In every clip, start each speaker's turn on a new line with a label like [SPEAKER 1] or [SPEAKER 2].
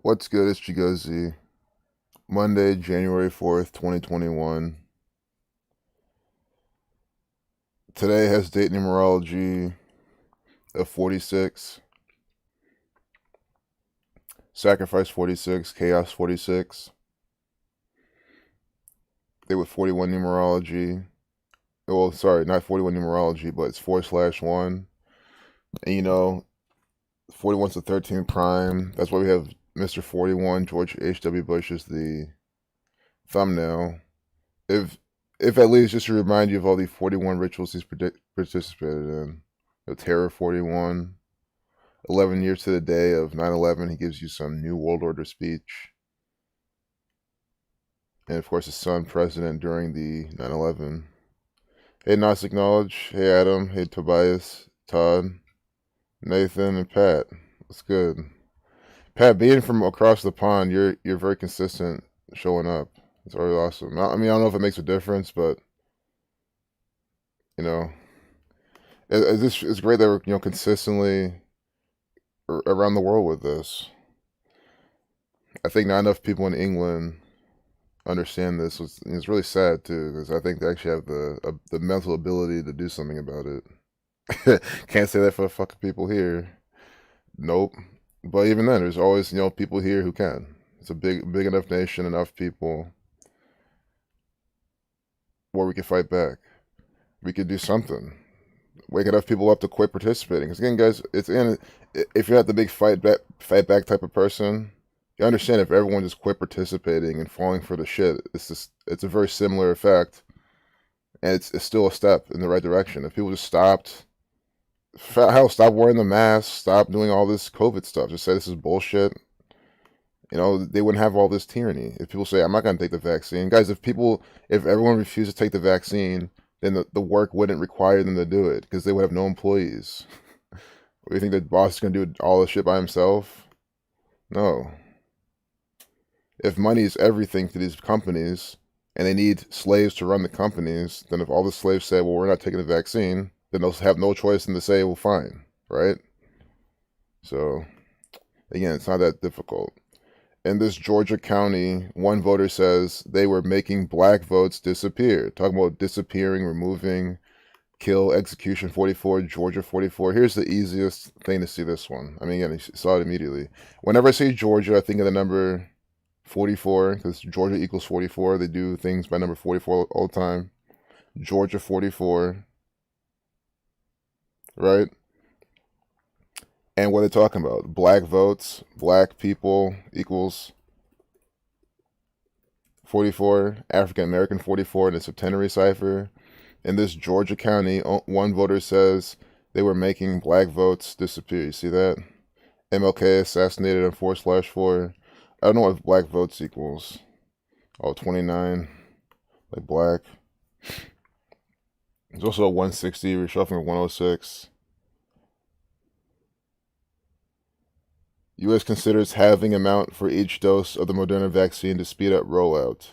[SPEAKER 1] What's good? It's Chigozi. Monday, January 4th, 2021. Today has date numerology of 46, sacrifice 46, chaos 46. They with 41 numerology. Well, sorry, not 41 numerology, but it's 4/1. And 41's the 13 prime. That's why we have Mr. 41, George H.W. Bush is the thumbnail. If if at least just to remind you of all the 41 rituals he's participated in. The Terror 41, 11 years to the day of 9/11, he gives you some New World Order speech. And of course, his son, president during the 9/11. Hey, Gnostic Knowledge. Hey, Adam. Hey, Tobias, Todd, Nathan, and Pat. What's good? Pat, being from across the pond, you're very consistent showing up. It's really awesome. I mean, I don't know if it makes a difference, but you know, it's great that we're consistently around the world with this. I think not enough people in England understand this. It's really sad too, because I think they actually have the mental ability to do something about it. Can't say that for the fucking people here. Nope. But even then, there's always people here who can. It's a big enough nation, enough people where we can fight back. We could do something. Wake enough people up to quit participating. Because again, guys, if you're not the big fight back type of person, you understand if everyone just quit participating and falling for the shit, it's a very similar effect, and it's still a step in the right direction. If people just stopped, hell, stop wearing the mask, stop doing all this COVID stuff, just say this is bullshit, they wouldn't have all this tyranny. If people say, I'm not going to take the vaccine. Guys, if everyone refused to take the vaccine, then the work wouldn't require them to do it because they would have no employees. Do you think the boss is going to do all this shit by himself? No. If money is everything to these companies and they need slaves to run the companies, then if all the slaves say, well, we're not taking the vaccine, then they'll have no choice than to say, well, fine, right? So, again, it's not that difficult. In this Georgia county, one voter says they were making black votes disappear. Talking about disappearing, removing, kill, execution 44, Georgia 44. Here's the easiest thing to see this one. I mean, again, you saw it immediately. Whenever I say Georgia, I think of the number 44, because Georgia equals 44. They do things by number 44 all the time. Georgia 44, right? And what are they talking about? Black votes, black people equals 44, African American 44 in the septenary cipher. In this Georgia county, one voter says they were making black votes disappear. You see that? MLK assassinated on 4/4. I don't know what black votes equals. Oh, 29. Like black. There's also a 160, reshuffling 106. U.S. considers halving amount for each dose of the Moderna vaccine to speed up rollout.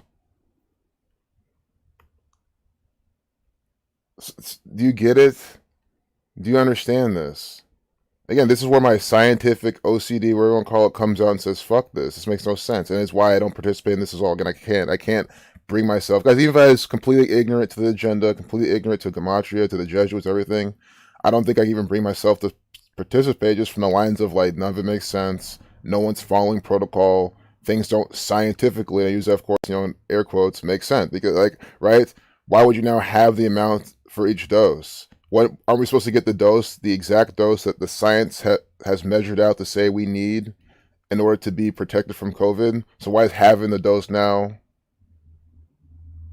[SPEAKER 1] Do you get it? Do you understand this? Again, this is where my scientific OCD, whatever you want to call it, comes out and says, fuck this. This makes no sense. And it's why I don't participate in this at all. Again, I can't bring myself, guys, even if I was completely ignorant to the agenda, completely ignorant to Gematria, to the Jesuits, everything, I don't think I can even bring myself to participate just from the lines of like, none of it makes sense. No one's following protocol. Things don't scientifically, I use that, of course, in air quotes, make sense. Because, like, right? Why would you now have the amount for each dose? What are we supposed to get the exact dose that the science has measured out to say we need in order to be protected from COVID? So why is having the dose now?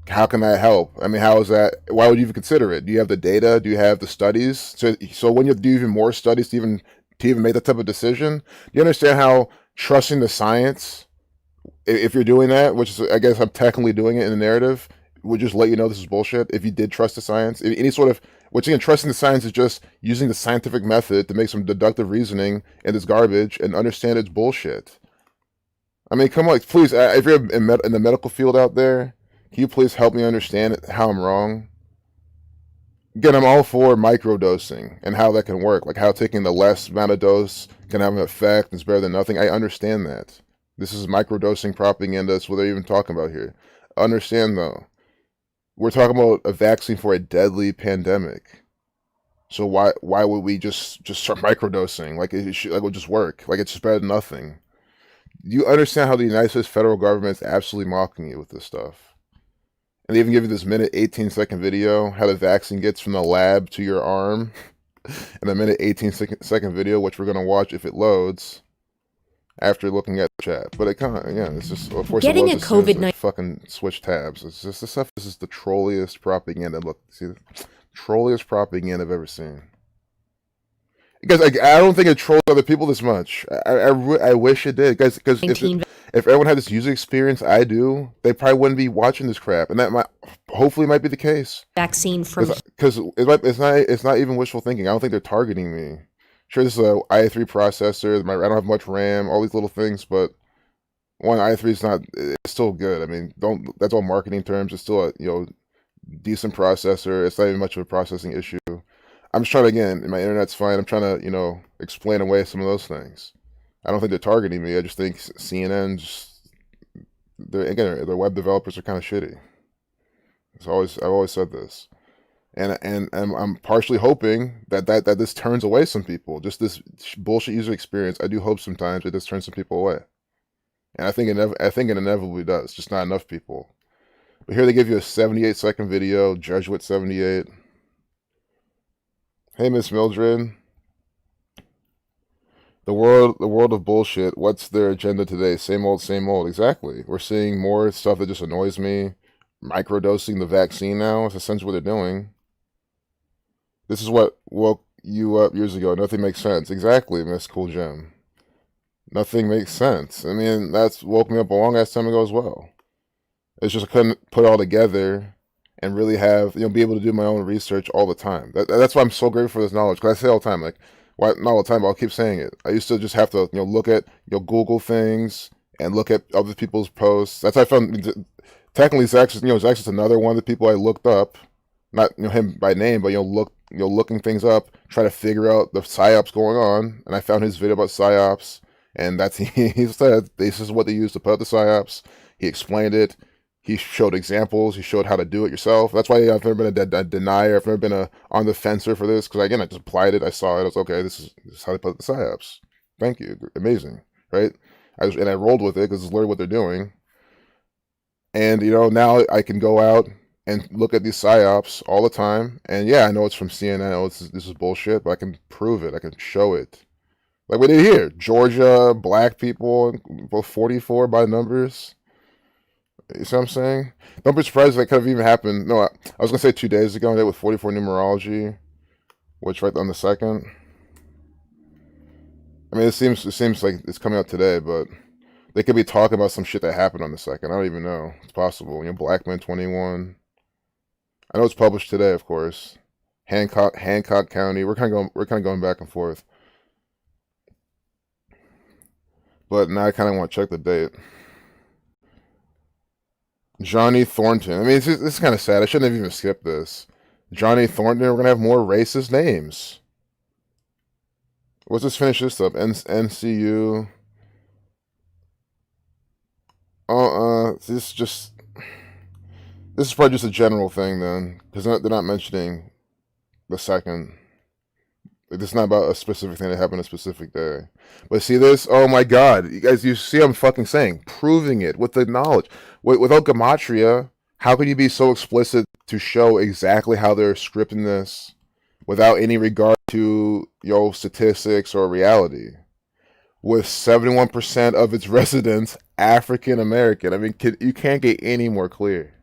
[SPEAKER 1] How can that help? I mean, how is that? Why would you even consider it? Do you have the data? Do you have the studies? So when you do even more studies to even make that type of decision, do you understand how trusting the science, if you're doing that, which is, I guess I'm technically doing it in the narrative, would just let you know this is bullshit if you did trust the science. Any sort of, which again, trusting the science is just using the scientific method to make some deductive reasoning in this garbage and understand it's bullshit. I mean, come on, please, if you're in the medical field out there, can you please help me understand how I'm wrong? Again, I'm all for microdosing and how that can work, like how taking the less amount of dose can have an effect and it's better than nothing. I understand that. This is microdosing propaganda. That's what they're even talking about here. Understand though, we're talking about a vaccine for a deadly pandemic. So why would we just start microdosing? Like it should, like it would just work. Like it's just better than nothing. You understand how the United States federal government is absolutely mocking you with this stuff. And they even give you this minute 18-second video how the vaccine gets from the lab to your arm, and a minute 18-second video, which we're gonna watch if it loads after looking at the chat. But it kind of, again, it's just, of course, it
[SPEAKER 2] Getting
[SPEAKER 1] loads
[SPEAKER 2] a
[SPEAKER 1] as soon as
[SPEAKER 2] COVID
[SPEAKER 1] they fucking switch tabs. It's just this stuff. This is the trolliest propaganda. Look, see, trolliest propaganda I've ever seen. Because I don't think it trolls other people this much. I wish it did, guys. Because if everyone had this user experience I do, they probably wouldn't be watching this crap, and that might hopefully might be the case.
[SPEAKER 2] vaccine from
[SPEAKER 1] Because it's not even wishful thinking. I don't think they're targeting me. Sure, this is a i3 processor. I don't have much RAM. All these little things, but one i3 is not. It's still good. I mean, don't. That's all marketing terms. It's still a decent processor. It's not even much of a processing issue. I'm just trying to, again, my internet's fine. I'm trying to, explain away some of those things. I don't think they're targeting me. I just think CNN, their web developers are kind of shitty. I've always said this, and I'm partially hoping that this turns away some people. Just this bullshit user experience. I do hope sometimes it just turns some people away, and I think it inevitably does. Just not enough people. But here they give you a 78-second video, Jesuit 78. Hey, Miss Mildred. The world of bullshit. What's their agenda today? Same old, same old. Exactly. We're seeing more stuff that just annoys me. Microdosing the vaccine now. It's essentially what they're doing. This is what woke you up years ago. Nothing makes sense. Exactly, Miss Cool Gem. Nothing makes sense. I mean, that's woke me up a long ass time ago as well. It's just I couldn't put it all together and really have be able to do my own research all the time. That's why I'm so grateful for this knowledge. Because I say all the time, like, why not all the time, but I'll keep saying it. I used to just have to look at Google things and look at other people's posts. That's how I found. Technically, Zach's just another one of the people I looked up, not him by name, but looking things up, try to figure out the psyops going on, and I found his video about psyops, and that's he said this is what they use to put out the psyops. He explained it. He showed examples. He showed how to do it yourself. That's why I've never been a denier. I've never been on the fencer for this because again, I just applied it. I saw it. I was okay. This is how they put the psyops. Thank you. Amazing, right? I rolled with it because it's literally what they're doing. And now I can go out and look at these psyops all the time. And yeah, I know it's from CNN. I know this is bullshit, but I can prove it. I can show it. Like we did here, Georgia, black people, both 44 by numbers. You see what I'm saying? Don't be surprised if that could have even happened. No, I was gonna say 2 days ago. I did with 44 numerology, which right on the second. I mean, it seems like it's coming out today, but they could be talking about some shit that happened on the second. I don't even know. It's possible. Blackman 21. I know it's published today, of course. Hancock County. We're kind of going back and forth. But now I kind of want to check the date. Johnny Thornton. I mean, this is kind of sad. I shouldn't have even skipped this. Johnny Thornton. We're gonna have more racist names. Let's just finish this up. NCU. This is probably just a general thing then, because they're not mentioning the second. Like, this is not about a specific thing that happened a specific day. But see this? Oh my god. You guys, you see I'm fucking saying. Proving it with the knowledge. Without Gematria, how could you be so explicit to show exactly how they're scripting this without any regard to, statistics or reality? With 71% of its residents African American. I mean, you can't get any more clear.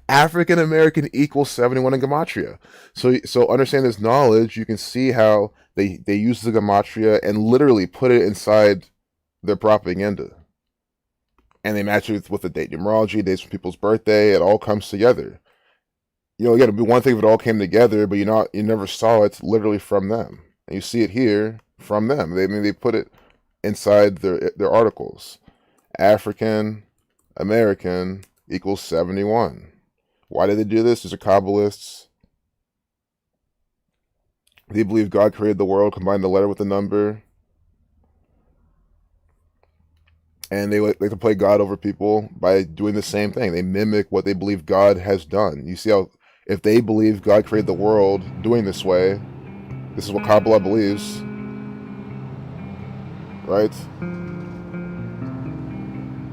[SPEAKER 1] African American equals 71 in Gematria. So understand this knowledge, you can see how they use the Gematria and literally put it inside their propaganda. And they match it with the date numerology, dates from people's birthday. It all comes together. Again, it'd be one thing if it all came together, but you never saw it literally from them. And you see it here from them. They put it inside their articles. African American equals 71. Why did they do this? These are Kabbalists. They believe God created the world, combined the letter with the number. and they like to play God over people by doing the same thing. They mimic what they believe God has done. You see how if they believe God created the world doing this way, this is what Kabbalah believes, right?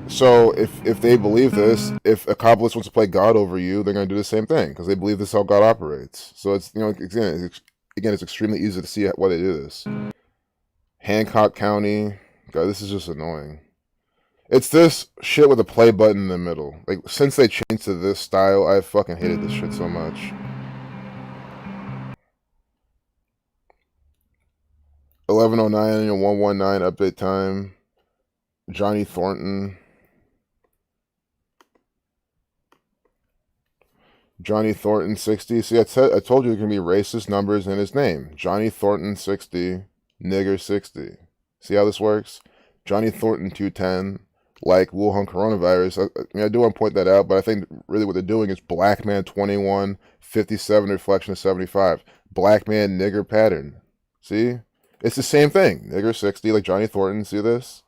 [SPEAKER 1] So if they believe this, if a Kabbalist wants to play God over you, they're going to do the same thing because they believe this is how God operates. So it's again it's extremely easy to see why they do this. Hancock County, God, this is just annoying. It's this shit with a play button in the middle. Like since they changed to this style, I fucking hated this shit so much. 1109 and 119 update time. Johnny Thornton. Johnny Thornton 60. See, I told you there can be racist numbers in his name. Johnny Thornton 60, nigger 60. See how this works? Johnny Thornton 210, like Wuhan coronavirus. I do want to point that out, but I think really what they're doing is black man 21, 57, reflection of 75. Black man nigger pattern. See? It's the same thing. Nigger 60, like Johnny Thornton. See this?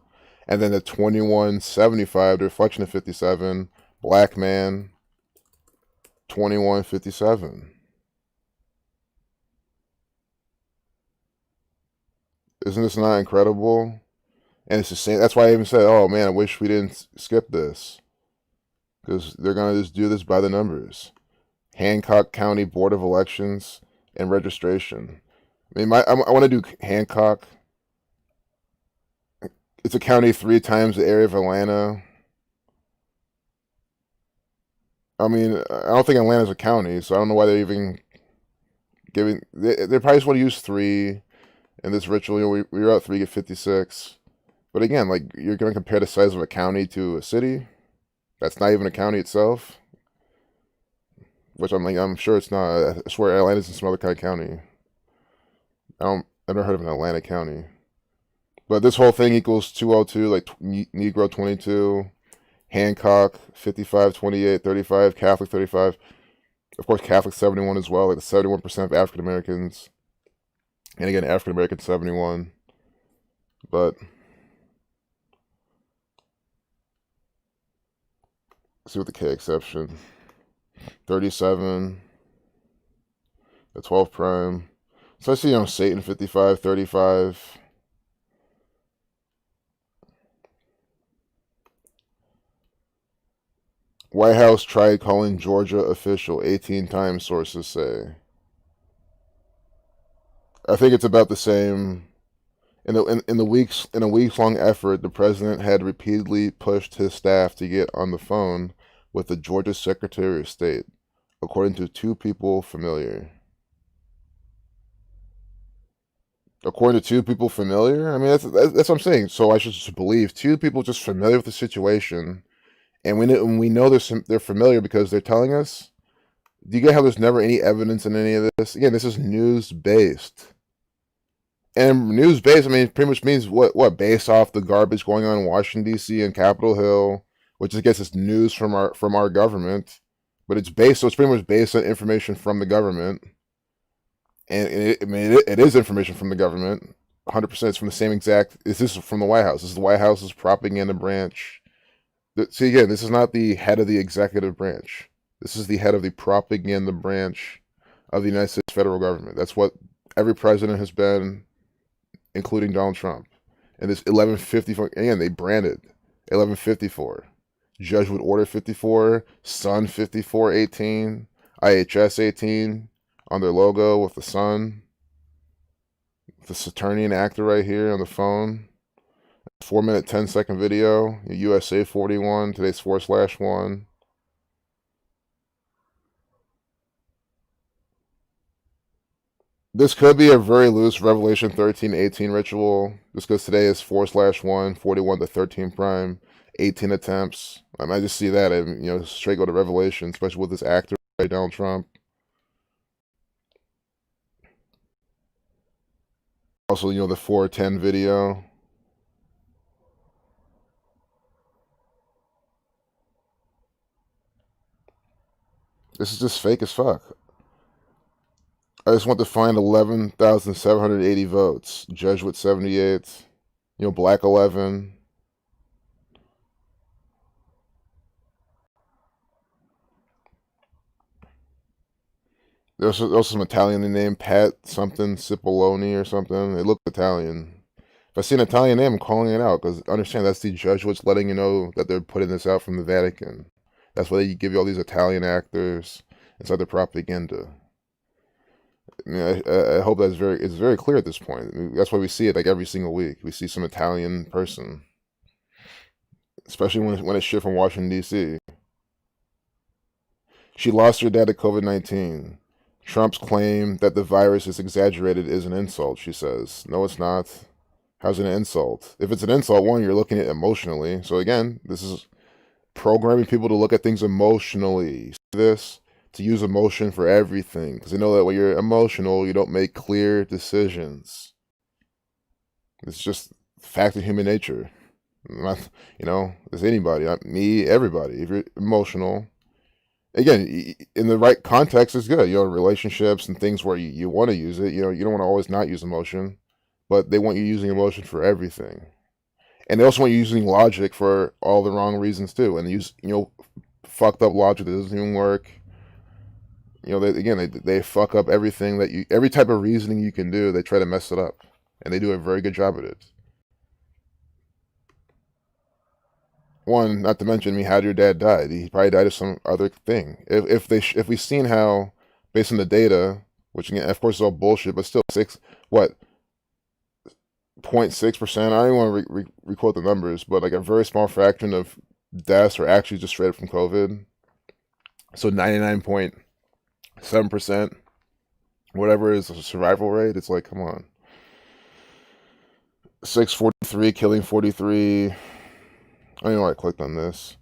[SPEAKER 1] And then the 2175, the reflection of 57. Black man 2157. Isn't this not incredible? And it's the same. That's why I even said, oh man, I wish we didn't skip this. Because they're going to just do this by the numbers. Hancock County Board of Elections and Registration. I mean, I want to do Hancock. It's a county 3 times the area of Atlanta. I mean, I don't think Atlanta's a county, so I don't know why they're even giving. They probably just want to use 3 in this ritual. You know, we were at 3, get 56. But again, like you're going to compare the size of a county to a city. That's not even a county itself. Which I'm sure it's not. I swear Atlanta's in some other kind of county. I've never heard of an Atlanta county. But this whole thing equals 202, like Negro 22, Hancock 55, 28, 35, Catholic 35. Of course, Catholic 71 as well, like the 71% of African Americans. And again, African American 71. But let's see what the K exception. 37, the 12 prime. So I see, Satan 55, 35. White House tried calling Georgia official 18 times, sources say. I think it's about the same. In a weeks long effort, the president had repeatedly pushed his staff to get on the phone with the Georgia Secretary of State, according to 2 people familiar. According to 2 people familiar, I mean that's what I'm saying. So I should just believe 2 people just familiar with the situation, and we know they're familiar because they're telling us. Do you get how there's never any evidence in any of this? Again, this is news based. And news based, I mean, pretty much means what based off the garbage going on in Washington D.C. and Capitol Hill, which I guess is news from our government, but it's based, so it's pretty much based on information from the government, and it is information from the government, 100%. It's from the same exact. This is from the White House. This is the White House's propaganda branch. See again, this is not the head of the executive branch. This is the head of the propaganda branch of the United States federal government. That's what every president has been, including Donald Trump. And this 1154, again, they branded 1154. Jesuit Order 54, Sun 5418, IHS 18 on their logo with the sun. The Saturnian actor right here on the phone. 4-minute, 10-second video. USA 41, today's 4/1. This could be a very loose Revelation 13:18 ritual. Just because today is 4/1, 41 to 13 prime, 18 attempts. I just see that and straight go to Revelation, especially with this actor, right, Donald Trump. Also, the 410 video. This is just fake as fuck. I just want to find 11,780 votes. Jesuit 78. Black 11. There's also some Italian name, Pat something Cipollone or something. They look Italian. If I see an Italian name, I'm calling it out because understand that's the Jesuits letting you know that they're putting this out from the Vatican. That's why they give you all these Italian actors inside the propaganda. I mean, I hope it's very clear at this point. I mean, that's why we see it like every single week. We see some Italian person, especially when it's shit from Washington D.C. She lost her dad to COVID-19. Trump's claim that the virus is exaggerated is an insult, she says. No, it's not. How's it an insult? If it's an insult, one, you're looking at it emotionally. So again, this is programming people to look at things emotionally. See this? To use emotion for everything. Because they know that when you're emotional, you don't make clear decisions. It's just fact of human nature. Not, it's anybody, not me, everybody. If you're emotional, again, in the right context, it's good. Relationships and things where you want to use it. You don't want to always not use emotion, but they want you using emotion for everything, and they also want you using logic for all the wrong reasons too. And use fucked up logic that doesn't even work. They fuck up everything every type of reasoning you can do. They try to mess it up, and they do a very good job at it. One, not to mention, how did your dad die? He probably died of some other thing. If we've seen how, based on the data, which again, of course, is all bullshit, but still 0.6%. I don't even want to requote the numbers, but like a very small fraction of deaths are actually just straight up from COVID. So 99.7%, whatever is the survival rate, it's like, come on. 643 killing 43. I don't even know why I clicked on this.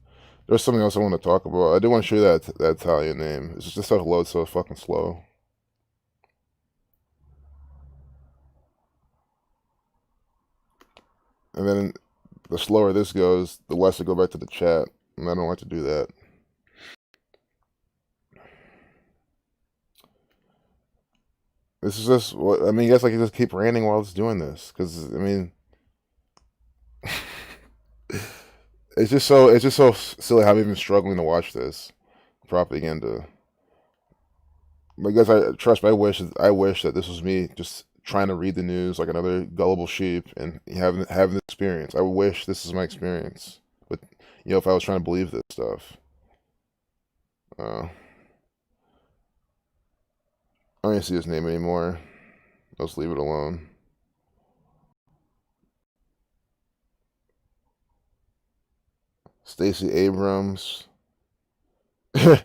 [SPEAKER 1] There's something else I want to talk about. I do want to show you that Italian name. It's just stuff loads so fucking slow. And then the slower this goes, the less I go back to the chat. And I don't like to do that. This is just what I mean. You guys like to just keep ranting while it's doing this, because I mean, it's just so silly how I'm even struggling to watch this propaganda. But guys, I wish that this was me just trying to read the news like another gullible sheep and having this experience. I wish this is my experience. But if I was trying to believe this stuff. I don't even see his name anymore. Let's leave it alone. Stacey Abrams. Are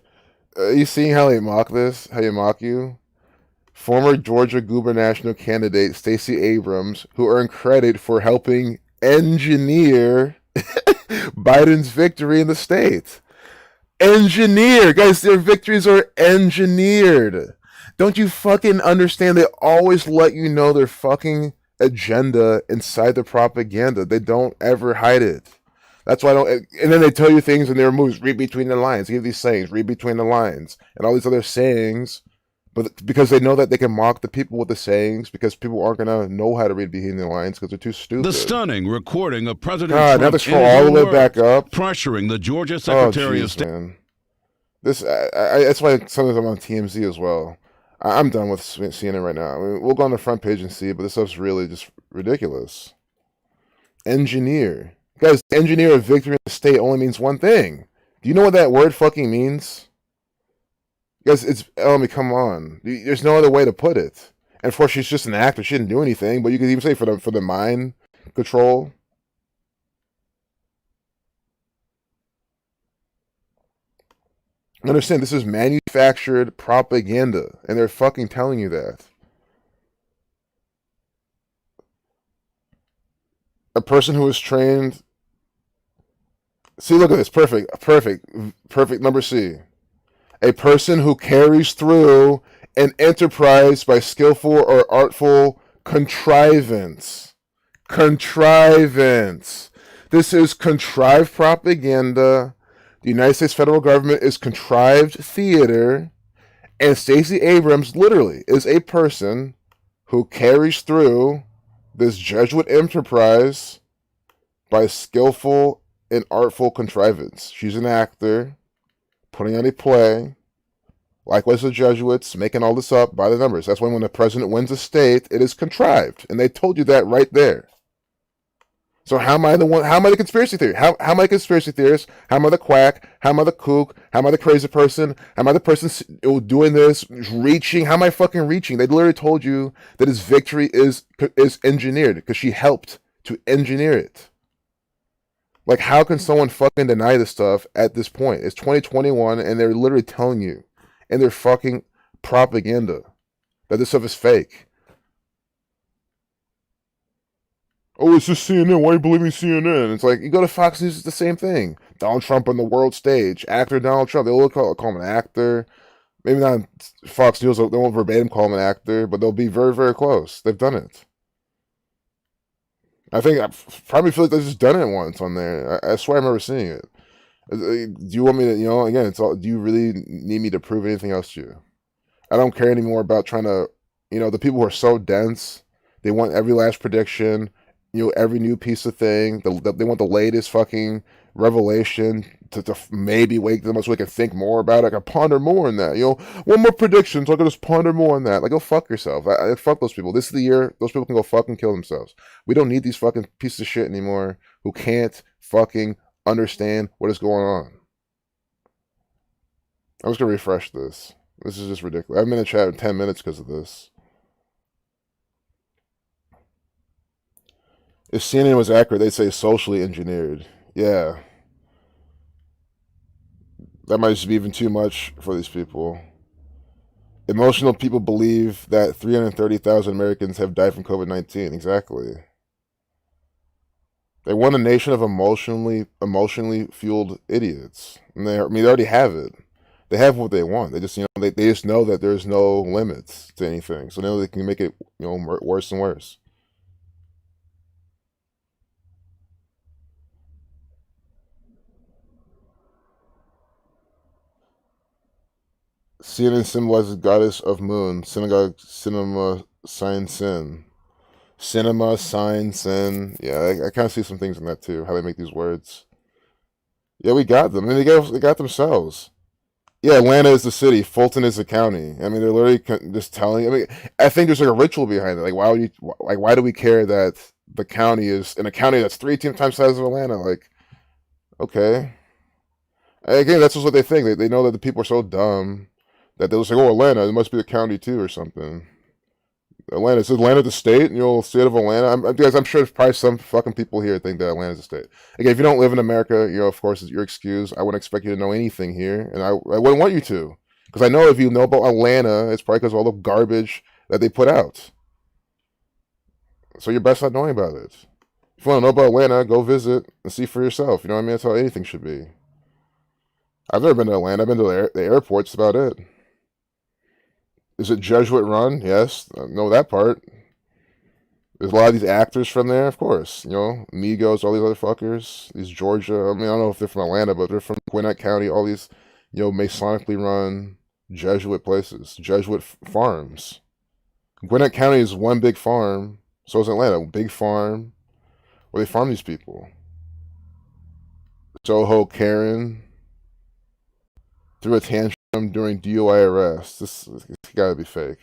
[SPEAKER 1] you seeing how they mock this? How they mock you? Former Georgia gubernatorial candidate Stacey Abrams, who earned credit for helping engineer Biden's victory in the state. Engineer! Guys, their victories are engineered. Don't you fucking understand? They always let you know their fucking agenda inside the propaganda. They don't ever hide it. That's why I don't. And then they tell you things in their moves. Read between the lines. They give these sayings. Read between the lines. And all these other sayings. But because they know that they can mock the people with the sayings, because people aren't going to know how to read between the lines because they're too stupid.
[SPEAKER 2] The stunning recording of President
[SPEAKER 1] Trump now they scroll all the way back up,
[SPEAKER 2] pressuring the Georgia Secretary of State.
[SPEAKER 1] Man. That's why sometimes I'm on TMZ as well. I'm done with seeing it right now. I mean, we'll go on the front page and see it, but this stuff's really just ridiculous. Engineer. Guys, engineer a victory in the state only means one thing. Do you know what that word fucking means? Guys, come on. There's no other way to put it. And of course, she's just an actor. She didn't do anything, but you could even say for the mind control. Understand, this is manufactured propaganda, and they're fucking telling you that. A person who is trained. See, look at this. Perfect. Number C. A person who carries through an enterprise by skillful or artful contrivance. Contrivance. This is contrived propaganda. The United States federal government is contrived theater, and Stacey Abrams literally is a person who carries through this Jesuit enterprise by skillful and artful contrivance. She's an actor putting on a play, Likewise, the Jesuits making all this up by the numbers. That's when the president wins a state, it is contrived, and they told you that right there. So how am I the one? How am I the conspiracy theory? How am I the conspiracy theorist? How am I the quack? How am I the kook? How am I the crazy person? How am I the person doing this, reaching? How am I fucking reaching? They literally told you that his victory is engineered because she helped to engineer it. Like, how can someone fucking deny this stuff at this point? It's 2021, and they're literally telling you, and they're fucking propaganda, that this stuff is fake. Oh, it's just CNN. Why are you believing CNN? It's like, you go to Fox News, it's the same thing. Donald Trump on the world stage. Actor Donald Trump. They'll call him an actor. Maybe not Fox News. They won't verbatim call him an actor, but they'll be very, very close. They've done it. I probably feel like they've just done it once on there. I swear I remember seeing it. Do you want me to, again, it's all, do you really need me to prove anything else to you? I don't care anymore about trying to, the people who are so dense, they want every last prediction, every new piece of thing. They want the latest fucking revelation to maybe wake them up so we can think more about it. I can ponder more on that. One more prediction, so I can just ponder more on that. Like, go fuck yourself. Fuck those people. This is the year those people can go fucking kill themselves. We don't need these fucking pieces of shit anymore who can't fucking understand what is going on. I'm just gonna refresh this. This is just ridiculous. I've been in the chat in 10 minutes because of this. If CNN was accurate, they'd say socially engineered. Yeah. That might just be even too much for these people. Emotional people believe that 330,000 Americans have died from COVID-19. Exactly. They want a nation of emotionally fueled idiots. And they already have it. They have what they want. They just, they just know that there's no limits to anything. So now they can make it, worse and worse. CNN symbolizes goddess of moon. Synagogue, cinema, sign, sin. Cinema, sign, sin. Yeah, I kind of see some things in that too. How they make these words. Yeah, we got them. I mean, they got themselves. Yeah, Atlanta is the city. Fulton is the county. I mean, they're literally just telling. I mean, I think there's like a ritual behind it. Like, why do we care that the county is in a county that's 3 times the size of Atlanta? Like, okay. Again, that's just what they think. They know that the people are so dumb that they'll say, "Oh, Atlanta, it must be the county too, or something." Atlanta, is Atlanta the state? State of Atlanta. I'm sure there's probably some fucking people here think that Atlanta's a state. Again, if you don't live in America, of course, it's your excuse. I wouldn't expect you to know anything here, and I wouldn't want you to, because I know if you know about Atlanta, it's probably because of all the garbage that they put out. So you're best not knowing about it. If you want to know about Atlanta, go visit and see for yourself. You know what I mean? That's how anything should be. I've never been to Atlanta. I've been to the airport. That's about it. Is it Jesuit run? Yes. I know that part. There's a lot of these actors from there, of course. Migos, all these other fuckers. These Georgia. I mean, I don't know if they're from Atlanta, but they're from Gwinnett County. All these, Masonically run Jesuit places, Jesuit farms. Gwinnett County is one big farm. So is Atlanta, big farm where they farm these people. Soho Karen threw a tantrum during DUI arrest. This gotta be fake.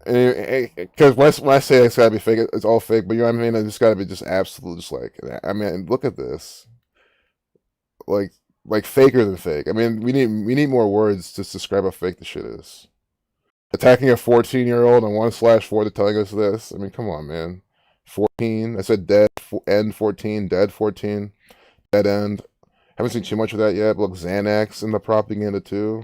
[SPEAKER 1] Because when I say it's gotta be fake, it's all fake. But you know what I mean? It's gotta be just absolute. Just like, I mean, look at this. Like faker than fake. I mean, we need more words to describe how fake the shit is. Attacking a 14-year-old on 1/4 to telling us this. I mean, come on, man. 14. I said dead. End 14. Dead 14. Dead end. Haven't seen too much of that yet. But look, Xanax in the propaganda too.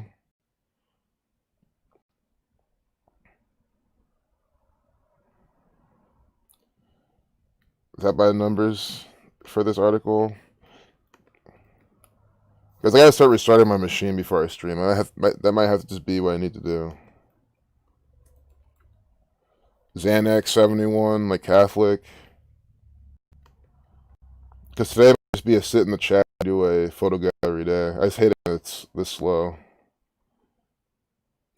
[SPEAKER 1] Is that by the numbers for this article? Because I gotta start restarting my machine before I stream. That might have to just be what I need to do. Xanax 71, like Catholic. Because today might just be a sit in the chat and do a photo gallery day. I just hate it when it's this slow.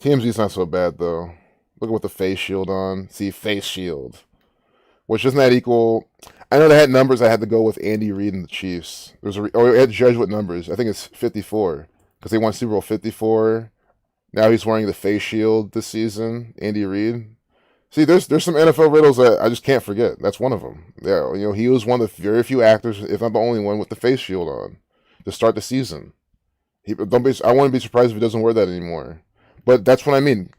[SPEAKER 1] TMZ's not so bad though. Look at what the face shield on. See, face shield. Which doesn't that equal? I know they had numbers. I had to go with Andy Reid and the Chiefs. It had Jesuit numbers. I think it's 54 because they won Super Bowl 54, Now he's wearing the face shield this season. Andy Reid. See, there's some NFL riddles that I just can't forget. That's one of them. Yeah, he was one of the very few actors, if not the only one, with the face shield on to start the season. Don't be. I wouldn't be surprised if he doesn't wear that anymore. But that's what I mean.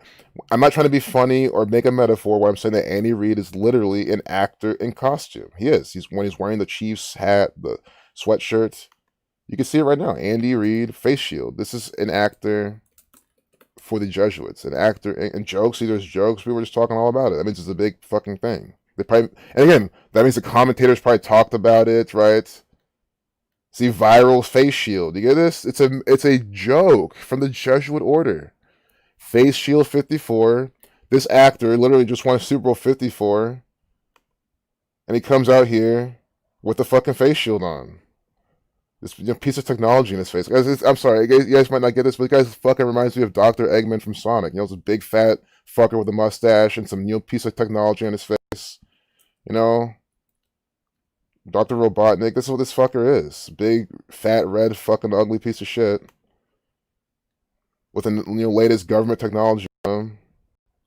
[SPEAKER 1] I'm not trying to be funny or make a metaphor where I'm saying that Andy Reid is literally an actor in costume. He is. He's wearing the Chiefs hat, the sweatshirt. You can see it right now. Andy Reid face shield. This is an actor for the Jesuits. An actor and jokes. See, there's jokes. We were just talking all about it. That means it's a big fucking thing. They probably, and again, that means the commentators probably talked about it, right? See, viral face shield. You get this? It's a joke from the Jesuit order. Face shield 54. This actor literally just won Super Bowl 54, and he comes out here with the fucking face shield on. This piece of technology in his face. Guys, I'm sorry, you guys might not get this, but this guy fucking reminds me of Dr. Eggman from Sonic. This big fat fucker with a mustache and some piece of technology on his face. Dr. Robotnik. This is what this fucker is. Big, fat, red, fucking ugly piece of shit with the latest government technology on him.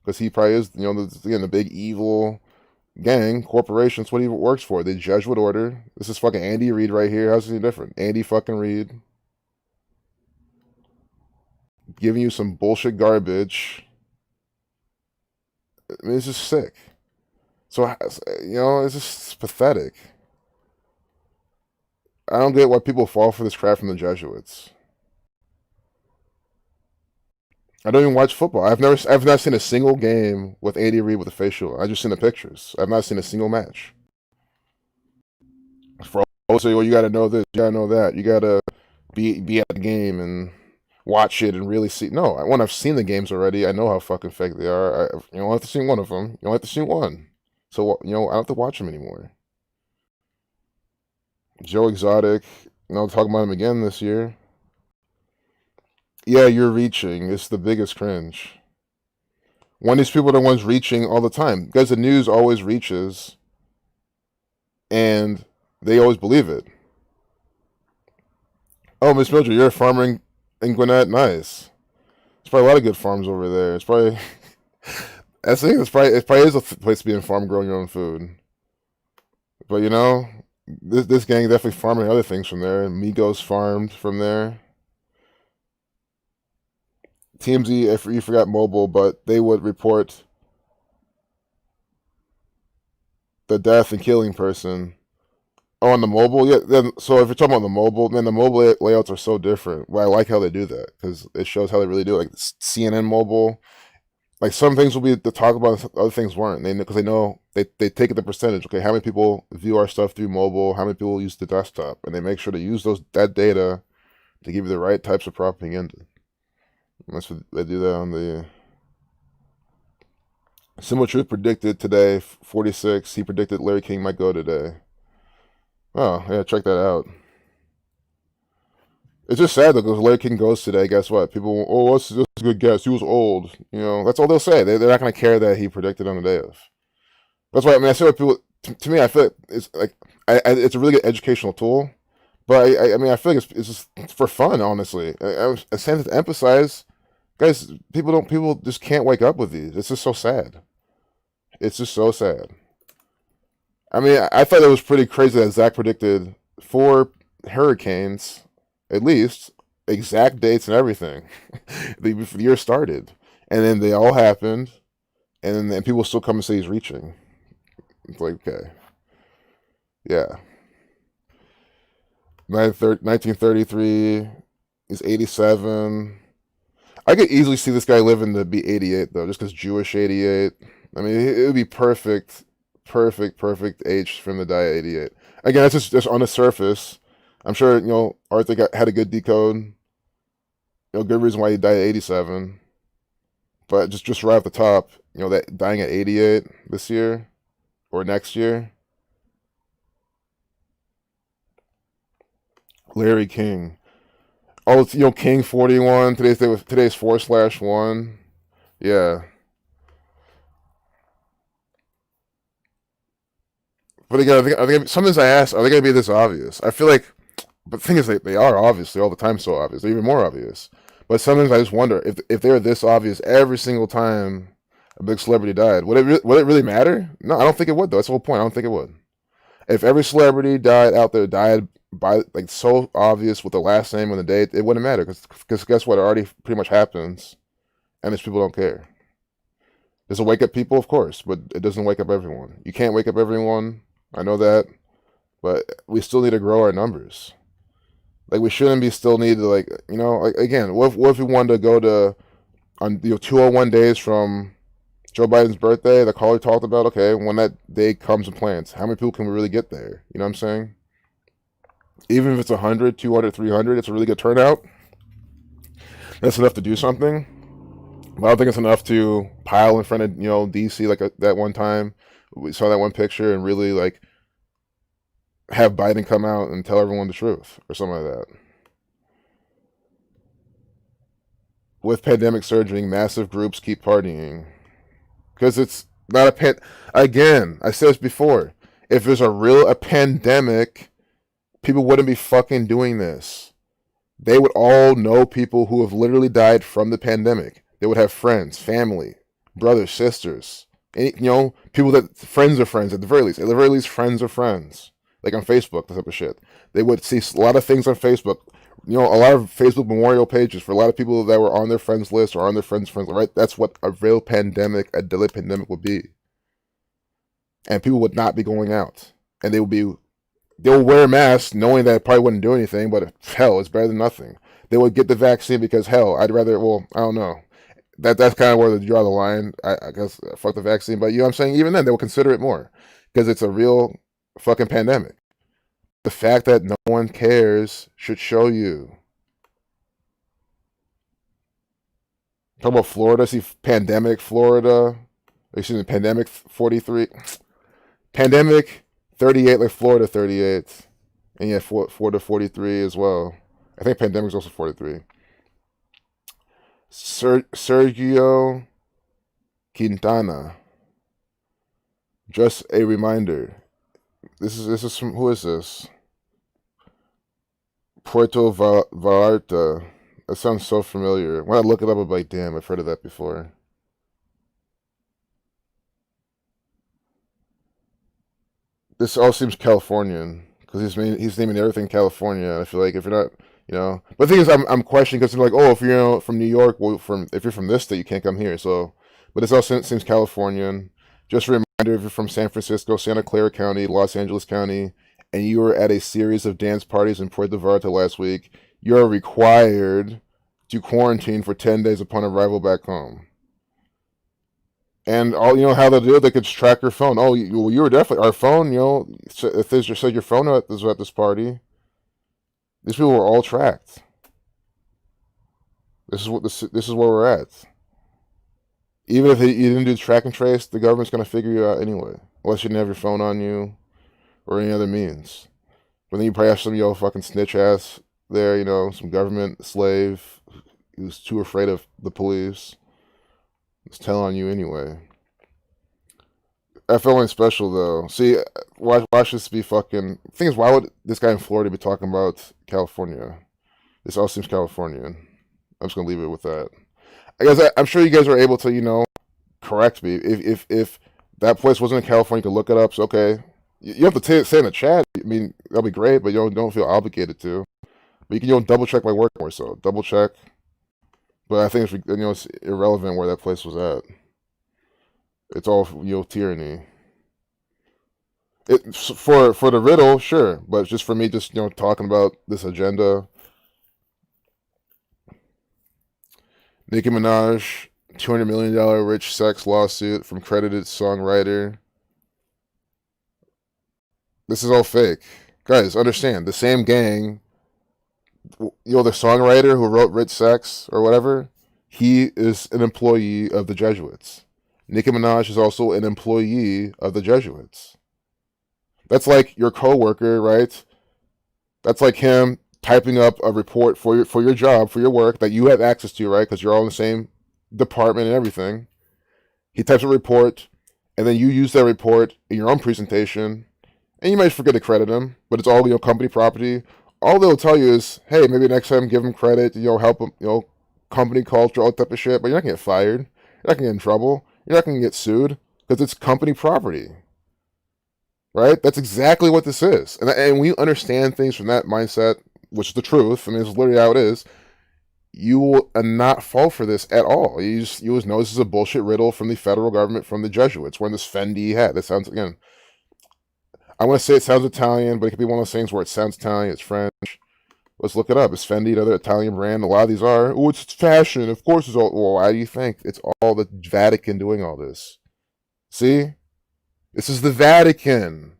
[SPEAKER 1] Because he probably is, the big evil gang, corporation. That's what he works for. The Jesuit order. This is fucking Andy Reid right here. How's it any different? Andy fucking Reid. Giving you some bullshit garbage. I mean, it's just sick. So, it's just pathetic. I don't get why people fall for this crap from the Jesuits. I don't even watch football. I've not seen a single game with Andy Reid with a facial. I've just seen the pictures. I've not seen a single match. For all say, well, you got to know this, you got to know that, you got to be at the game and watch it and really see. No, when I've seen the games already, I know how fucking fake they are. You don't have to see one of them. You don't have to see one. So I don't have to watch them anymore. Joe Exotic, talking about him again this year. Yeah, you're reaching. It's the biggest cringe. When these people are the ones reaching all the time. Because the news always reaches. And they always believe it. Oh, Miss Mildred, you're a farmer in Gwinnett? Nice. There's probably a lot of good farms over there. It's probably... I think it probably is a place to be in farm growing your own food. But this gang definitely farming other things from there. Migos farmed from there. TMZ, if you forgot mobile, but they would report the death and killing person. Oh, on the mobile, yeah. Then so if you're talking about the mobile, man, the mobile layouts are so different. Well, I like how they do that because it shows how they really do it. Like CNN mobile, like some things will be to talk about, other things weren't. Because they know they take the percentage. Okay, how many people view our stuff through mobile? How many people use the desktop? And they make sure to use that data to give you the right types of propaganda. And that's what they do that on the. Similar Truth predicted today, 46. He predicted Larry King might go today. Oh, yeah, check that out. It's just sad though, because Larry King goes today. Guess what? People, what's this a good guess? He was old. That's all they'll say. They're not going to care that he predicted on the day of. That's why I say what people. To me, I feel like it's like it's a really good educational tool. But I feel like it's just for fun, honestly. I was saying to emphasize, guys, people just can't wake up with these. It's just so sad. It's just so sad. I thought it was pretty crazy that Zach predicted 4 hurricanes, at least, exact dates and everything, before the year started. And then they all happened, and then people still come and say he's reaching. It's like, okay. Yeah. 1933 is 87. I could easily see this guy living to be 88, though, just because Jewish 88. It would be perfect age for him to die at 88. Again, that's just on the surface. I'm sure, Arthur had a good decode. Good reason why he died at 87. But just right off the top, that dying at 88 this year or next year. Larry King. Oh, it's, King 41. Today's 4/1. Yeah. But again, I think sometimes I ask, are they going to be this obvious? I feel like, but the thing is, they are obviously all the time so obvious. They're even more obvious. But sometimes I just wonder if they were this obvious every single time a big celebrity died, would it really matter? No, I don't think it would though. That's the whole point. I don't think it would. If every celebrity died out there died by like so obvious with the last name and the date, it wouldn't matter because guess what? It already pretty much happens, and these people don't care. Does it wake up people? Of course, but it doesn't wake up everyone. You can't wake up everyone. I know that, but we still need to grow our numbers. Like we shouldn't be still need to like again. What if we wanted to go to on 201 days from Joe Biden's birthday? The caller talked about when that day comes and plans, how many people can we really get there? You know what I'm saying? Even if it's 100, 200, 300, it's a really good turnout. That's enough to do something. But I don't think it's enough to pile in front of DC like that one time. We saw that one picture and really like have Biden come out and tell everyone the truth or something like that. With pandemic surging, massive groups keep partying because it's not a Again, I said this before. If there's a pandemic, people wouldn't be fucking doing this. They would all know people who have literally died from the pandemic. They would have friends, family, brothers, sisters, people that friends of friends at the very least. At the very least, friends of friends. Like on Facebook, that type of shit. They would see a lot of things on Facebook. A lot of Facebook memorial pages for a lot of people that were on their friends list or on their friends' list, right? That's what a real pandemic, a deadly pandemic would be. And people would not be going out. And they'll wear masks knowing that it probably wouldn't do anything, but hell, it's better than nothing. They would get the vaccine because hell, I don't know. That's kind of where they draw the line. I guess fuck the vaccine, but you know what I'm saying? Even then, they will consider it more because it's a real fucking pandemic. The fact that no one cares should show you. Talk about Florida. See pandemic Florida. Excuse me, pandemic 43. Pandemic 38 like Florida 38. And yeah, Florida 43 as well. I think pandemic's also 43. Sergio Quintana. Just a reminder. This is from who is this? Puerto Vallarta. That sounds so familiar. When I look it up, I'm like, damn, I've heard of that before. This all seems Californian because he's naming everything California. I feel like if you're not, but the thing is, I'm questioning because they're like, oh, if you're from New York, well, if you're from this state, you can't come here. So, but this all seems Californian. Just a reminder, if you're from San Francisco, Santa Clara County, Los Angeles County, and you were at a series of dance parties in Puerto Vallarta last week, you're required to quarantine for 10 days upon arrival back home. And all how they do it, they could track your phone. Oh, you were definitely our phone. If they just said your phone was at this party, these people were all tracked. This is where we're at. Even if you didn't do track and trace, the government's gonna figure you out anyway, unless you didn't have your phone on you or any other means. But then you probably have some fucking snitch ass there, some government slave who's too afraid of the police. It's telling on you anyway. FL ain't special though. See, watch this be fucking. Thing is, why would this guy in Florida be talking about California? This all seems Californian. I'm just gonna leave it with that. I guess I'm sure you guys are able to, correct me if that place wasn't in California. You can look it up. So okay, you have to say in the chat. I mean, that'll be great, but you don't feel obligated to. But you can double check my work more. So double check. But I think it's irrelevant where that place was at. It's all tyranny. For the riddle, sure, but just for me, just talking about this agenda. Nicki Minaj, $200 million rich sex lawsuit from credited songwriter. This is all fake, guys. Understand the same gang. The songwriter who wrote Rich Sex or whatever, he is an employee of the Jesuits. Nicki Minaj is also an employee of the Jesuits. That's like your coworker, right? That's like him typing up a report for your job, for your work that you have access to, right? Because you're all in the same department and everything. He types a report, and then you use that report in your own presentation, and you might forget to credit him, but it's all company property. All they'll tell you is, hey, maybe next time give him credit, help him, company culture, all that type of shit, but you're not gonna get fired. You're not gonna get in trouble. You're not gonna get sued because it's company property, right? That's exactly what this is. And when you understand things from that mindset, which is the truth, I mean, it's literally how it is, you will not fall for this at all. You just know this is a bullshit riddle from the federal government, from the Jesuits, wearing this Fendi hat. That sounds, again, I want to say it sounds Italian, but it could be one of those things where it sounds Italian, it's French. Let's look it up. It's Fendi, another Italian brand. A lot of these are. Oh, it's fashion. Of course it's all. Well, why do you think? It's all the Vatican doing all this. See? This is the Vatican.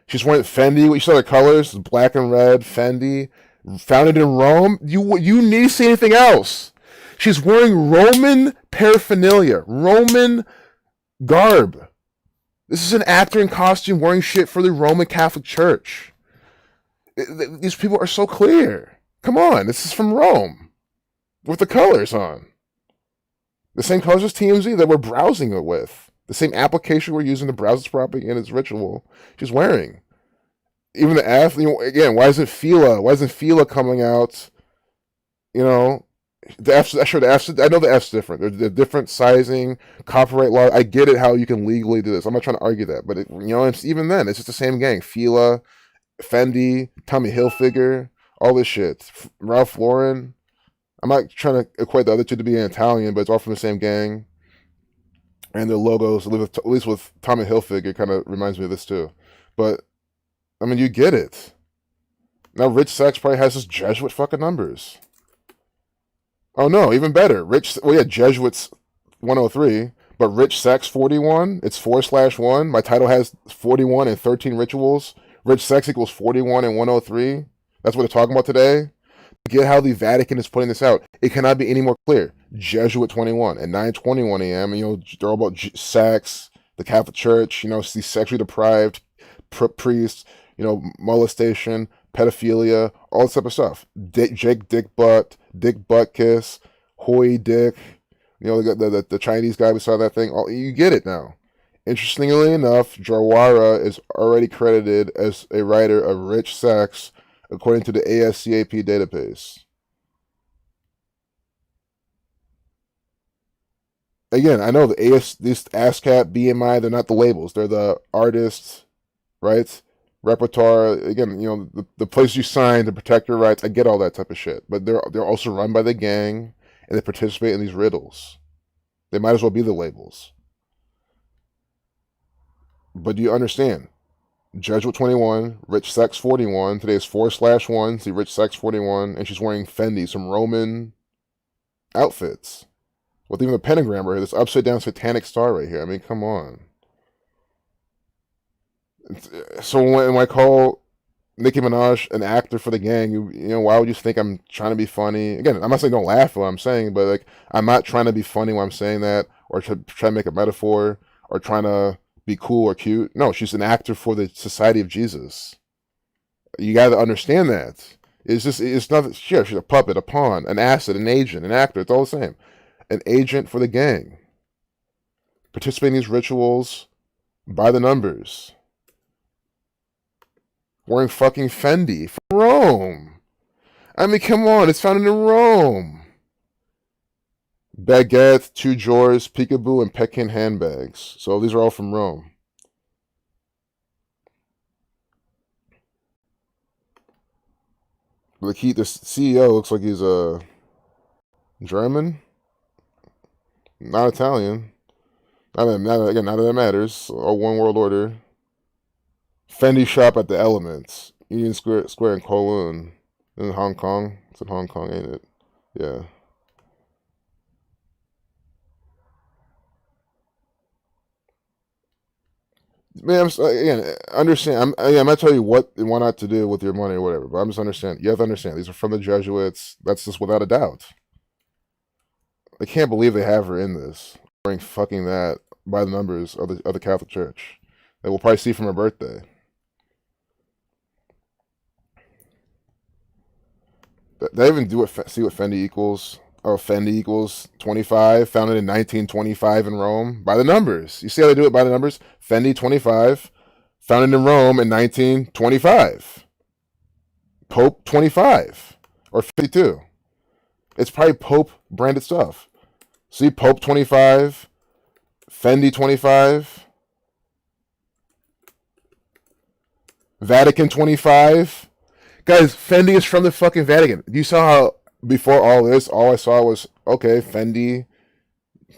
[SPEAKER 1] She's wearing Fendi. You saw the colors, black and red, Fendi. Founded in Rome. You need to see anything else. She's wearing Roman paraphernalia, Roman garb. This is an actor in costume wearing shit for the Roman Catholic Church. These people are so clear. Come on, this is from Rome with the colors on. The same colors as TMZ that we're browsing it with. The same application we're using to browse its propaganda, its ritual. She's wearing. Even the F, again, why isn't Fila? Why isn't Fila coming out? The F, sure, the F, I know the F's different. They're different sizing, copyright law. I get it how you can legally do this. I'm not trying to argue that. But, even then, it's just the same gang. Fila, Fendi, Tommy Hilfiger, all this shit. Ralph Lauren. I'm not trying to equate the other two to be Italian, but it's all from the same gang. And their logos, at least with Tommy Hilfiger, kind of reminds me of this too. But, I mean, you get it. Now, Rich Sachs probably has his Jesuit fucking numbers. Oh, no, even better. Jesuits 103, but Rich Sex 41, it's 4/1. My title has 41 and 13 rituals. Rich Sex equals 41 and 103. That's what they're talking about today. Get how the Vatican is putting this out. It cannot be any more clear. Jesuit 21 at 9:21 a.m. They're all about sex, the Catholic Church. These sexually deprived priests. Molestation, pedophilia, all this type of stuff. Jake Dick Butt Kiss, Hoy Dick. The Chinese guy we saw that thing. You get it now. Interestingly enough, Jawara is already credited as a writer of Rich Sex, according to the ASCAP database. Again, I know these ASCAP, BMI, they're not the labels. They're the artists, right? Repertoire. Again, the place you sign to protect your rights. I get all that type of shit. But they're also run by the gang, and they participate in these riddles. They might as well be the labels. But do you understand? Jesuit 21, Rich Sex 41. Today is 4/1. See Rich Sex 41, and she's wearing Fendi, some Roman outfits with even the pentagram right here. This upside down satanic star right here. I mean, come on. So when I call Nicki Minaj an actor for the gang, why would you think I'm trying to be funny? Again, I'm not saying don't laugh at what I'm saying, but I'm not trying to be funny when I'm saying that, or try to make a metaphor, or trying to be cool or cute. No, she's an actor for the Society of Jesus. You got to understand that. It's nothing. Sure, she's a puppet, a pawn, an asset, an agent, an actor. It's all the same. An agent for the gang. Participating in these rituals by the numbers. Wearing fucking Fendi from Rome. I mean, come on, it's founded in Rome. Baguette, two drawers, peekaboo, and Pekin handbags. So these are all from Rome. The CEO looks like he's a German, not Italian. Not that it matters. All one world order. Fendi shop at the Elements, Union Square in Kowloon, in Hong Kong. It's in Hong Kong, ain't it? Yeah. Man, again, understand. I'm not telling you what and what not to do with your money or whatever, but I'm just understand. You have to understand. These are from the Jesuits. That's just without a doubt. I can't believe they have her in this, wearing fucking that by the numbers of the Catholic Church. That we'll probably see from her birthday. They even see what Fendi equals. Oh, Fendi equals 25, founded in 1925 in Rome. By the numbers. You see how they do it by the numbers? Fendi 25, founded in Rome in 1925. Pope 25, or 52. It's probably Pope branded stuff. See, Pope 25, Fendi 25, Vatican 25. Guys, Fendi is from the fucking Vatican. You saw how before all this, all I saw was okay, Fendi.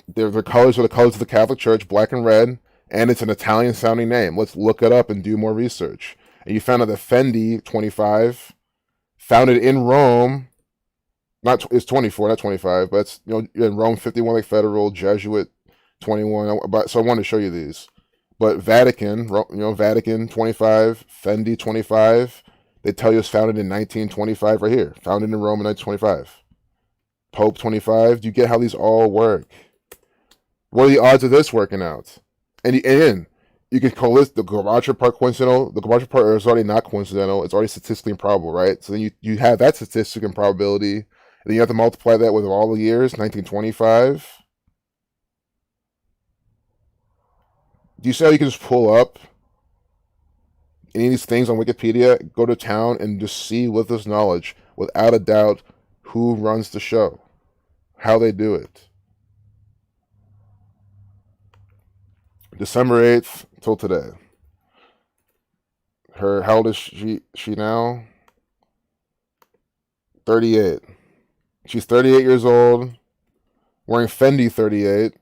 [SPEAKER 1] Their colors are the colors of the Catholic Church, black and red, and it's an Italian sounding name. Let's look it up and do more research. And you found out that Fendi 25, founded in Rome, not it's 24, not 25, but it's in Rome 51 like federal, Jesuit 21. So I wanted to show you these. But Vatican, Vatican 25, Fendi 25. They tell you it's founded in 1925 right here. Founded in Rome in 1925. Pope 25. Do you get how these all work? What are the odds of this working out? And you can call this the Gematria part coincidental. The Gematria part is already not coincidental. It's already statistically improbable, right? So then you have that statistic and probability. And then you have to multiply that with all the years, 1925. Do you see how you can just pull up any of these things on Wikipedia, go to town, and just see with this knowledge, without a doubt, who runs the show, how they do it. December 8th till today. How old is she now? 38. She's 38 years old, wearing Fendi 38,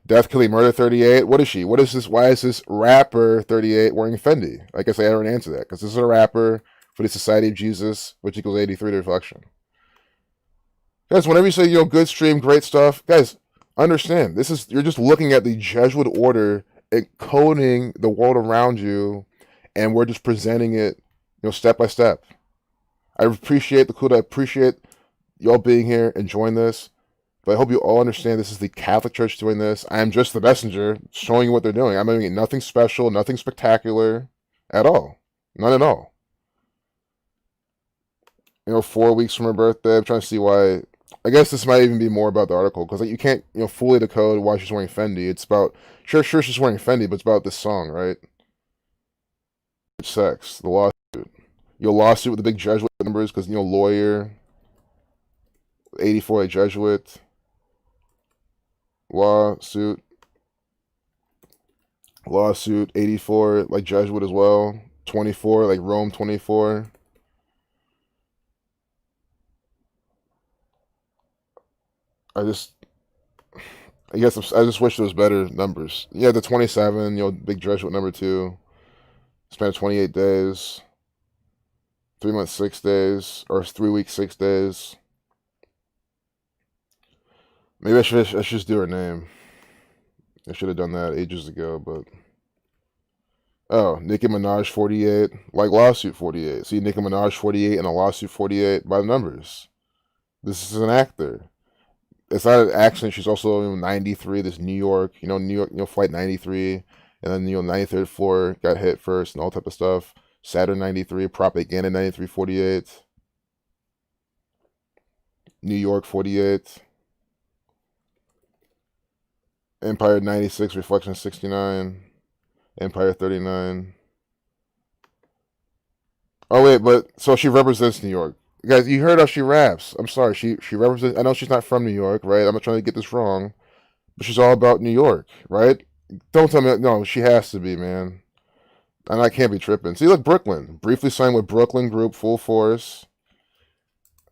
[SPEAKER 1] Death, Killing, Murder 38. What is she? What is this? Why is this rapper 38 wearing Fendi? I guess I already answered that, because this is a rapper for the Society of Jesus, which equals 83 to reflection. Guys, whenever you say, good stream, great stuff, guys, understand, you're just looking at the Jesuit order encoding the world around you, and we're just presenting it, step by step. I appreciate the Kuda. I appreciate y'all being here, enjoying this. But I hope you all understand this is the Catholic Church doing this. I am just the messenger showing you what they're doing. I'm doing nothing special, nothing spectacular at all. None at all. 4 weeks from her birthday. I'm trying to see why. I guess this might even be more about the article, because you can't fully decode why she's wearing Fendi. It's about, sure she's wearing Fendi, but it's about this song, right? Sex, the lawsuit. Lawsuit with the big Jesuit numbers, because, lawyer, 84 a Jesuit. Lawsuit 84 like Jesuit as well, 24 like Rome 24. I just wish there was better numbers. Yeah, the 27, big Jesuit number 2, span of 28 days, 3 months 6 days, or 3 weeks 6 days. Maybe I should just do her name. I should have done that ages ago, but oh, Nicki Minaj 48, like lawsuit 48. See, Nicki Minaj 48 and a lawsuit 48 by the numbers. This is an actor. It's not an accident. She's also 93. This New York, flight 93, and then 93rd floor got hit first and all type of stuff. Saturn 93, propaganda 93 48. New York 48. Empire 96, Reflection 69, Empire 39. Oh wait, but so she represents New York. Guys, you heard how she raps. I'm sorry, she represents. I know she's not from New York, right? I'm not trying to get this wrong, but she's all about New York, right? Don't tell me no. She has to be, man. And I can't be tripping. See, look, Brooklyn briefly signed with Brooklyn Group, full force.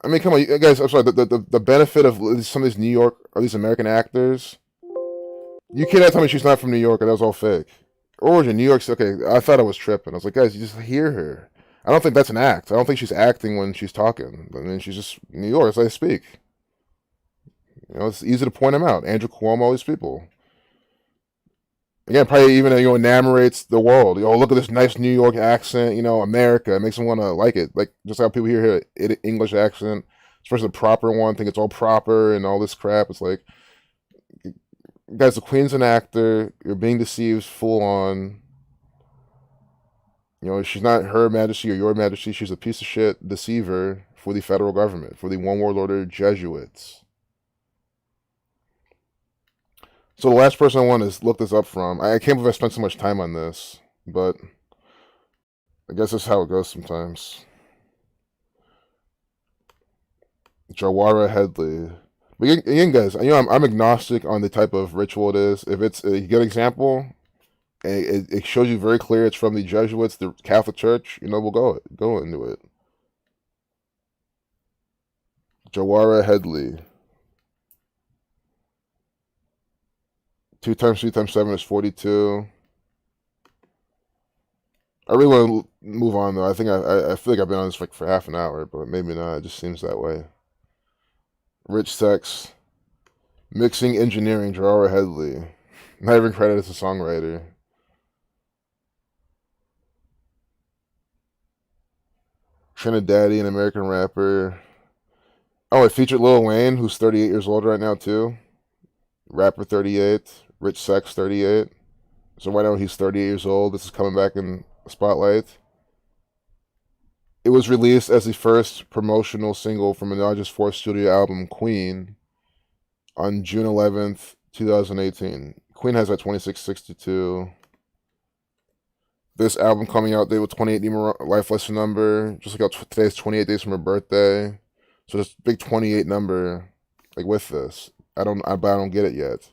[SPEAKER 1] I mean, come on, you guys. I'm sorry. The benefit of some of these New York or these American actors. You cannot tell me she's not from New York and that was all fake. Origin, New York. Okay, I thought I was tripping. I was like, guys, you just hear her. I don't think that's an act. I don't think she's acting when she's talking. I mean, she's just New York. That's how they speak. It's easy to point them out. Andrew Cuomo, all these people. Again, probably even enamorates the world. Look at this nice New York accent. America. It makes them want to like it. Like just how people hear English accent, especially the proper one, think it's all proper and all this crap. It's like, guys, the Queen's an actor. You're being deceived full on. She's not Her Majesty or Your Majesty. She's a piece of shit deceiver for the federal government, for the one world order Jesuits. So the last person I want to look this up from, I can't believe I spent so much time on this, but I guess that's how it goes sometimes. Jawara Headley. But again, guys, I'm agnostic on the type of ritual it is. If it's a good example, and it shows you very clear it's from the Jesuits, the Catholic Church, we'll go into it. Jawara Headley. 2 times 3 times 7 is 42. I really want to move on though. I think I feel like I've been on this for half an hour, but maybe not. It just seems that way. Rich Sex. Mixing Engineering, Jawara Headley. Not even credited as a songwriter. Trinidadian American rapper. Oh, it featured Lil Wayne, who's 38 years old right now too. Rapper 38. Rich Sex 38. So right now he's 38 years old. This is coming back in the spotlight. It was released as the first promotional single from Minaj's fourth studio album, Queen, on June 11th, 2018. Queen has that 2662. This album coming out day with 28 life lesson number, just like how today's 28 days from her birthday. So this big 28 number, like with this, but I don't get it yet.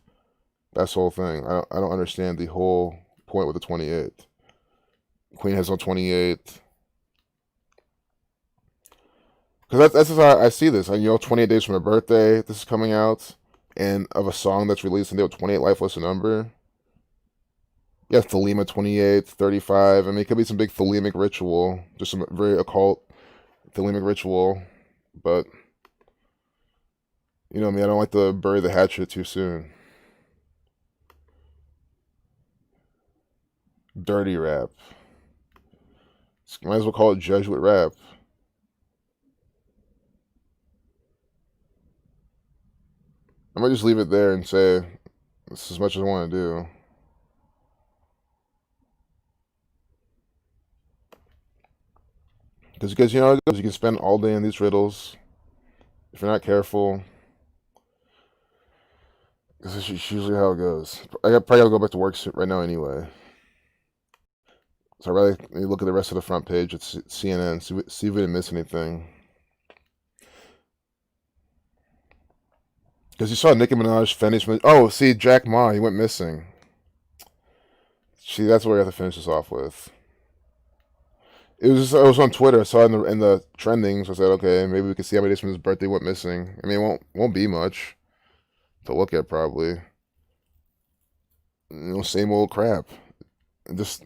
[SPEAKER 1] That's the whole thing. I don't understand the whole point with the 28. Queen has no 28. Because that's just how I see this. 28 days from her birthday, this is coming out, and of a song that's released and they have 28 life lesson number. Yeah, Thelema 28, 35. I mean, it could be some big Thelemic ritual, just some very occult Thelemic ritual, but me, I don't like to bury the hatchet too soon. Dirty rap. Might as well call it Jesuit rap. I might just leave it there and say this is as much as I want to do. Because you know how it goes. You can spend all day in these riddles if you're not careful. This is usually how it goes. I probably gotta go back to work right now anyway. So I'd rather look at the rest of the front page at CNN, see if we didn't miss anything. Because you saw Nicki Minaj finish. Oh, see, Jack Ma, he went missing. See, that's what we have to finish this off with. It was on Twitter. I saw it in the trendings. I said, okay, maybe we can see how many days from his birthday went missing. I mean, it won't be much to look at probably. Same old crap. Just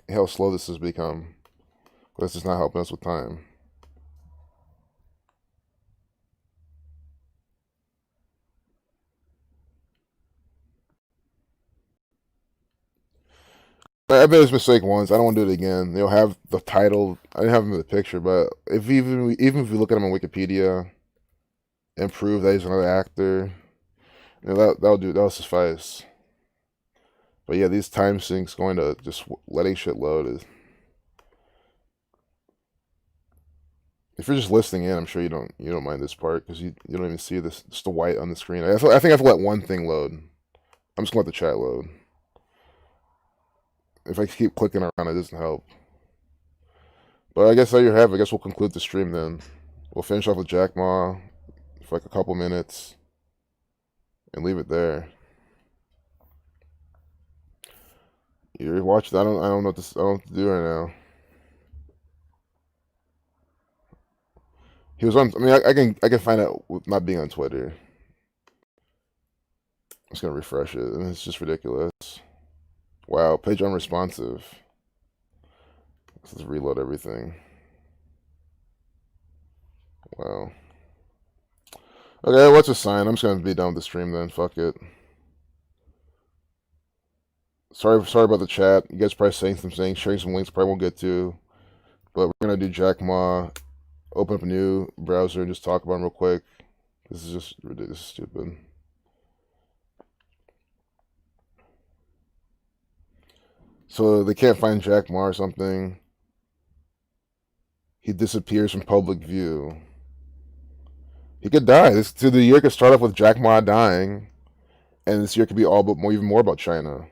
[SPEAKER 1] how slow this has become. This is not helping us with time. I made this mistake once. I don't want to do it again. They'll have the title. I didn't have him in the picture, but even if you look at him on Wikipedia and prove that he's another actor, that'll suffice. But yeah, these time sinks going to just letting shit load is. If you're just listening in, I'm sure you don't mind this part because you don't even see this just the white on the screen. I think I have to let one thing load. I'm just gonna let the chat load. If I keep clicking around, it doesn't help. But I guess there you have it. I guess we'll conclude the stream then. We'll finish off with Jack Ma for like a couple minutes and leave it there. You're watching. I don't know what I don't know what to do right now. He was on. I mean, I can find out with not being on Twitter. I'm just gonna refresh it, and it's just ridiculous. Wow, page unresponsive. Let's reload everything. Wow. Okay, what's a sign? I'm just gonna be done with the stream then. Fuck it. Sorry about the chat. You guys probably saying some things, sharing some links. Probably won't get to, but we're gonna do Jack Ma. Open up a new browser and just talk about them real quick. This is just ridiculous, stupid. So they can't find Jack Ma or something. He disappears from public view. He could die. The year could start off with Jack Ma dying, and this year could be even more about China.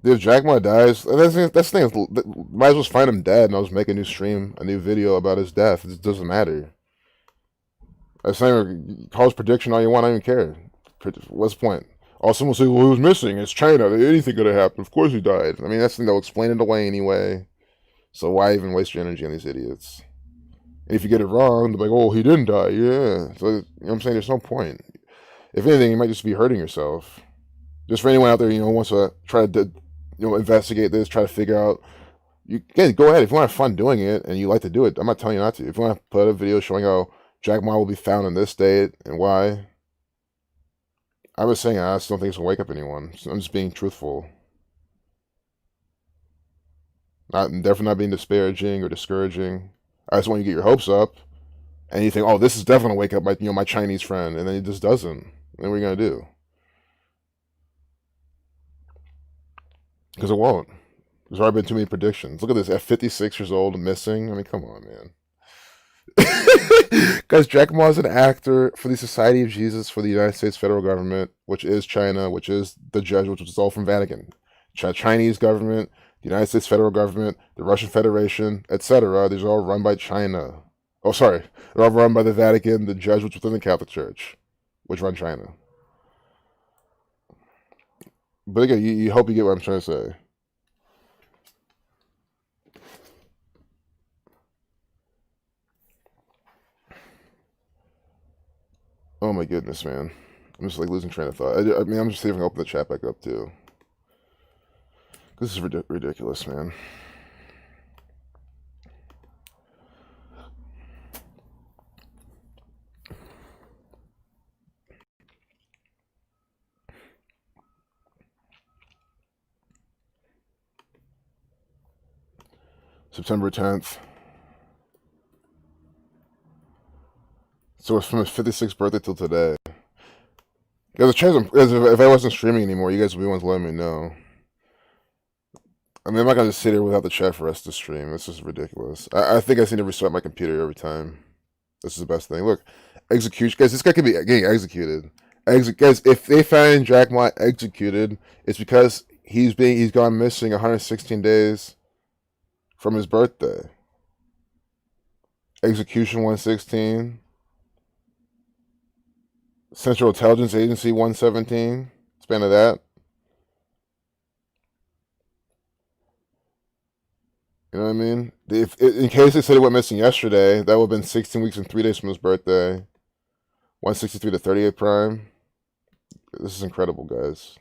[SPEAKER 1] If Jack Ma dies, that's the thing. Might as well find him dead, and I'll just make a new stream, a new video about his death. It doesn't matter. I was saying, call his prediction all you want. I don't even care. What's the point? Oh, someone will say, well, he was missing. It's China. Anything could have happened. Of course he died. I mean, that's the thing. They'll explain it away anyway. So why even waste your energy on these idiots? And if you get it wrong, they're like, oh, he didn't die. Yeah. So, you know what I'm saying? There's no point. If anything, you might just be hurting yourself. Just for anyone out there, wants to try to, investigate this, try to figure out. You can go ahead if you want to have fun doing it and you like to do it. I'm not telling you not to. If you want to put a video showing how Jack Ma will be found in this date and why, I was saying I just don't think it's gonna wake up anyone. So I'm just being truthful. Definitely not being disparaging or discouraging. I just want you to get your hopes up, and you think, oh, this is definitely gonna wake up my Chinese friend, and then it just doesn't. Then what are you gonna do? Because it won't. There's already been too many predictions. Look at this, at 56 years old, missing. I mean, come on, man. Guys, Jack Ma is an actor for the Society of Jesus for the United States federal government, which is China, which is the Jesuits, which is all from Vatican. Chinese government, the United States federal government, the Russian Federation, etc. These are all run by China. Oh, sorry. They're all run by the Vatican, the Jesuits within the Catholic Church, which run China. But again, you hope you get what I'm trying to say. Oh my goodness, man. I'm just like losing train of thought. I mean, I'm just see if I can open the chat back up too. This is ridiculous, man. September 10th. So it's from his 56th birthday till today. There's a chance, if I wasn't streaming anymore, you guys would be ones letting me know. I mean, I'm not gonna just sit here without the chat for us to stream. This is ridiculous. I think I just need to restart my computer every time. This is the best thing. Look, execution, guys. This guy could be getting executed. Guys, if they find Jack Ma executed, it's because he's gone missing 116 days from his birthday. Execution 116. Central Intelligence Agency 117. Span of that. You know what I mean? In case they said he went missing yesterday, that would have been 16 weeks and 3 days from his birthday. 163 to 38 prime. This is incredible, guys.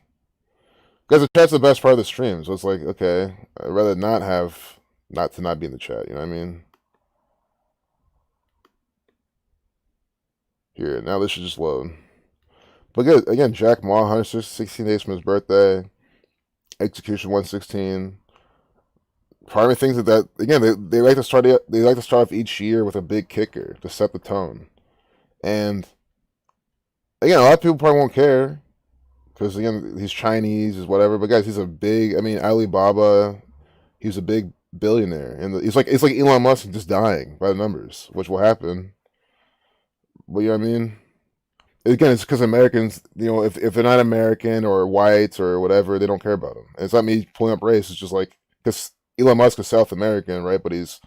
[SPEAKER 1] Guys, the chat's the best part of the stream, so it's like, okay, I'd rather not be in the chat, you know what I mean? Here, now this should just load. But good, again, Jack Ma, 116 days from his birthday. Execution 116. Part of me thinks that again, they like to start off each year with a big kicker to set the tone. And again, a lot of people probably won't care because again, he's Chinese, is whatever. But guys, he's a big. I mean, Alibaba, he's a big billionaire, and it's like Elon Musk just dying by the numbers, which will happen. But you know what I mean? Again, it's because Americans, if they're not American or whites or whatever, they don't care about them. And it's not me pulling up race. It's just like because Elon Musk is South American, right? But he's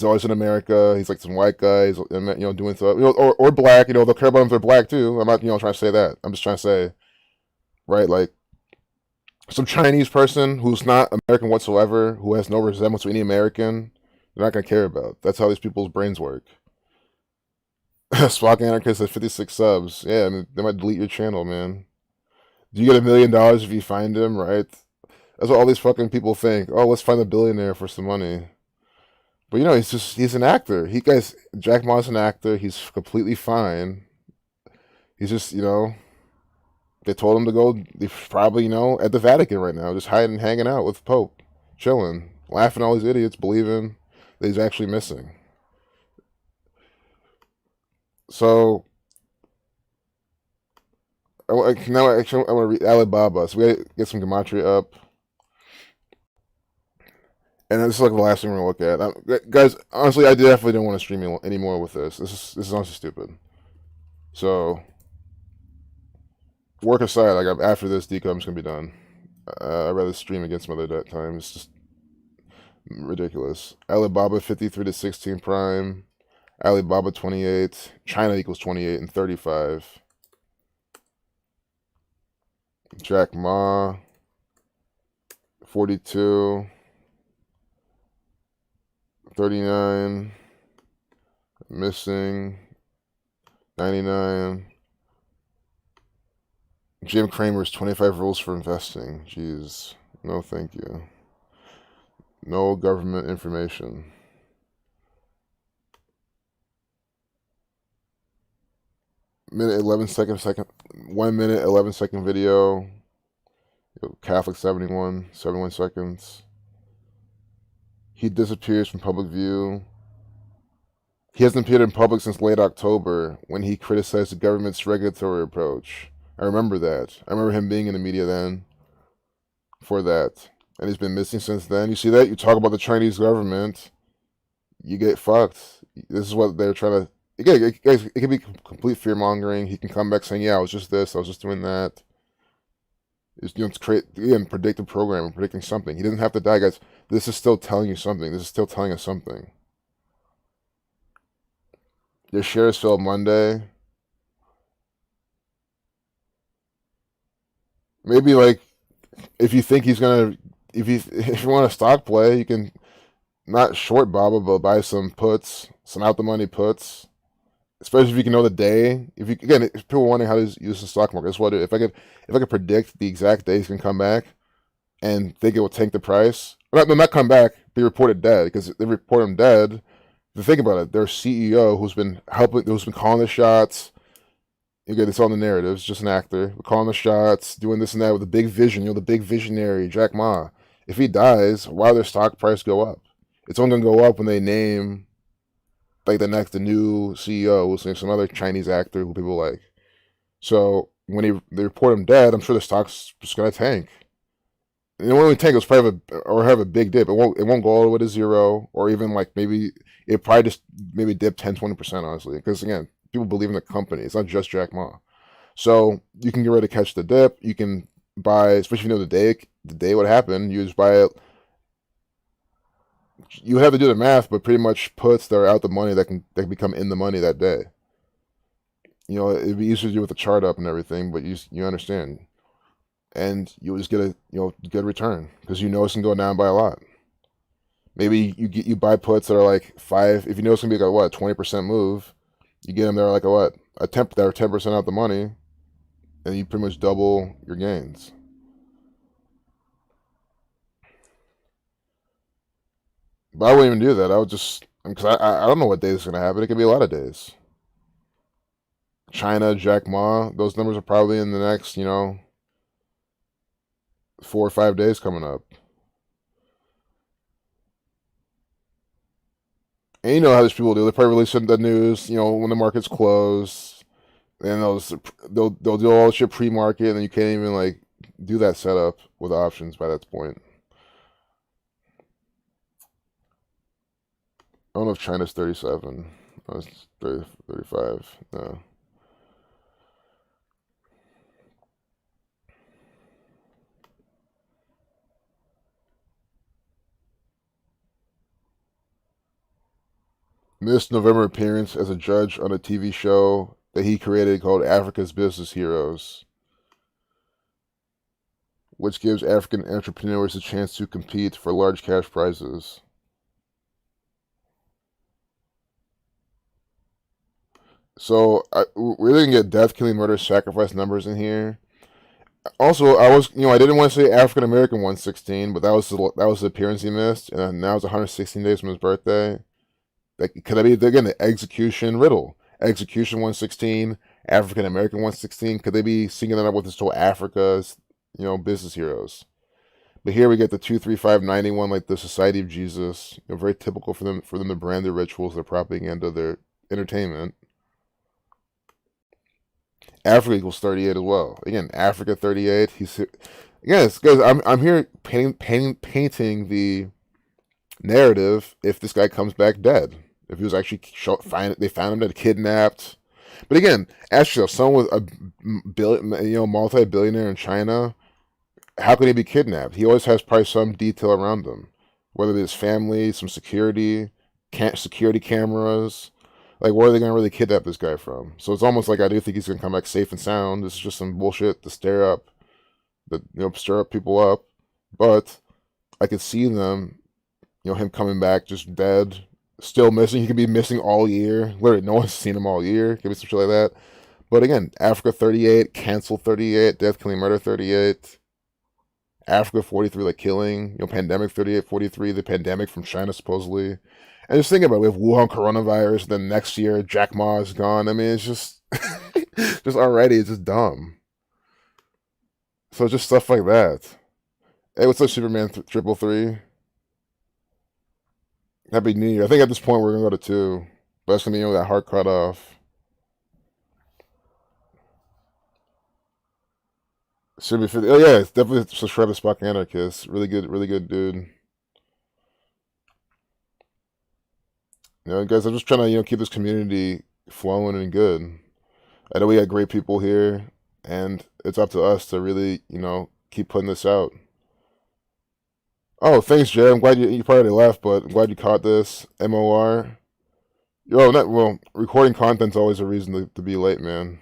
[SPEAKER 1] always in America. He's like some white guy, he's, doing stuff, or black. They'll care about him if they're black too. I'm not, trying to say that. I'm just trying to say, right? Like some Chinese person who's not American whatsoever, who has no resemblance to any American, they're not gonna care about. That's how these people's brains work. Spock Anarchist at 56 subs. Yeah, I mean, they might delete your channel, man. Do you get $1 million if you find him, right? That's what all these fucking people think. Oh, let's find a billionaire for some money. But he's an actor. Jack Ma's an actor. He's completely fine. He's just, they told him to go, he's probably, at the Vatican right now, just hanging out with Pope, chilling, laughing at all these idiots, believing that he's actually missing. So, I want to read Alibaba. So we gotta get some Gematria up. And this is like the last thing we're gonna look at, guys. Honestly, I definitely don't want to stream anymore with this. This is honestly stupid. So, work aside, like after this, decom's gonna be done. I'd rather stream against some other time. It's just ridiculous. Alibaba 53 to 16 prime. Alibaba 28. China equals 28 and 35. Jack Ma 42. 39. Missing 99. Jim Cramer's 25 rules for investing. Jeez. No, thank you. No government information. Minute 11 second 1 minute 11-second video. Catholic 71 seconds. He disappears from public view. He hasn't appeared in public since late October when he criticized the government's regulatory approach. I remember that. I remember him being in the media then for that. And he's been missing since then. You see that? You talk about the Chinese government, you get fucked. This is what they're trying to... It can be complete fear-mongering. He can come back saying, yeah, I was just this, I was just doing that. It's, to create, again, predictive programming, predicting something. He doesn't have to die, guys. This is still telling you something. This is still telling us something. Your shares fell Monday. Maybe, like, if you think he's gonna... If you want a stock play, you can not short Baba, but buy some puts, some out-the-money puts. Especially if you can know the day. If people wondering how to use the stock market, that's what if I could predict the exact day he's gonna come back, and think it will tank the price. Not come back, be reported dead, because if they report him dead. To think about it, their CEO who's been calling the shots. Again, it's all the narratives, just an actor, calling the shots, doing this and that with a big vision. The big visionary Jack Ma. If he dies, why will their stock price go up? It's only gonna go up when they name, like, the new CEO, was like some other Chinese actor who people like. So when they report him dead, I'm sure the stock's just gonna tank. And it won't really tank. It's probably have a big dip. It won't go all the way to zero, or even like maybe it probably just maybe dip 10-20%, honestly. Because again, people believe in the company. It's not just Jack Ma. So you can get ready to catch the dip. You can buy, especially if you know the day what happened. You just buy it. You have to do the math, but pretty much puts that are out the money that can become in the money that day. It'd be easier to do with the chart up and everything, but you understand, and you'll just get a good return because it's gonna go down by a lot. Maybe you buy puts that are like 5. If you know it's gonna be like a 20% move, you get them there like a 10% out the money, and you pretty much double your gains. But I wouldn't even do that. I would just, because I don't know what day it's going to happen. It could be a lot of days. China, Jack Ma, those numbers are probably in the next, 4 or 5 days coming up. And you know how these people do. They probably release the news, when the market's closed. And they'll do all the shit pre-market, and then you can't even, like, do that setup with options by that point. I don't know if China's 37. Oh, it's 30, 35. No. Missed November appearance as a judge on a TV show that he created called Africa's Business Heroes, which gives African entrepreneurs a chance to compete for large cash prizes. So we're going to get death, killing, murder, sacrifice numbers in here. Also, I didn't want to say African American 116, but that was the appearance he missed, and now it's 116 days from his birthday. Could that be, again, the execution riddle? Execution 116, African American 116. Could they be syncing that up with this whole Africa's, business heroes? But here we get the 23591, like the Society of Jesus. Very typical for them to brand their rituals, their propaganda, their entertainment. Africa equals 38 as well. Again, Africa 38. Guys, I'm here painting the narrative. If this guy comes back dead, if he was actually they found him dead, kidnapped. But again, ask yourself, someone with a multi-billionaire in China, how can he be kidnapped? He always has probably some detail around him, whether it's family, some security, can't security cameras. Like, where are they gonna really kidnap this guy from? So it's almost like I do think he's gonna come back safe and sound. This is just some bullshit to stir up people up. But I could see them, him coming back just dead, still missing. He could be missing all year. Literally, no one's seen him all year. Could be some shit like that. But again, Africa 38, Cancel 38, Death, Killing, Murder 38, Africa 43, like killing, Pandemic 38, 43, the pandemic from China supposedly. And just think about it, we have Wuhan coronavirus, then next year Jack Ma is gone. I mean, it's just, just already, it's just dumb. So just stuff like that. Hey, what's up, Superman 333? Happy New Year. I think at this point we're gonna go to two, but it's gonna be that hard cut off. Should be 50. Oh yeah, it's definitely subscribe to Spock Anarchist. Really good dude. Guys, I'm just trying to keep this community flowing and good. I know we got great people here, and it's up to us to really keep putting this out. Oh, thanks, Jay. I'm glad you probably already left, but I'm glad you caught this. MOR. Recording content's always a reason to be late, man.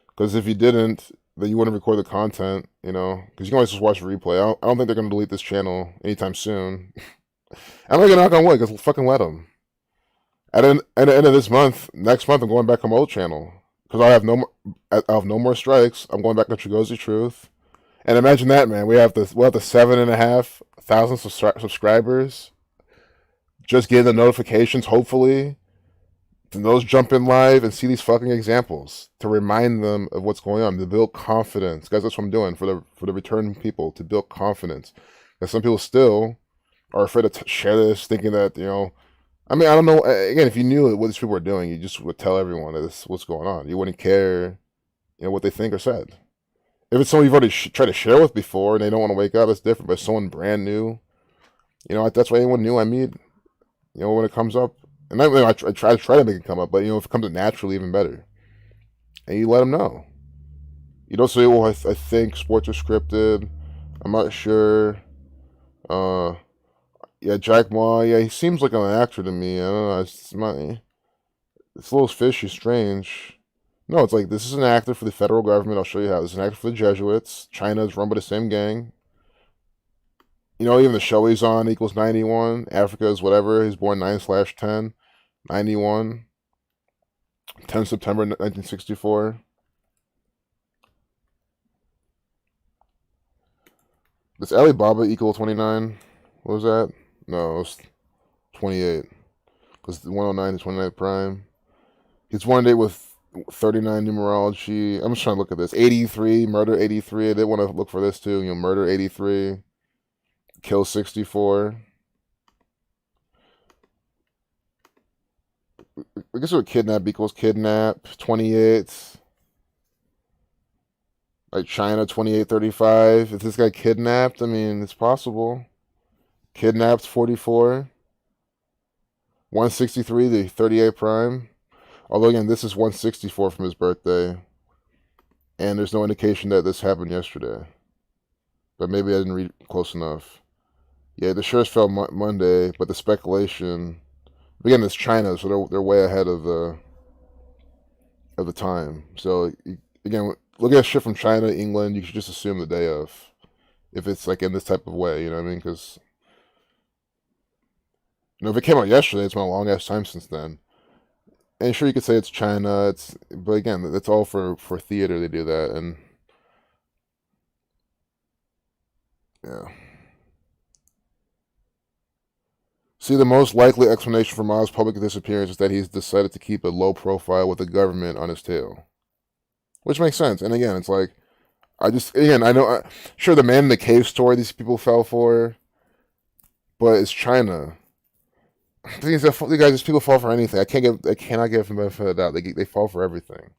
[SPEAKER 1] Because if you didn't, then you wouldn't record the content, because you can always just watch the replay. I don't think they're going to delete this channel anytime soon. I'm not going to knock on wood, because fucking let them. At the end of this month, next month, I'm going back on my old channel. Because I have no more strikes. I'm going back to Trigozi Truth. And imagine that, man. We'll have the 7,500 subscribers. Just getting the notifications, hopefully. Then those jump in live and see these fucking examples to remind them of what's going on, to build confidence. Guys, that's what I'm doing for the return people, to build confidence. Because some people still are afraid to share this, thinking that, I mean, I don't know. Again, if you knew what these people were doing, you just would tell everyone that this is what's going on. You wouldn't care, what they think or said. If it's someone you've already tried to share with before and they don't want to wake up, it's different. But someone brand new, that's why anyone new I meet, when it comes up, and I try to make it come up, but if it comes up naturally, even better. And you let them know. You don't say, "Well, I think sports are scripted. I'm not sure." Yeah, Jack Ma. Yeah, he seems like an actor to me. I don't know. It's a little fishy, strange. No, it's like this is an actor for the federal government. I'll show you how. This is an actor for the Jesuits. China is run by the same gang. Even the show he's on equals 91. Africa is whatever. He's born 9/10. 91. 10 September 1964. Does Alibaba equal 29? What was that? No, it was 28. Because 109 is 29 prime. He's born date with 39 numerology. I'm just trying to look at this. 83, murder 83. I did want to look for this too. Murder 83. Kill 64. I guess what kidnap equals kidnap. 28. Like China 2835. If this guy kidnapped, I mean, it's possible. Kidnapped 44. 163, the 38 prime. Although, again, this is 164 from his birthday. And there's no indication that this happened yesterday. But maybe I didn't read close enough. Yeah, the shares fell Monday, but the speculation... Again, it's China, so they're way ahead of the time. So, again, look at shit from China, England, you should just assume the day of. If it's like in this type of way, you know what I mean? Because, if it came out yesterday, it's been a long ass time since then. And sure, you could say it's China, but again, that's all for theater, they do that, and yeah. See, the most likely explanation for Ma's public disappearance is that he's decided to keep a low profile with the government on his tail. Which makes sense. And again, it's like, I know, sure, the man in the cave story these people fell for, but it's China. These guys, these people fall for anything. I cannot give them the benefit of the doubt. They fall for everything.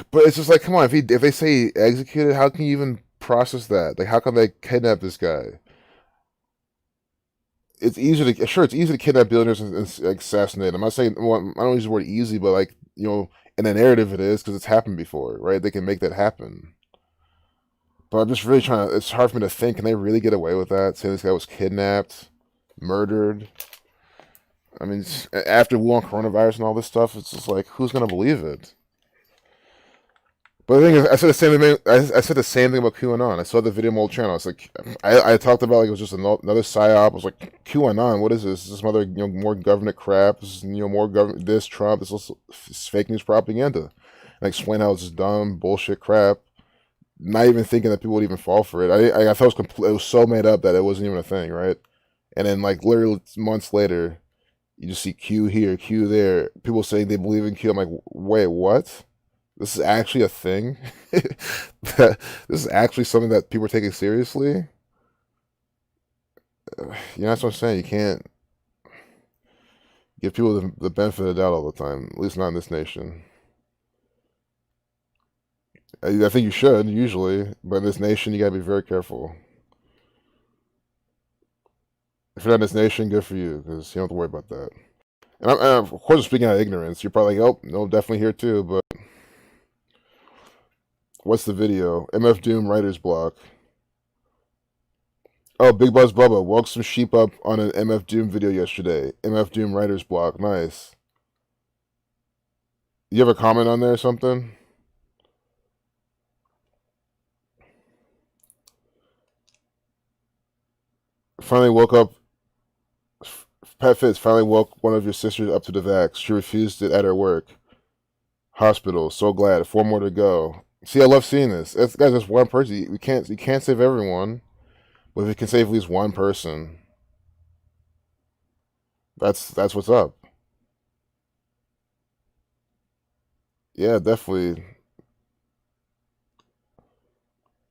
[SPEAKER 1] But it's just like, come on, if they say he executed, how can you even process that? Like, how come they kidnap this guy? It's easy to kidnap billionaires and assassinate. I'm not saying, well, I don't use the word easy, but in a narrative it is because it's happened before, right? They can make that happen. But I'm just really trying to. It's hard for me to think. Can they really get away with that? Saying this guy was kidnapped, murdered. I mean, after Wuhan coronavirus and all this stuff, it's just like, who's gonna believe it? But the thing is, I said the same thing. I said the same thing about QAnon. I saw the video on my old channel. It's like I talked about like it was just another psyop. I was like, QAnon, what is this? Is this mother more government crap? This is more government. This Trump. This fake news propaganda. And I explain how it's just dumb bullshit crap. Not even thinking that people would even fall for it. I thought it was so made up that it wasn't even a thing, right? And then like literally months later, you just see Q here, Q there. People saying they believe in Q. I'm like, wait, what? This is actually a thing? This is actually something that people are taking seriously? That's what I'm saying. You can't give people the benefit of the doubt all the time, at least not in this nation. I think you should, usually, but in this nation, you gotta be very careful. If you're not in this nation, good for you, because you don't have to worry about that. And of course, I'm speaking out of ignorance. You're probably like, oh, no, definitely here too, but what's the video? MF Doom writer's block. Oh, Big Buzz Bubba woke some sheep up on an MF Doom video yesterday. MF Doom writer's block. Nice. You have a comment on there or something? Finally woke up. Pat Fitz finally woke one of your sisters up to the vax. She refused it at her work. Hospital. So glad. 4 more to go. See, I love seeing this. Guys, that's one person. You can't save everyone, but if you can save at least one person, that's what's up. Yeah, definitely.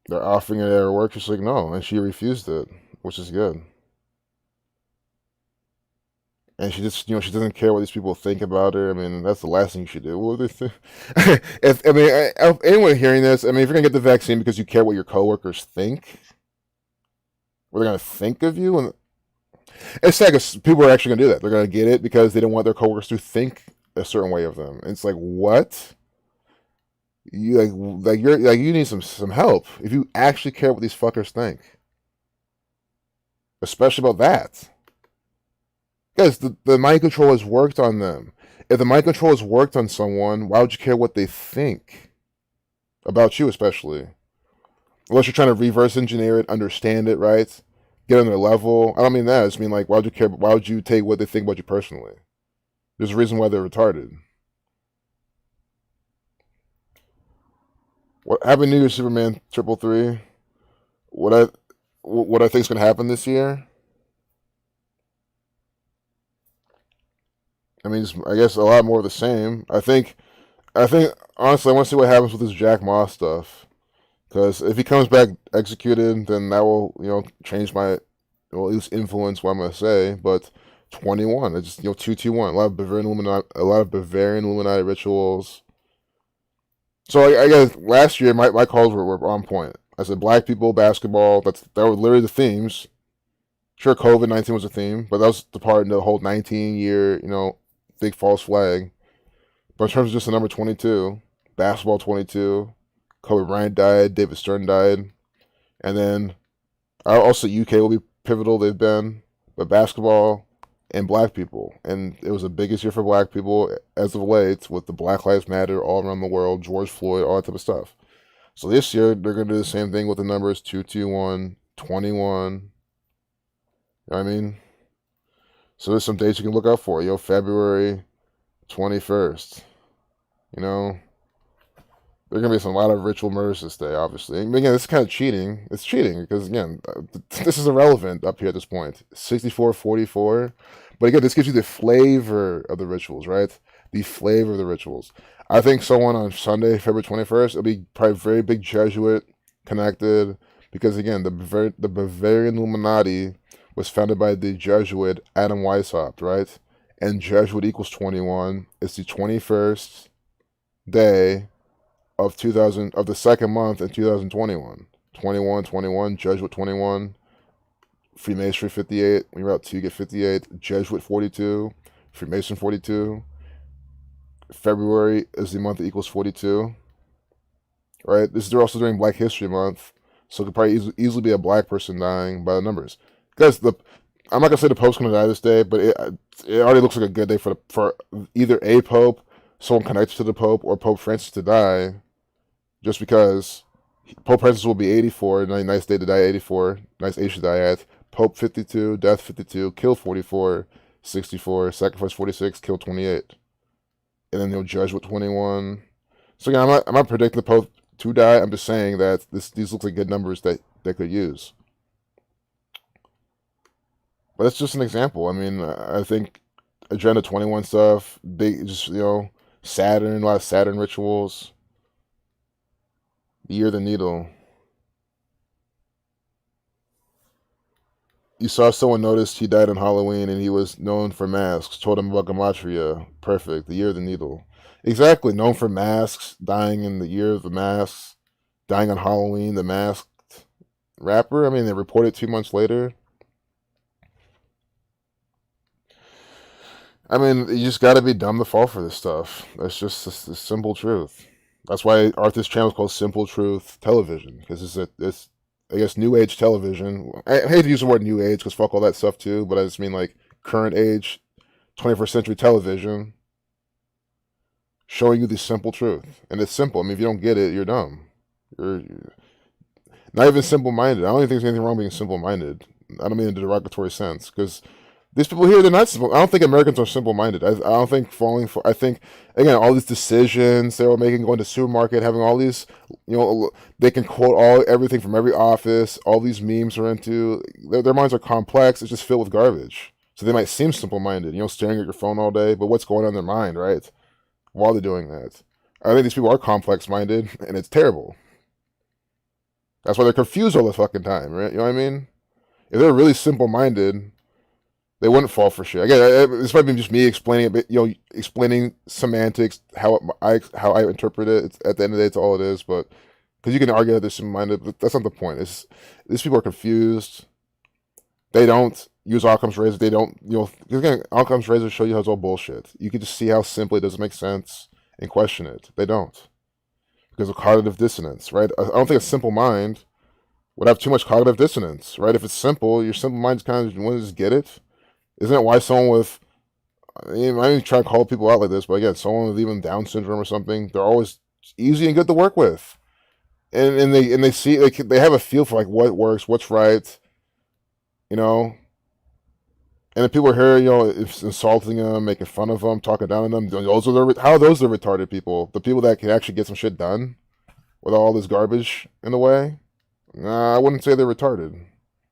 [SPEAKER 1] They're offering it at her work. She's like, no, and she refused it, which is good. And she just, she doesn't care what these people think about her. I mean, that's the last thing you should do. What do they think? If I mean, anyone hearing this, I mean, if you're gonna get the vaccine because you care what your coworkers think, what they're gonna think of you, and it's sad because people are actually gonna do that. They're gonna get it because they don't want their coworkers to think a certain way of them. And it's like, what? You you need some help if you actually care what these fuckers think, especially about that. Guys, the mind control has worked on them. If the mind control has worked on someone, why would you care what they think about you, especially? Unless you're trying to reverse engineer it, understand it, right? Get on their level. I don't mean that. I just mean like, why would you care? Why would you take what they think about you personally? There's a reason why they're retarded. What Happy New Year, Superman 333. What I what I think's gonna happen this year? I mean, I guess a lot more of the same. I think honestly, I want to see what happens with this Jack Ma stuff. Because if he comes back executed, then that will change my, well, at least influence what I'm gonna say. But 21, it's just 221, a lot of Bavarian Illuminati rituals. So I guess last year my calls were on point. I said black people, basketball. That were literally the themes. Sure, COVID-19 was a theme, but that was the part in the whole 19-year, big false flag. But in terms of just the number 22, basketball 22, Kobe Bryant died, David Stern died, and then also UK will be pivotal. They've been, but basketball and black people, and it was the biggest year for black people as of late with the Black Lives Matter all around the world, George Floyd, all that type of stuff. So this year they're gonna do the same thing with the numbers 221, 21. You know what I mean? So there's some dates you can look out for. February 21st. You know, there are gonna be a lot of ritual murders this day, obviously. And again, it's kind of cheating. It's cheating because again, this is irrelevant up here at this point. 64-44, but again, this gives you the flavor of the rituals, right? The flavor of the rituals. I think someone on Sunday, February 21st, it'll be probably very big Jesuit connected because again, the Bavarian Illuminati was founded by the Jesuit Adam Weishaupt, right? And Jesuit equals 21. It's the 21st day of the second month in 2021. 21, 21, Jesuit 21, Freemasonry 58. When you're out 2, you get 58. Jesuit 42, Freemason 42. February is the month that equals 42. Right? They're also doing Black History Month. So it could probably easily be a black person dying by the numbers. Guys, I'm not gonna say the Pope's gonna die this day, but it already looks like a good day for either a Pope, someone connected to the Pope, or Pope Francis to die, just because Pope Francis will be 84. Nice day to die 84. Nice age to die at. Pope 52, death 52, kill 44, 64, sacrifice 46, kill 28, and then they'll judge with 21. So yeah, I'm not predicting the Pope to die. I'm just saying that these look like good numbers that they could use. But that's just an example. I mean, I think Agenda 21 stuff, big, just Saturn, a lot of Saturn rituals. The year of the needle. You saw someone noticed he died on Halloween and he was known for masks. Told him about Gematria. Perfect. The year of the needle. Exactly. Known for masks. Dying in the year of the masks. Dying on Halloween. The masked rapper. I mean, they reported 2 months later. I mean, you just got to be dumb to fall for this stuff. That's just the simple truth. That's why Arthur's channel is called Simple Truth Television, because it's I guess new age television. I hate to use the word new age because fuck all that stuff too, but I just mean like current age, 21st century television, showing you the simple truth, and it's simple. I mean, if you don't get it, you're dumb. You're not even simple minded. I don't even think there's anything wrong being simple minded. I don't mean in a derogatory sense, because these people here, they're not simple. I don't think Americans are simple-minded. I don't think falling for. I think again, all these decisions they were making, going to the supermarket, having all these, they can quote everything from every office. All these memes are into. Their minds are complex. It's just filled with garbage. So they might seem simple-minded, staring at your phone all day, but what's going on in their mind, right? While they're doing that, I think these people are complex-minded, and it's terrible. That's why they're confused all the fucking time, right? You know what I mean? If they're really simple-minded, they wouldn't fall for shit. Again, this might be just me explaining it, but explaining semantics, how I interpret it. At the end of the day, it's all it is. But because you can argue that they're simple-minded, but that's not the point. These people are confused. They don't use Occam's razor. They don't, again, Occam's razor show you how it's all bullshit. You can just see how simply it doesn't make sense and question it. They don't, because of cognitive dissonance, right? I don't think a simple mind would have too much cognitive dissonance, right? If it's simple, your simple mind kind of want to just get it. Isn't it why someone with, I ain't trying to call people out like this, but again, someone with even Down syndrome or something, they're always easy and good to work with, and they see they have a feel for like what works, what's right, you know. And if people are here, insulting them, making fun of them, talking down on them, how are those the retarded people? The people that can actually get some shit done with all this garbage in the way? Nah, I wouldn't say they're retarded.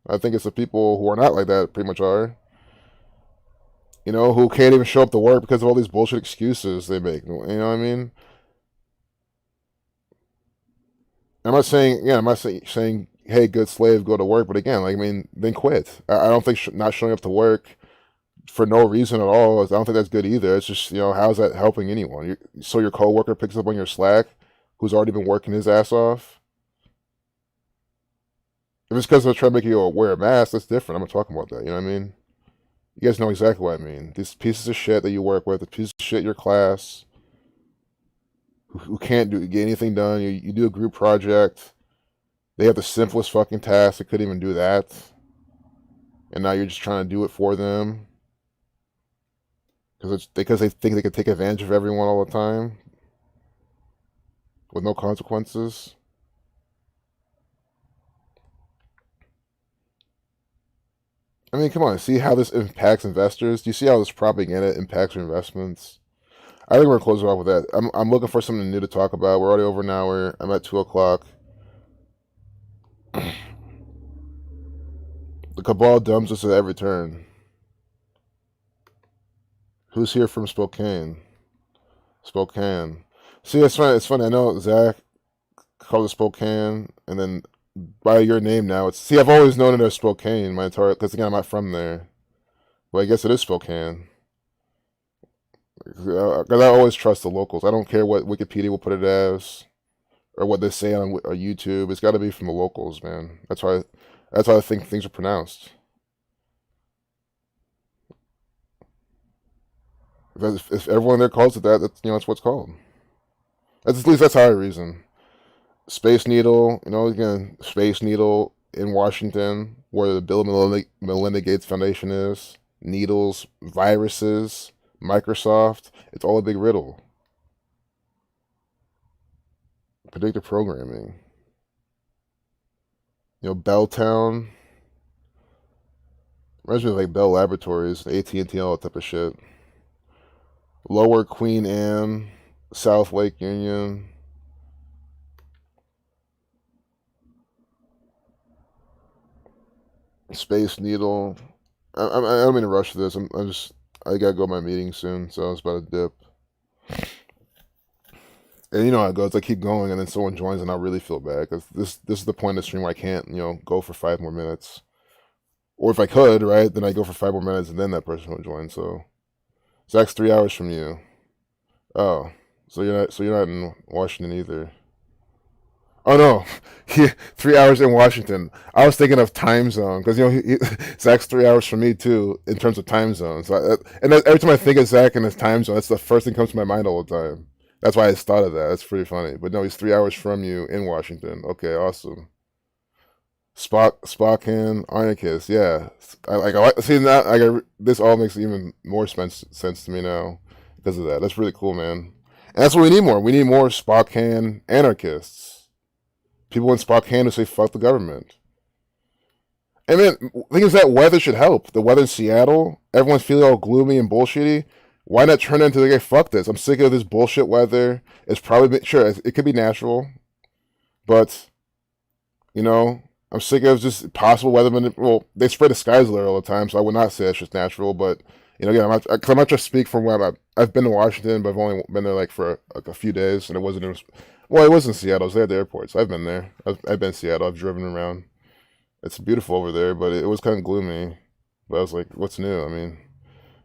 [SPEAKER 1] I think it's the people who are not like that pretty much are. Who can't even show up to work because of all these bullshit excuses they make. You know what I mean? I'm not saying, hey, good slave, go to work. But again, then quit. I don't think not showing up to work for no reason at all, I don't think that's good either. It's just, how's that helping anyone? So your coworker picks up on your slack, who's already been working his ass off. If it's because they're trying to make you wear a mask, that's different. I'm not talking about that. You know what I mean? You guys know exactly what I mean. These pieces of shit that you work with, the pieces of shit in your class, who can't get anything done. You do a group project. They have the simplest fucking task. They couldn't even do that. And now you're just trying to do it for them. Because they think they can take advantage of everyone all the time. With no consequences. I mean, come on. See how this impacts investors? Do you see how this propaganda impacts your investments? I think we're gonna close it off with that. I'm looking for something new to talk about. We're already over an hour. I'm at 2 o'clock. The cabal dumbs us at every turn. Who's here from Spokane? Spokane. See, it's funny. It's funny. I know Zach called it Spokane, and then by your name now, it's. See, I've always known it as Spokane my entire. Because again, I'm not from there. Well, I guess it is Spokane. Because I always trust the locals. I don't care what Wikipedia will put it as, or what they say on YouTube. It's got to be from the locals, man. That's why. That's how I think things are pronounced. If everyone there calls it that, that's what it's called. At least that's how I reason. Space Needle, again, Space Needle in Washington, where the Bill and Melinda Gates Foundation is. Needles, viruses, Microsoft. It's all a big riddle. Predictive programming. Belltown. Reminds me of like Bell Laboratories, AT&T, all that type of shit. Lower Queen Anne, South Lake Union. Space Needle. I don't mean to rush this. I gotta go to my meeting soon, so I was about to dip. And you know how it goes. I keep going, and then someone joins, and I really feel bad because this is the point of the stream where I can't go for 5 more minutes. Or if I could, right, then I go for 5 more minutes, and then that person will join. So Zach's 3 hours from you. Oh, so you're not in Washington either. Oh no, 3 hours in Washington. I was thinking of time zone because Zach's 3 hours from me too in terms of time zone. Every time I think of Zach and his time zone, that's the first thing that comes to my mind all the time. That's why I just thought of that. That's pretty funny. But no, he's 3 hours from you in Washington. Okay, awesome. Spokane, Arnicus. Yeah, I see that. This all makes even more sense to me now because of that. That's really cool, man. And that's what we need more. We need more Spokane anarchists. People in Spokane who say fuck the government. And man, the thing is that weather should help. The weather in Seattle, everyone's feeling all gloomy and bullshitty. Why not turn it into like, hey, fuck this? I'm sick of this bullshit weather. It's probably sure it could be natural, but I'm sick of just possible weather. Well, they spread the skies alert all the time, so I would not say it's just natural. But again, I'm not just speak from where I've been to Washington, but I've only been there like for like a few days, and it wasn't. It was in Seattle. I was there at the airport, so I've been there. I've been in Seattle. I've driven around. It's beautiful over there, but it was kind of gloomy. But I was like, what's new? I mean,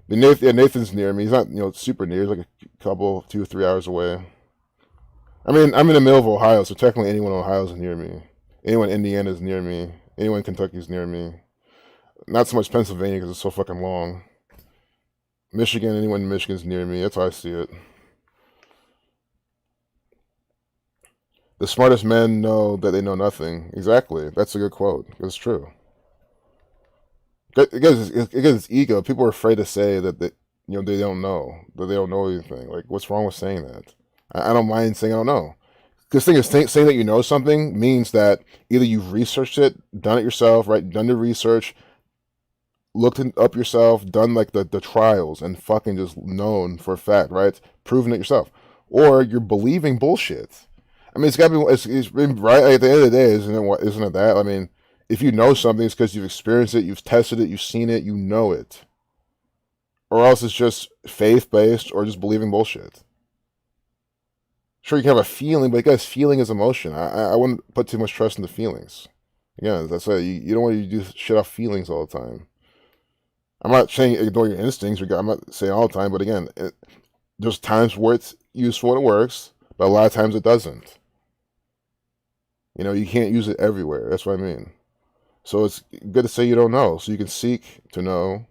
[SPEAKER 1] Nathan's near me. He's not super near. He's like a couple, 2 or 3 hours away. I mean, I'm in the middle of Ohio, so technically anyone in Ohio is near me. Anyone in Indiana is near me. Anyone in Kentucky is near me. Not so much Pennsylvania because it's so fucking long. Michigan, anyone in Michigan is near me. That's how I see it. The smartest men know that they know nothing. Exactly. That's a good quote. It's true. It's ego. People are afraid to say that they don't know, that they don't know anything. Like, what's wrong with saying that? I don't mind saying I don't know. Because the thing is, saying that you know something means that either you've researched it, done it yourself, right? Done the research, looked up yourself, done like the trials, and fucking just known for a fact, right? Proven it yourself, or you're believing bullshit. I mean, it's got to be. It's right like, at the end of the day, isn't it? Isn't it that? I mean, if you know something, it's because you've experienced it, you've tested it, you've seen it, you know it, or else it's just faith based or just believing bullshit. Sure, you can have a feeling, but guys, feeling is emotion. I wouldn't put too much trust in the feelings. Again, that's why you don't want to do shit off feelings all the time. I'm not saying ignore your instincts. I'm not saying all the time, but again, there's times where it's useful and it works, but a lot of times it doesn't. You can't use it everywhere. That's what I mean. So it's good to say you don't know, so you can seek to know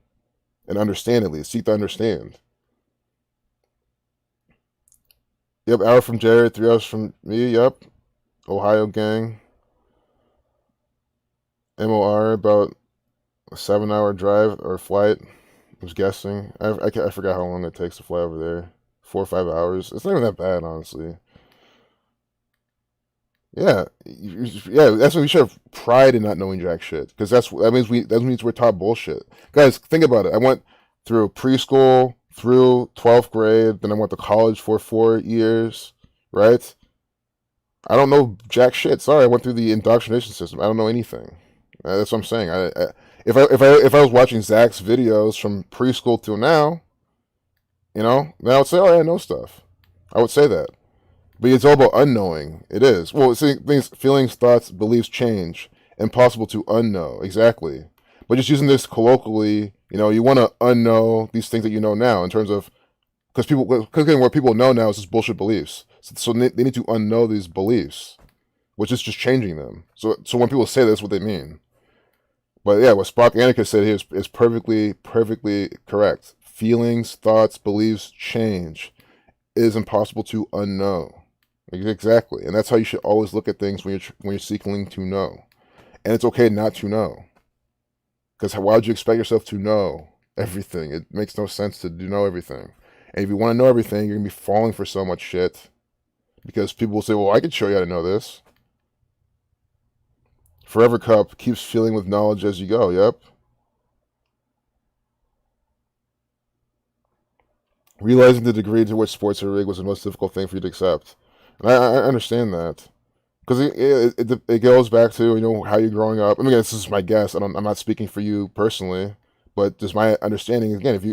[SPEAKER 1] and understand at least. Seek to understand. Yep, hour from Jared, 3 hours from me. Yep, Ohio gang. MOR about a 7 hour drive or flight. I was guessing. I forgot how long it takes to fly over there. 4 or 5 hours. It's not even that bad, honestly. Yeah, yeah. That's when we should have pride in not knowing jack shit, because that means we're taught bullshit. Guys, think about it. I went through preschool, through 12th grade, then I went to college for 4 years, right? I don't know jack shit. Sorry, I went through the indoctrination system. I don't know anything. That's what I'm saying. If I was watching Zach's videos from preschool till now, then I would say, oh, yeah, I know stuff. I would say that. But it's all about unknowing. It is. Well, see, feelings, thoughts, beliefs change. Impossible to unknow. Exactly. But just using this colloquially, you want to unknow these things that you know now in terms of, because what people know now is just bullshit beliefs. So they need to unknow these beliefs, which is just changing them. So when people say this, what they mean. But yeah, what Spock Anarchist said here is perfectly, perfectly correct. Feelings, thoughts, beliefs change. It is impossible to unknow. Exactly, and that's how you should always look at things when you're seeking to know. And it's okay not to know, because why would you expect yourself to know everything? It makes no sense to know everything. And if you want to know everything, you're gonna be falling for so much shit because people will say, "Well, I can show you how to know this." Forever Cup keeps filling with knowledge as you go. Yep. Realizing the degree to which sports are rigged was the most difficult thing for you to accept. And I understand that. Because it goes back to how you're growing up. I mean, this is my guess. I'm not speaking for you personally, but just my understanding. Again, if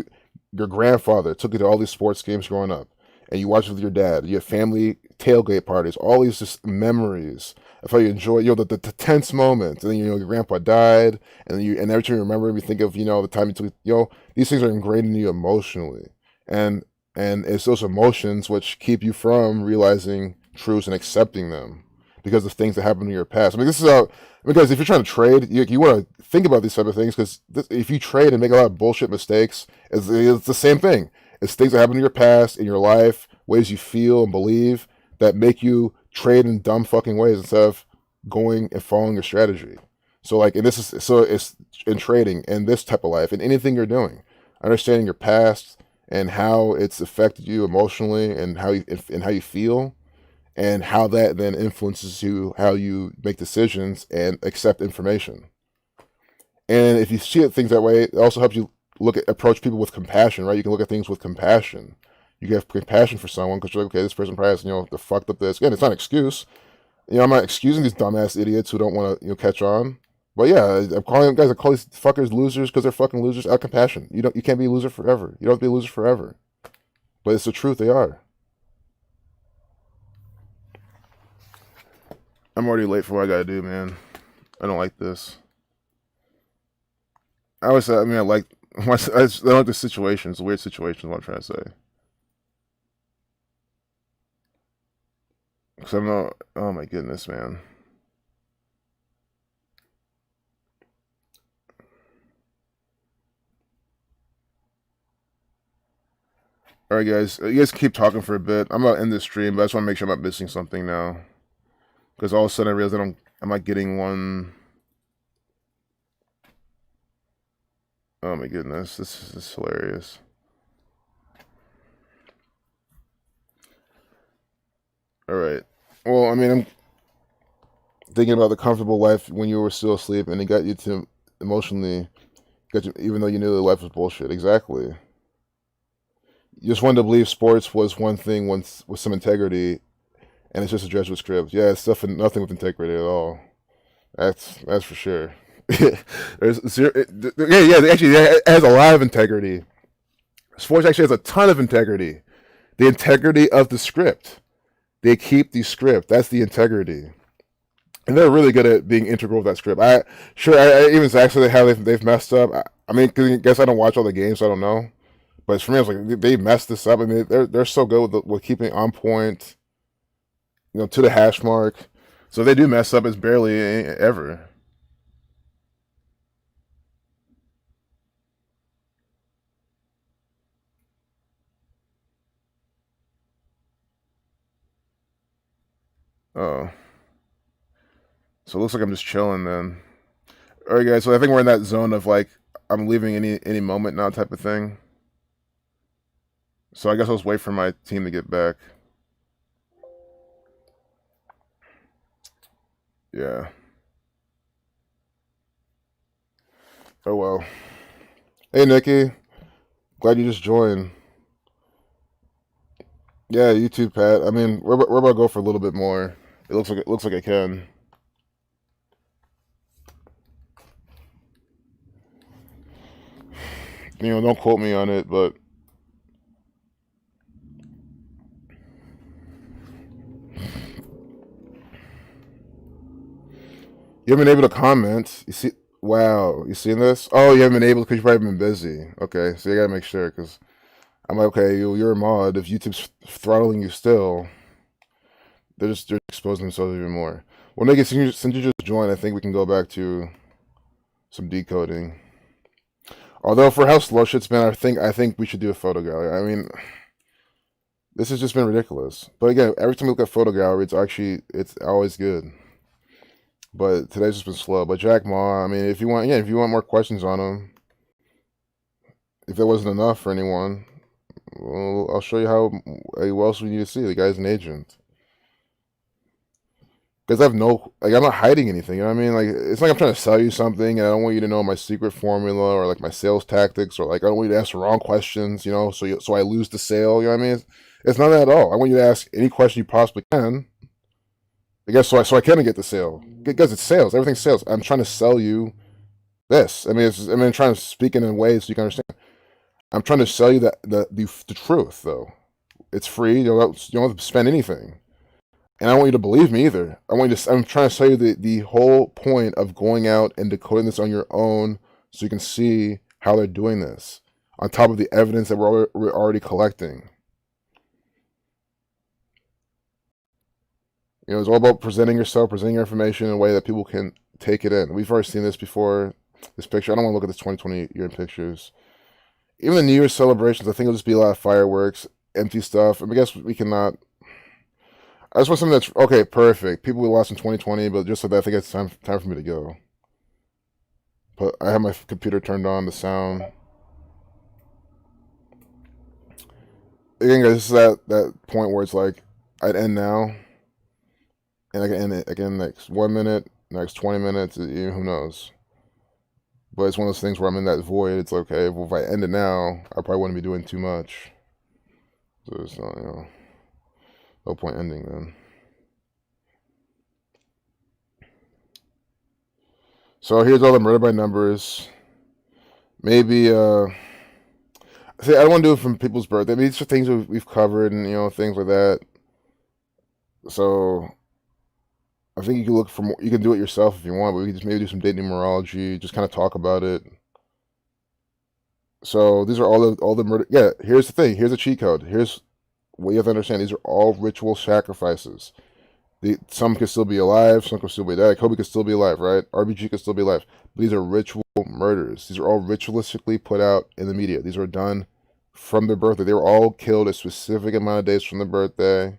[SPEAKER 1] your grandfather took you to all these sports games growing up, and you watched with your dad, you have family tailgate parties, all these just memories of how you enjoy the tense moments, and then your grandpa died, and every time you remember, you think of the time you took these things are ingrained in you emotionally, and it's those emotions which keep you from realizing truths and accepting them because of things that happened in your past. I mean, this is how, because if you're trying to trade, you want to think about these type of things because if you trade and make a lot of bullshit mistakes, it's the same thing. It's things that happen in your past, in your life, ways you feel and believe that make you trade in dumb fucking ways instead of going and following your strategy. So like, and this is so it's in trading and this type of life and anything you're doing, understanding your past and how it's affected you emotionally and how you feel and how that then influences you, how you make decisions and accept information. And if you see things that way, it also helps you approach people with compassion, right? You can look at things with compassion. You can have compassion for someone because you're like, okay, this person probably has, the fucked up this. Again, it's not an excuse. I'm not excusing these dumbass idiots who don't want to, catch on. But yeah, I'm calling them guys. I call these fuckers losers because they're fucking losers. Out of compassion. You can't be a loser forever. You don't have to be a loser forever. But it's the truth. They are. I'm already late for what I gotta do, man. I don't like this. I mean, I like. I don't like the situation. It's a weird situation. Is what I'm trying to say. Because I'm not. Oh my goodness, man. All right, guys. You guys keep talking for a bit. I'm gonna end this stream, but I just want to make sure I'm not missing something now. Because all of a sudden I realize I'm not getting one. Oh my goodness, this is hilarious. All right. Well, I mean, I'm thinking about the comfortable life when you were still asleep, and it got you to emotionally, even though you knew the life was bullshit. Exactly. You just wanted to believe sports was one thing once with some integrity, and it's just a Jesuit script. Yeah, it's nothing with integrity at all. That's for sure. There's zero, yeah. Actually, it has a lot of integrity. Sports actually has a ton of integrity. The integrity of the script. They keep the script. That's the integrity. And they're really good at being integral with that script. I even actually how they've messed up. I mean, cause I guess I don't watch all the games, so I don't know. But for me, I was like, they messed this up. I mean, they're so good with keeping on point, to the hash mark. So if they do mess up, it's barely ever. Oh, so it looks like I'm just chilling then. All right, guys. So I think we're in that zone of like I'm leaving any moment now type of thing. So I guess I'll just wait for my team to get back. Yeah. Oh well. Hey Nikki, glad you just joined. Yeah, you too, Pat. I mean, we're about to go for a little bit more. It looks like I can. Don't quote me on it, but you haven't been able to comment. You see, wow, you seen this? Oh, you haven't been able because you've probably been busy. Okay, so you gotta make sure because I'm like, okay, you're a mod. If YouTube's throttling you still, they're exposing themselves even more. Well, Nikki, since you just joined, I think we can go back to some decoding. Although for how slow shit's been, I think we should do a photo gallery. I mean, This has just been ridiculous. But again, every time we look at photo gallery, it's always good. But today's just been slow. But Jack Ma, I mean, if you want more questions on him, if that wasn't enough for anyone, well, I'll show you who else we need to see. The guy's an agent. Because I have no, like, I'm not hiding anything. You know what I mean? Like, it's like I'm trying to sell you something, and I don't want you to know my secret formula or like my sales tactics, or like I don't want you to ask the wrong questions. So I lose the sale. You know what I mean? It's not that at all. I want you to ask any question you possibly can. I guess so I can get the sale because it's sales. Everything's sales. I'm trying to sell you this. I'm trying to speak in a way so you can understand. I'm trying to sell you the truth though. It's free. You don't have to spend anything. And I don't want you to believe me either. I'm trying to tell you the whole point of going out and decoding this on your own so you can see how they're doing this on top of the evidence that we're already collecting. It's all about presenting yourself, presenting your information in a way that people can take it in. We've already seen this before. This picture, I don't want to look at this 2020 year pictures. Even the New Year's celebrations, I think it'll just be a lot of fireworks, empty stuff. I guess we cannot. I just want something that's okay, perfect. People we lost in 2020, but just so that I think it's time for me to go. But I have my computer turned on, the sound. Again, guys, this is that point where it's like I'd end now, and I can end it again next 1 minute, next 20 minutes. Who knows? But it's one of those things where I'm in that void. It's like, okay, well, if I end it now, I probably wouldn't be doing too much. So it's not, no point ending then. So here's all the murder by numbers. Maybe, see, I don't want to do it from people's birthday. I mean, these are things we've covered and, things like that. So I think you can look for more. You can do it yourself if you want, but we can just maybe do some date numerology, just kind of talk about it. So these are all the murder. Yeah, here's the thing. Here's a cheat code. Here's what you have to understand. These are all ritual sacrifices. Some could still be alive. Some could still be dead. Kobe could still be alive, right? RBG could still be alive. But these are ritual murders. These are all ritualistically put out in the media. These were done from their birthday. They were all killed a specific amount of days from their birthday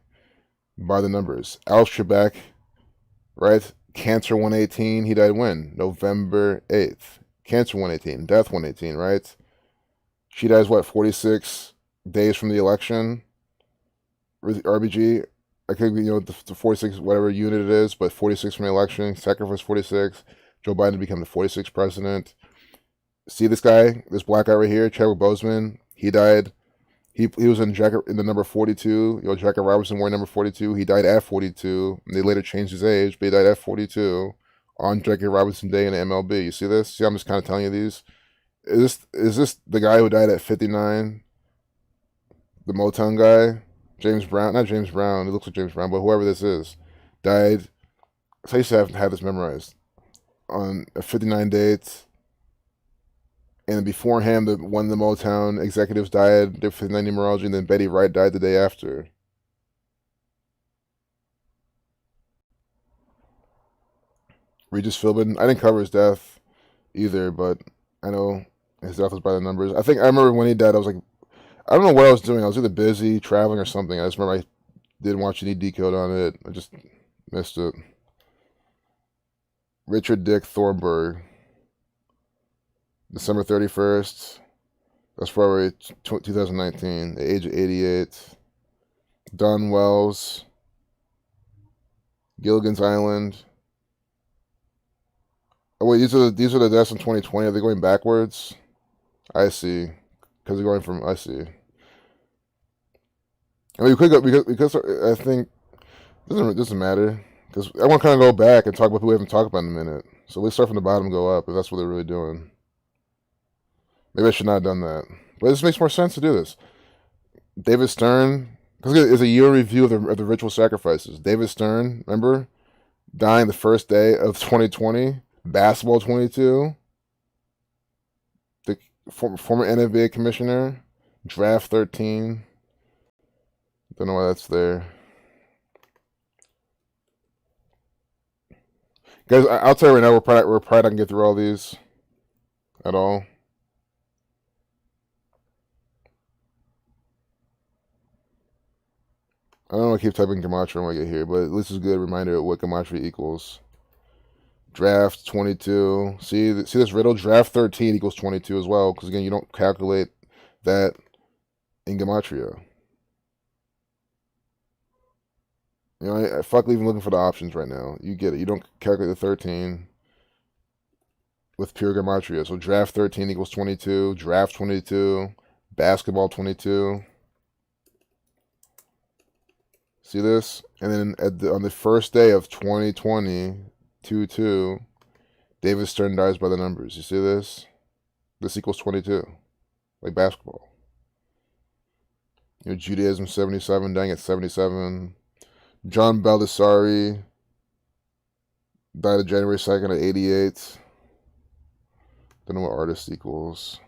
[SPEAKER 1] by the numbers. Al Trebek, right? Cancer 118. He died when? November 8th. Cancer 118. Death 118, right? She dies, what, 46 days from the election? RBG, I could, the 46, whatever unit it is, but 46 from the election, sacrifice 46. Joe Biden to become the 46th president. See this guy, this black guy right here, Chadwick Boseman, he died. He was in the number 42. Jackie Robinson wore number 42. He died at 42. And they later changed his age, but he died at 42 on Jackie Robinson Day in the MLB. You see this? See, I'm just kind of telling you these. Is this the guy who died at 59? The Motown guy? James Brown? Not James Brown. He looks like James Brown, but whoever this is, died. So I used to have this memorized. On a 59 date. And beforehand, one of the Motown executives died, did 59 numerology, and then Betty Wright died the day after. Regis Philbin, I didn't cover his death either, but I know his death was by the numbers. I remember when he died, I was like, I don't know what I was doing. I was either busy, traveling, or something. I just remember I didn't watch any decode on it. I just missed it. Richard Dick Thornburg, December 31st. That's February 2019, the age of 88. Don Wells, Gilligan's Island. Oh wait, these are the deaths in 2020. Are they going backwards? I see, because they're going from. I see. I mean, we could go because I think it doesn't matter because I want to kind of go back and talk about who we haven't talked about in a minute. So let's start from the bottom and go up if that's what they're really doing. Maybe I should not have done that, but this makes more sense to do this. David Stern, because it's a year review of the ritual sacrifices. David Stern, remember, dying the first day of 2020. Basketball 22, the former NBA commissioner, draft 13. Don't know why that's there. Guys, I'll tell you right now, we're probably not gonna get through all these at all. I don't want to keep typing Gematria when I get here, but this is a good reminder of what Gematria equals. Draft 22. See this riddle? Draft 13 equals 22 as well, because again, you don't calculate that in Gematria. You know, fuck even looking for the options right now. You get it. You don't calculate the 13 with pure Gematria. So draft 13 equals 22, draft 22, basketball 22. See this? And then on the first day of 2020, 2-2, David Stern dies by the numbers. You see this? This equals 22, like basketball. You know, Judaism 77, dying at 77. John Baldessari died on January 2nd at 88. Don't know what artist equals.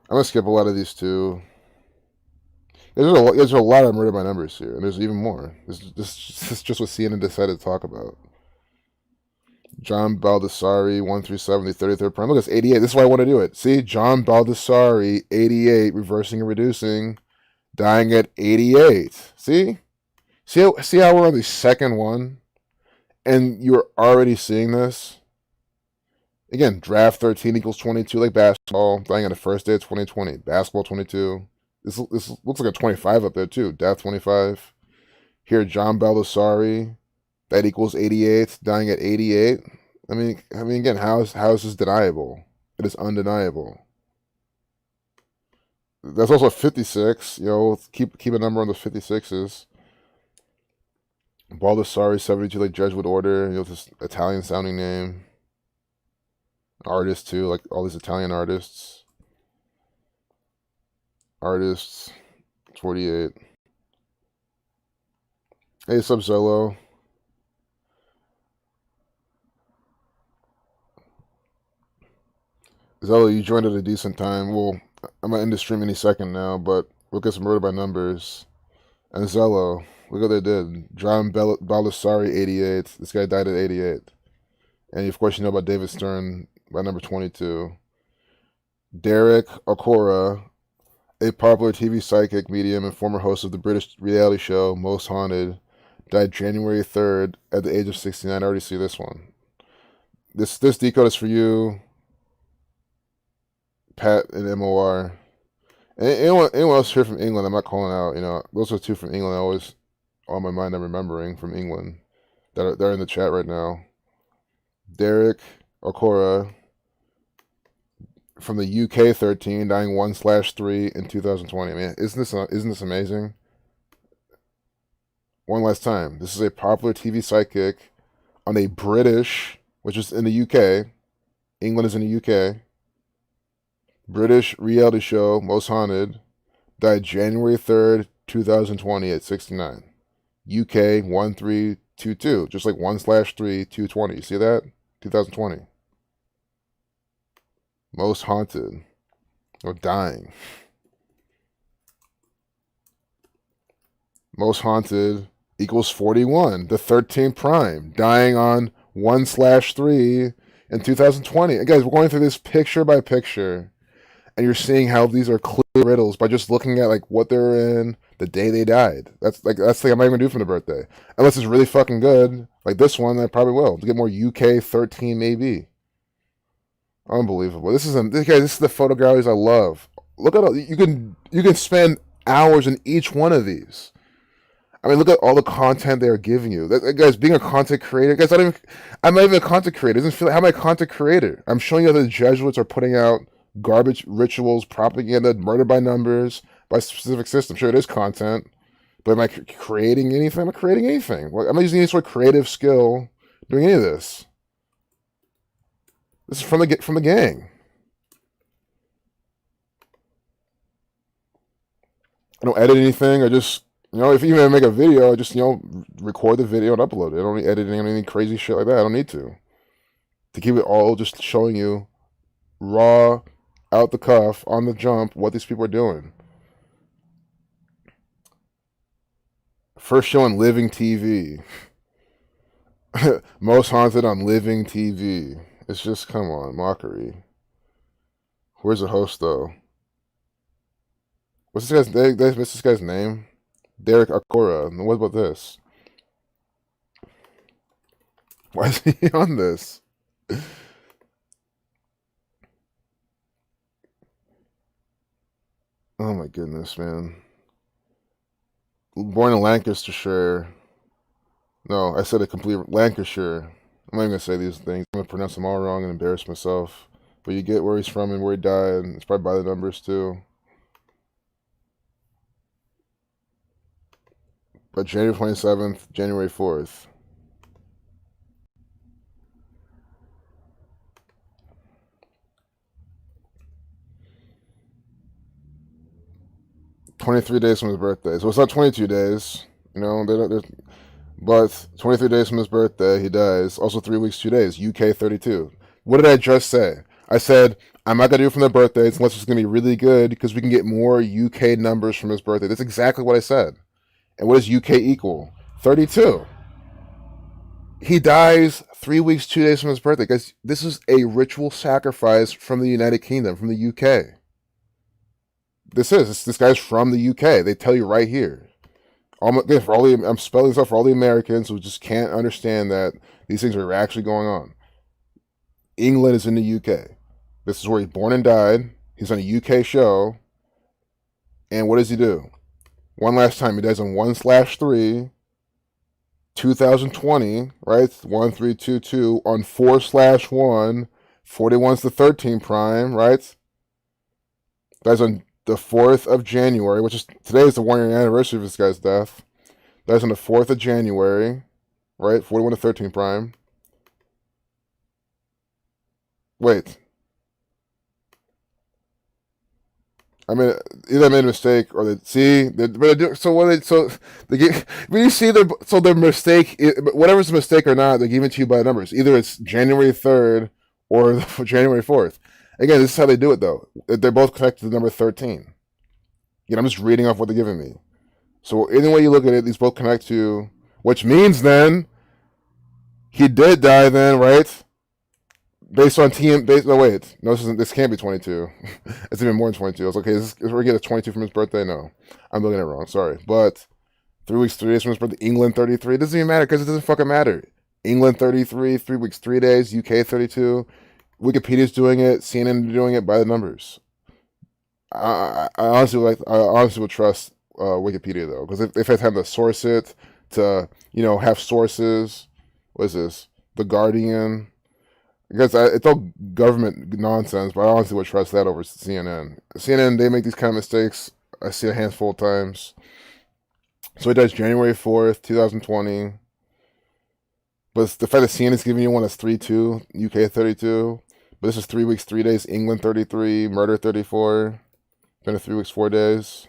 [SPEAKER 1] I'm going to skip a lot of these too. There's a lot of murder by numbers here, and there's even more. This is just what CNN decided to talk about. John Baldessari, 1 through 7, the 33rd prime. Look, it's 88. This is why I want to do it. See? John Baldessari, 88, reversing and reducing, dying at 88. See? See how we're on the second one? And you're already seeing this? Again, draft 13 equals 22, like basketball, dying on the first day of 2020. Basketball 22. This looks like a 25 up there, too. Death 25. Here, John Baldessari. That equals 88, dying at 88. I mean, again, how is this deniable? It is undeniable. That's also 56. You know, keep a number on those 56s. Baldessari, 72, like Jesuit order. You know, this Italian-sounding name. Artist, too, like all these Italian artists. Artists, 48. Hey, what's up, Zolo? Zolo, you joined at a decent time. Well, I might end the stream any second now, but look at some murder by numbers. And Zello, look what they did. John Baldessari, 88. This guy died at 88. And of course, you know about David Stern by number 22. Derek Okora, a popular TV psychic medium and former host of the British reality show Most Haunted, died January 3rd at the age of 69. I already see this one. This decode is for you, Pat and MOR. And anyone else here from England, I'm not calling out. You know, those are two from England. Always on my mind. I'm remembering from England that are in the chat right now. Derek Okora from the UK 13, dying 1/3 in 2020. I mean, isn't this amazing? One last time. This is a popular TV psychic on a British, which is in the UK. England is in the UK. British reality show, Most Haunted, died January 3rd, 2020 at 69. UK 1322, just like 1/3, 220. You see that? 2020. Most Haunted. Or dying. Most Haunted equals 41, the 13th prime, dying on 1/3 in 2020. And guys, we're going through this picture by picture. And you're seeing how these are clear riddles by just looking at like what they're in, the day they died. That's the thing I'm not even gonna do for the birthday, unless it's really fucking good. Like this one, I probably will to get more UK 13 maybe. Unbelievable. This is the photo galleries I love. Look at all you can spend hours in each one of these. I mean, look at all the content they are giving you. Guys, being a content creator, guys, I'm not even a content creator. It doesn't feel like, how am I a content creator? I'm showing you that the Jesuits are putting out garbage rituals, propaganda, murder by numbers, by specific system. Sure, it is content, but am I creating anything? I'm not creating anything. I'm not using any sort of creative skill doing any of this. This is from the gang. I don't edit anything. I just, if you even make a video, I just, record the video and upload it. I don't need editing or anything crazy shit like that. I don't need to. To keep it all just showing you raw, out the cuff, on the jump, what these people are doing. First show on Living TV. Most Haunted on Living TV. It's just, come on, mockery. Where's the host, though? What's this guy's name? Derek Akora. What about this? Why is he on this? Oh my goodness, man. Born in Lancashire. No, I said a complete Lancashire. I'm not even gonna say these things. I'm gonna pronounce them all wrong and embarrass myself. But you get where he's from and where he died. It's probably by the numbers too. But January 27th, January 4th. 23 days from his birthday. So it's not 22 days. You know, but 23 days from his birthday, he dies. Also 3 weeks, 2 days. UK 32. What did I just say? I said, I'm not going to do it from their birthdays unless it's going to be really good because we can get more UK numbers from his birthday. That's exactly what I said. And what does UK equal? 32. He dies 3 weeks, 2 days from his birthday. Guys, this is a ritual sacrifice from the United Kingdom, from the UK. This guy's from the UK. They tell you right here. I'm spelling this out for all the Americans who just can't understand that these things are actually going on. England is in the UK. This is where he's born and died. He's on a UK show. And what does he do? One last time, he dies on 1/3, 2020, right? 1322 on 4/1, 41's the 13 prime, right? Dies on the 4th of January, which is today is the 1 year anniversary of this guy's death. Dies on the 4th of January, right? 41 to 13 prime. Wait. I mean, either I made a mistake or they see. So what? They get when you see their mistake, whatever's a mistake or not, they give it to you by numbers. Either it's January 3rd or January 4th. Again, this is how they do it though. They're both connected to the number 13. You know, I'm just reading off what they're giving me. So any way you look at it, these both connect to, which means then he did die then, right? Based on TM, no wait, no, this can't be 22. It's even more than 22. I was like, okay, is we get a 22 from his birthday? No, I'm looking at it wrong. Sorry, but 3 weeks, 3 days from his birthday. England 33. It doesn't even matter because it doesn't fucking matter. England 33, 3 weeks, 3 days. UK 32. Wikipedia's doing it. CNN doing it by the numbers. I honestly would trust Wikipedia though, because if I had time to source it, to have sources. What is this? The Guardian. Because it's all government nonsense, but I honestly would trust that over CNN. CNN, they make these kind of mistakes. I see a handful of times. So it does January 4th, 2020. But the fact that CNN's giving you one that's 3/2, UK 32. But this is 3 weeks, 3 days, England 33, murder 34. Been a 3 weeks, 4 days.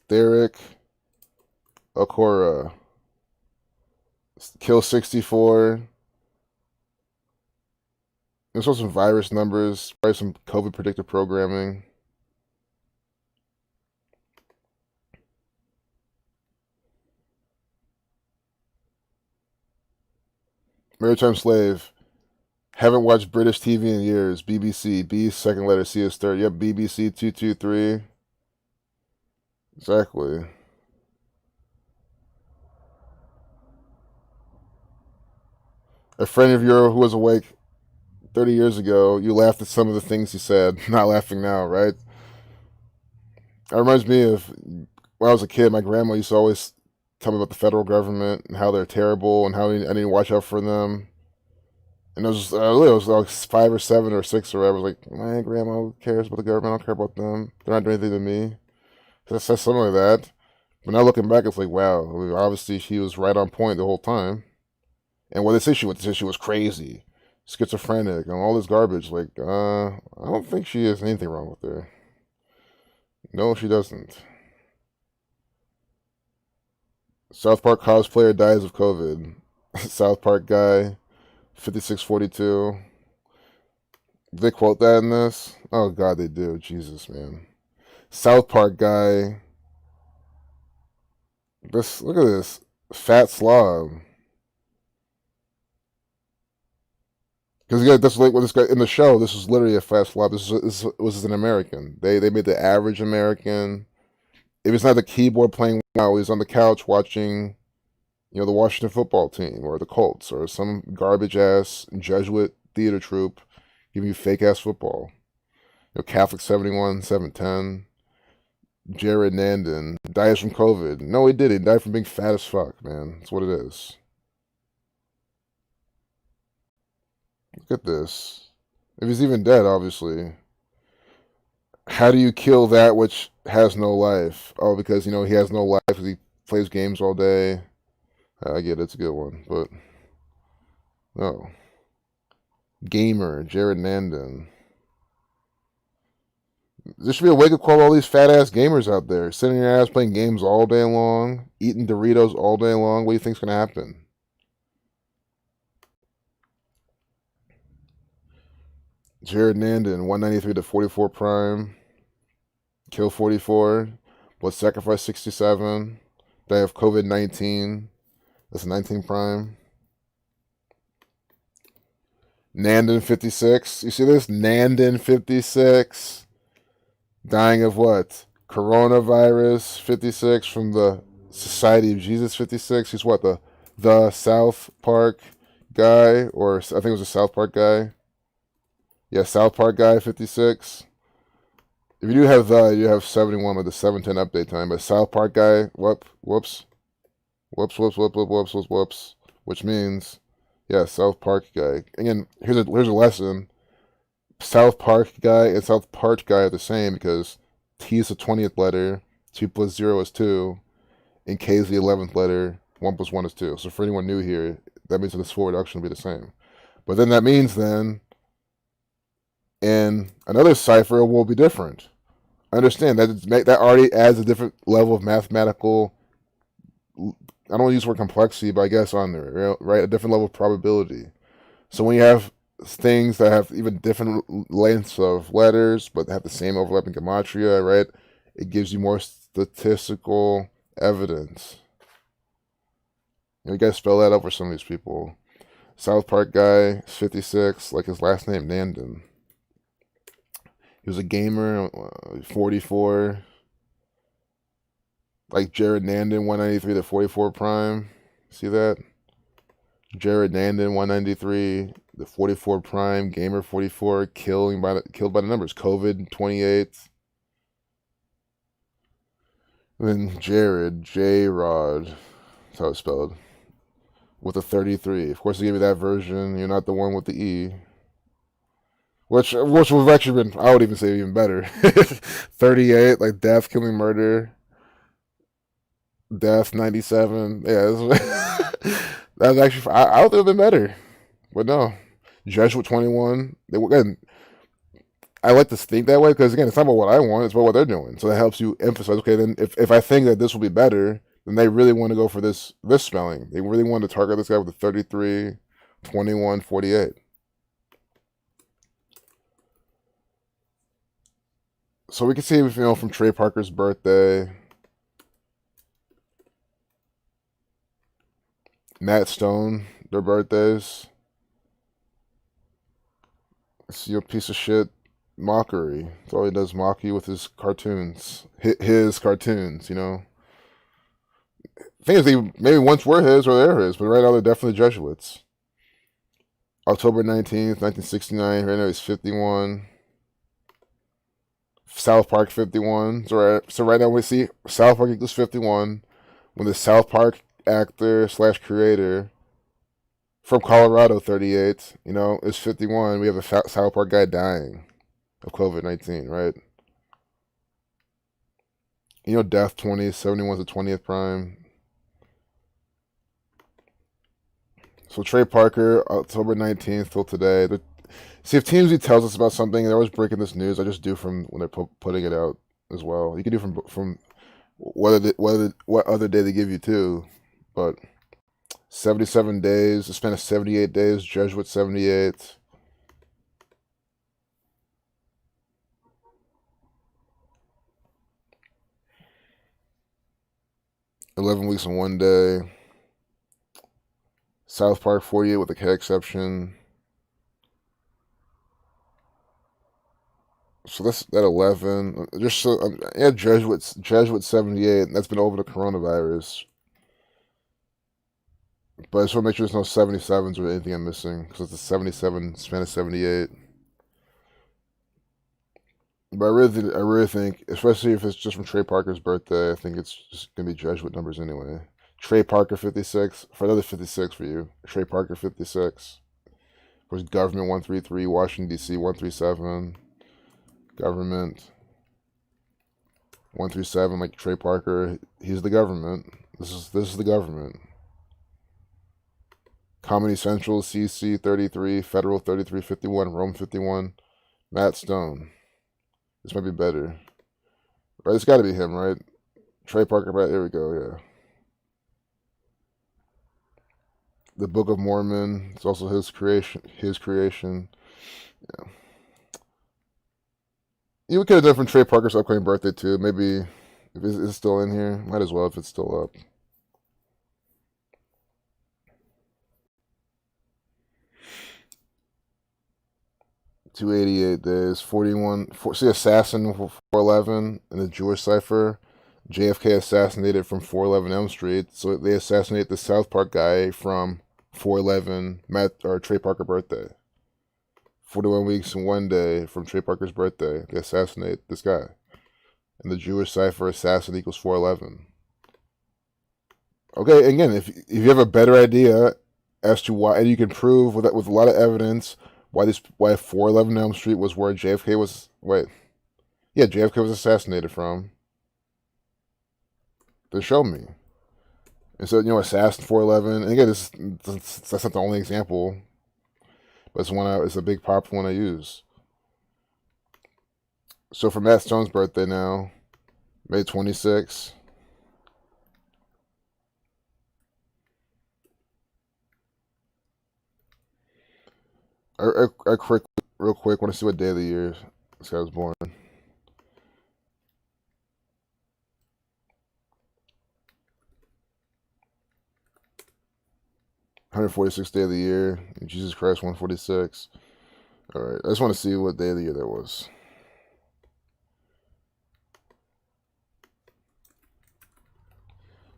[SPEAKER 1] Derek Okora. Kill 64. There's also some virus numbers, probably some COVID predictive programming. Maritime slave. Haven't watched British TV in years. BBC. B second letter, C is third. Yep, BBC 223. Exactly. A friend of yours who was awake 30 years ago, you laughed at some of the things he said. Not laughing now, right? That reminds me of when I was a kid, my grandma used to always tell me about the federal government and how they're terrible and how I need to watch out for them. And it was like 5 or 7 or 6 or whatever. I was like, my grandma, who cares about the government? I don't care about them. They're not doing anything to me. So it says something like that. But now looking back, it's like, wow. I mean, obviously, she was right on point the whole time. And what they say she was crazy, schizophrenic, and all this garbage. Like, I don't think she has anything wrong with her. No, she doesn't. South Park cosplayer dies of COVID. South Park guy, 5642. Did they quote that in this? Oh, God, they do. Jesus, man. South Park guy. Look at this. Fat slob. Because yeah, that's like what this guy in the show. This was literally a fast flop. This was an American. They made the average American. If it's not the keyboard playing while he's on the couch watching, the Washington football team or the Colts or some garbage ass Jesuit theater troupe giving you fake ass football. Catholic 71, 710. Jared Nandon dies from COVID. No, he didn't. He died from being fat as fuck, man. That's what it is. Look at this. If he's even dead, obviously. How do you kill that which has no life? Oh, because, he has no life because he plays games all day. I get it. It's a good one. But, no. Gamer, Jared Nandon. There should be a wake up call to all these fat ass gamers out there. Sitting in your ass playing games all day long, eating Doritos all day long. What do you think's going to happen? Jared Nandon, 193 to 44 prime. Kill 44. Blood sacrifice 67. They have COVID 19. That's 19 prime. Nandon 56. You see this? Nandon 56. Dying of what? Coronavirus 56 from the Society of Jesus 56. He's what? The South Park guy? Or I think it was a South Park guy. Yeah, South Park guy 56. If you do have you have 71 with the 710 update time. But South Park guy, whoops. Whoops. Which means, yeah, South Park guy. Again, here's a lesson. South Park guy and South Park guy are the same because T is the 20th letter, 2 plus 0 is 2, and K is the 11th letter, 1 plus 1 is 2. So for anyone new here, that means that this full reduction will be the same. But then that means then, in another cipher will be different. Understand that already adds a different level of mathematical. I don't want to use the word complexity, but I guess on there, right? A different level of probability. So when you have things that have even different lengths of letters, but have the same overlapping gematria, right? It gives you more statistical evidence. You guys spell that out for some of these people. South Park guy, 56, like his last name, Nandon. He was a gamer, 44. Like Jared Nandon, 193 to 44 prime. See that? Jared Nandon, 193, the 44 prime, gamer 44, killed by the numbers. COVID 28. And then Jared, J Rod, that's how it's spelled, with a 33. Of course, they give you that version. You're not the one with the E. Which would have actually been, I would even say even better. 38, like death, killing, murder. Death 97. Yeah, that was actually, I would have been better. But no. Jesuit 21. Again, I like to think that way because, again, it's not about what I want, it's about what they're doing. So that helps you emphasize, okay, then if I think that this will be better, then they really want to go for this spelling. They really want to target this guy with a 33, 21, 48. So we can see, from Trey Parker's birthday, Matt Stone, their birthdays. It's, piece of shit mockery. That's all he does, mock you with his cartoons. His cartoons, Thing is, they maybe once were his or they're his, but right now they're definitely Jesuits. October 19th, 1969. Right now he's 51. South Park 51. So right now we see South Park equals 51. When the South Park actor / creator from Colorado, 38, is 51. We have a South Park guy dying of COVID-19, right? Death 20, 71 is the 20th prime. So Trey Parker, October 19th till today. See, if TMZ tells us about something, they're always breaking this news. I just do from when they're putting it out as well. You can do from what other day they give you too, but 77 days. It's been 78 days. Jesuit 78. $11 weeks and 1 day. South Park 48 with a K exception. So that's that 11. Just so yeah, Jesuits 78. That's been over the coronavirus. But I just want to make sure there's no 77s or anything I'm missing because it's a 77 span of 78. But I really think, especially if it's just from Trey Parker's birthday, I think it's just gonna be Jesuit numbers anyway. Trey Parker 56 for another 56 for you. Trey Parker 56. There's government 133, Washington D.C. 137, government 137, like Trey Parker. He's the government. This is the government. Comedy Central CC 33, Federal 3351, Rome 51, Matt Stone. This might be better. Right, it's got to be him, right? Trey Parker, right? Here we go. Yeah. The Book of Mormon. It's also his creation. His creation. Yeah. You could have done from Trey Parker's upcoming birthday too. Maybe if it's still in here, might as well if it's still up. 288 days, 41. See, assassin 411 in the Jewish cipher. JFK assassinated from 411 Elm Street. So they assassinate the South Park guy from 411 Trey Parker birthday. 41 weeks and 1 day from Trey Parker's birthday. They assassinate this guy. And the Jewish cipher assassin equals 411. Okay, again, if you have a better idea as to why, and you can prove with a lot of evidence why 411 Elm Street was where JFK was. Wait, yeah, JFK was assassinated from. Then show me. And so assassin 411. And again, that's not the only example, but it's a big popular one I use. So for Matt Stone's birthday now, May 26th. Real quick, want to see what day of the year this guy was born. 146th day of the year. Jesus Christ, 146. All right, I just want to see what day of the year that was.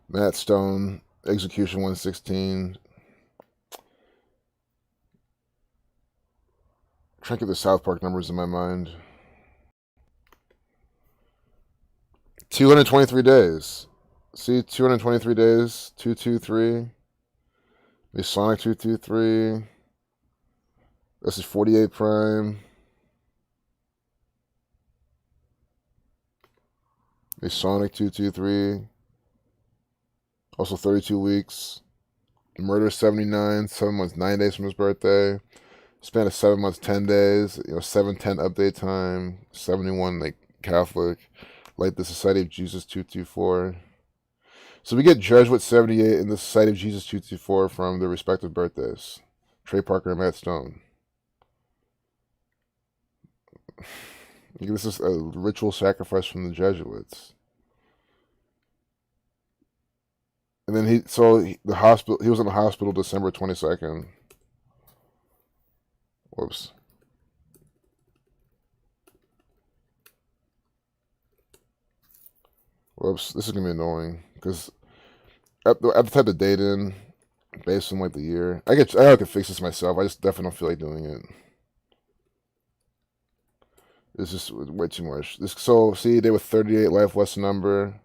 [SPEAKER 1] Matt Stone, execution 116. Trying to get the South Park numbers in my mind. 223 days. See, 223 days. 223. Masonic 223. This is 48 prime. Masonic 223. Also 32 weeks. Murder 79. 7 months, 9 days from his birthday. Span of 7 months, 10 days. 710 update time. 71 like Catholic. Like the Society of Jesus 224. So we get Jesuit 78 and the Society of Jesus 224 from their respective birthdays. Trey Parker and Matt Stone. This is a ritual sacrifice from the Jesuits. And then he was in the hospital December 22nd. Whoops. Whoops. This is gonna be annoying because I have to type the date in based on like the year. I can fix this myself. I just definitely don't feel like doing it. It's just way too much. See, they were 38 life lesson number.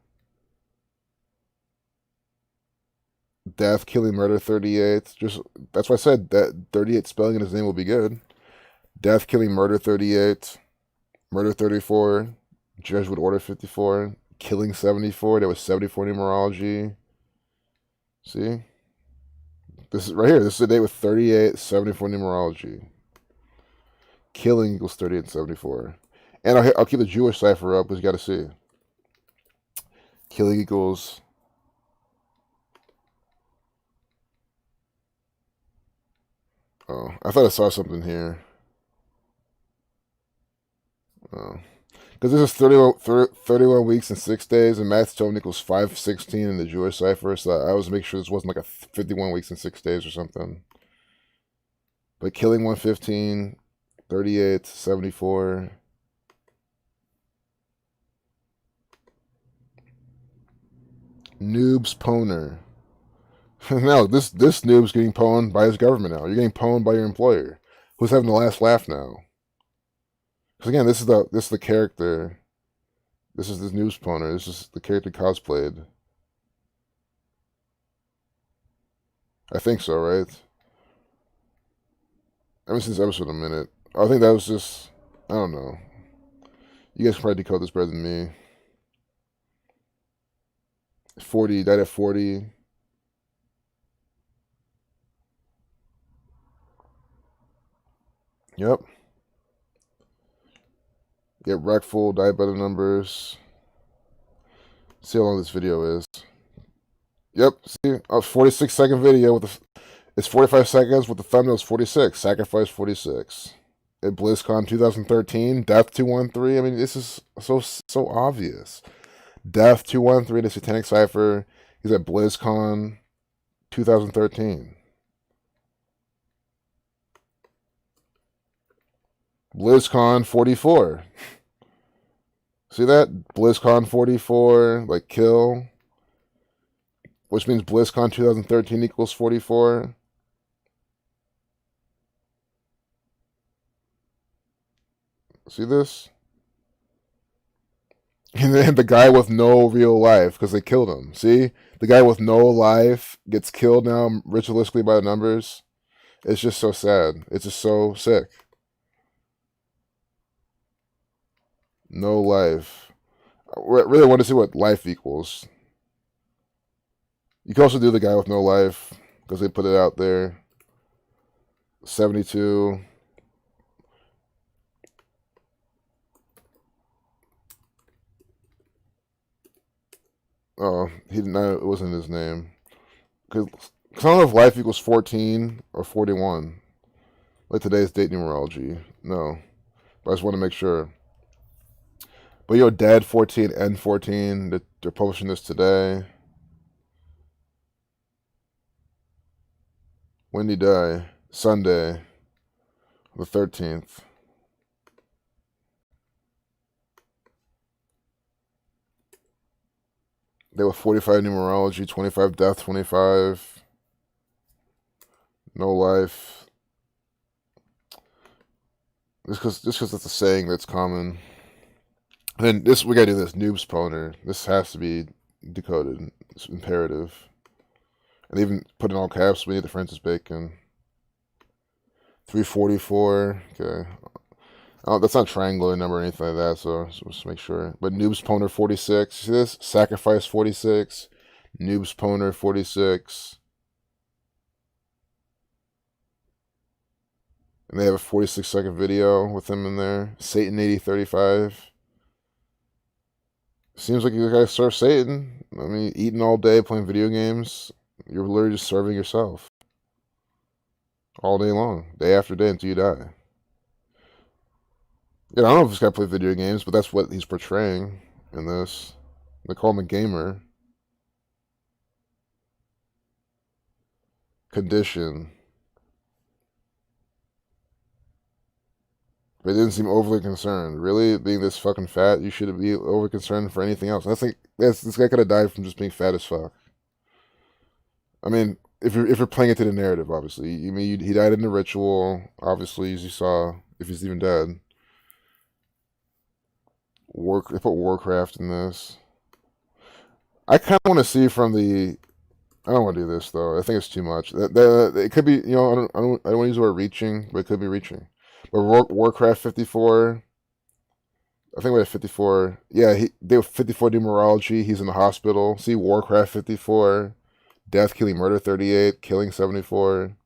[SPEAKER 1] Death, killing, murder 38. Just that's why I said that 38 spelling in his name will be good. Death, killing, murder 38. Murder 34. Jesuit order 54. Killing 74. There was 74 numerology. See? This is right here. This is a date with 38, 74 numerology. Killing equals 38 and 74. And I'll keep the Jewish cipher up because you got to see. Killing equals. Oh, I thought I saw something here. Oh. Because this is 31 weeks and 6 days, and Matt Stone equals 516 in the Jewish cipher, so I always make sure this wasn't like a 51 weeks and 6 days or something. But killing 115, 38, 74. Noob's pwner. Now this noob's getting pwned by his government now. You're getting pwned by your employer, who's having the last laugh now. Because again, this is the character. This is this noob's pwner. This is the character cosplayed. I think so, right? I haven't seen this episode in a minute. I think that was just, I don't know. You guys can probably decode this better than me. 40, died at 40. Yep. Get wreckful, died by the numbers. See how long this video is. Yep, see? A 46-second video with the, it's 45 seconds with the thumbnail is 46. Sacrifice 46. At BlizzCon 2013, Death 213. I mean, this is so obvious. Death 213, the Satanic Cipher. He's at BlizzCon 2013. BlizzCon 44. See that? BlizzCon 44, like kill. Which means BlizzCon 2013 equals 44. See this? And then the guy with no real life, because they killed him. See? The guy with no life gets killed now ritualistically by the numbers. It's just so sad. It's just so sick. No life. I really want to see what life equals. You can also do the guy with no life, because they put it out there. 72. Oh, he didn't know it wasn't his name. Because I don't know if life equals 14 or 41. Like today's date numerology. No. But I just want to make sure. But yo, Dead 14, N 14, they're publishing this today. When did he die? Sunday, the 13th. They were 45 numerology, 25 death, 25 no life. Just because that's a saying that's common. And then this, we gotta do this. Noob's pwner. This has to be decoded. It's imperative. And even put in all caps, we need the Francis Bacon. 344. Okay. Oh, that's not a triangular number or anything like that, so just make sure. But Noob's pwner 46. See this? Sacrifice 46. Noob's pwner 46. And they have a 46-second video with him in there. Satan 8035. Seems like you guys serve Satan. I mean, eating all day, playing video games. You're literally just serving yourself. All day long. Day after day until you die. Yeah, I don't know if this guy played video games, but that's what he's portraying in this. They call him a gamer. Condition. But he didn't seem overly concerned. Really, being this fucking fat, you shouldn't be overly concerned for anything else. That's like this guy could have died from just being fat as fuck. I mean, if you're playing it to the narrative, obviously. I mean, he died in the ritual, obviously, as you saw, if he's even dead. They put Warcraft in this. I kind of want to see from the. I don't want to do this though. I think it's too much. It could be, I don't want to use the word reaching, but it could be reaching. But Warcraft 54. I think we have 54. Yeah, they have 54 numerology. He's in the hospital. See Warcraft 54. Death, Killing, Murder 38. Killing 74.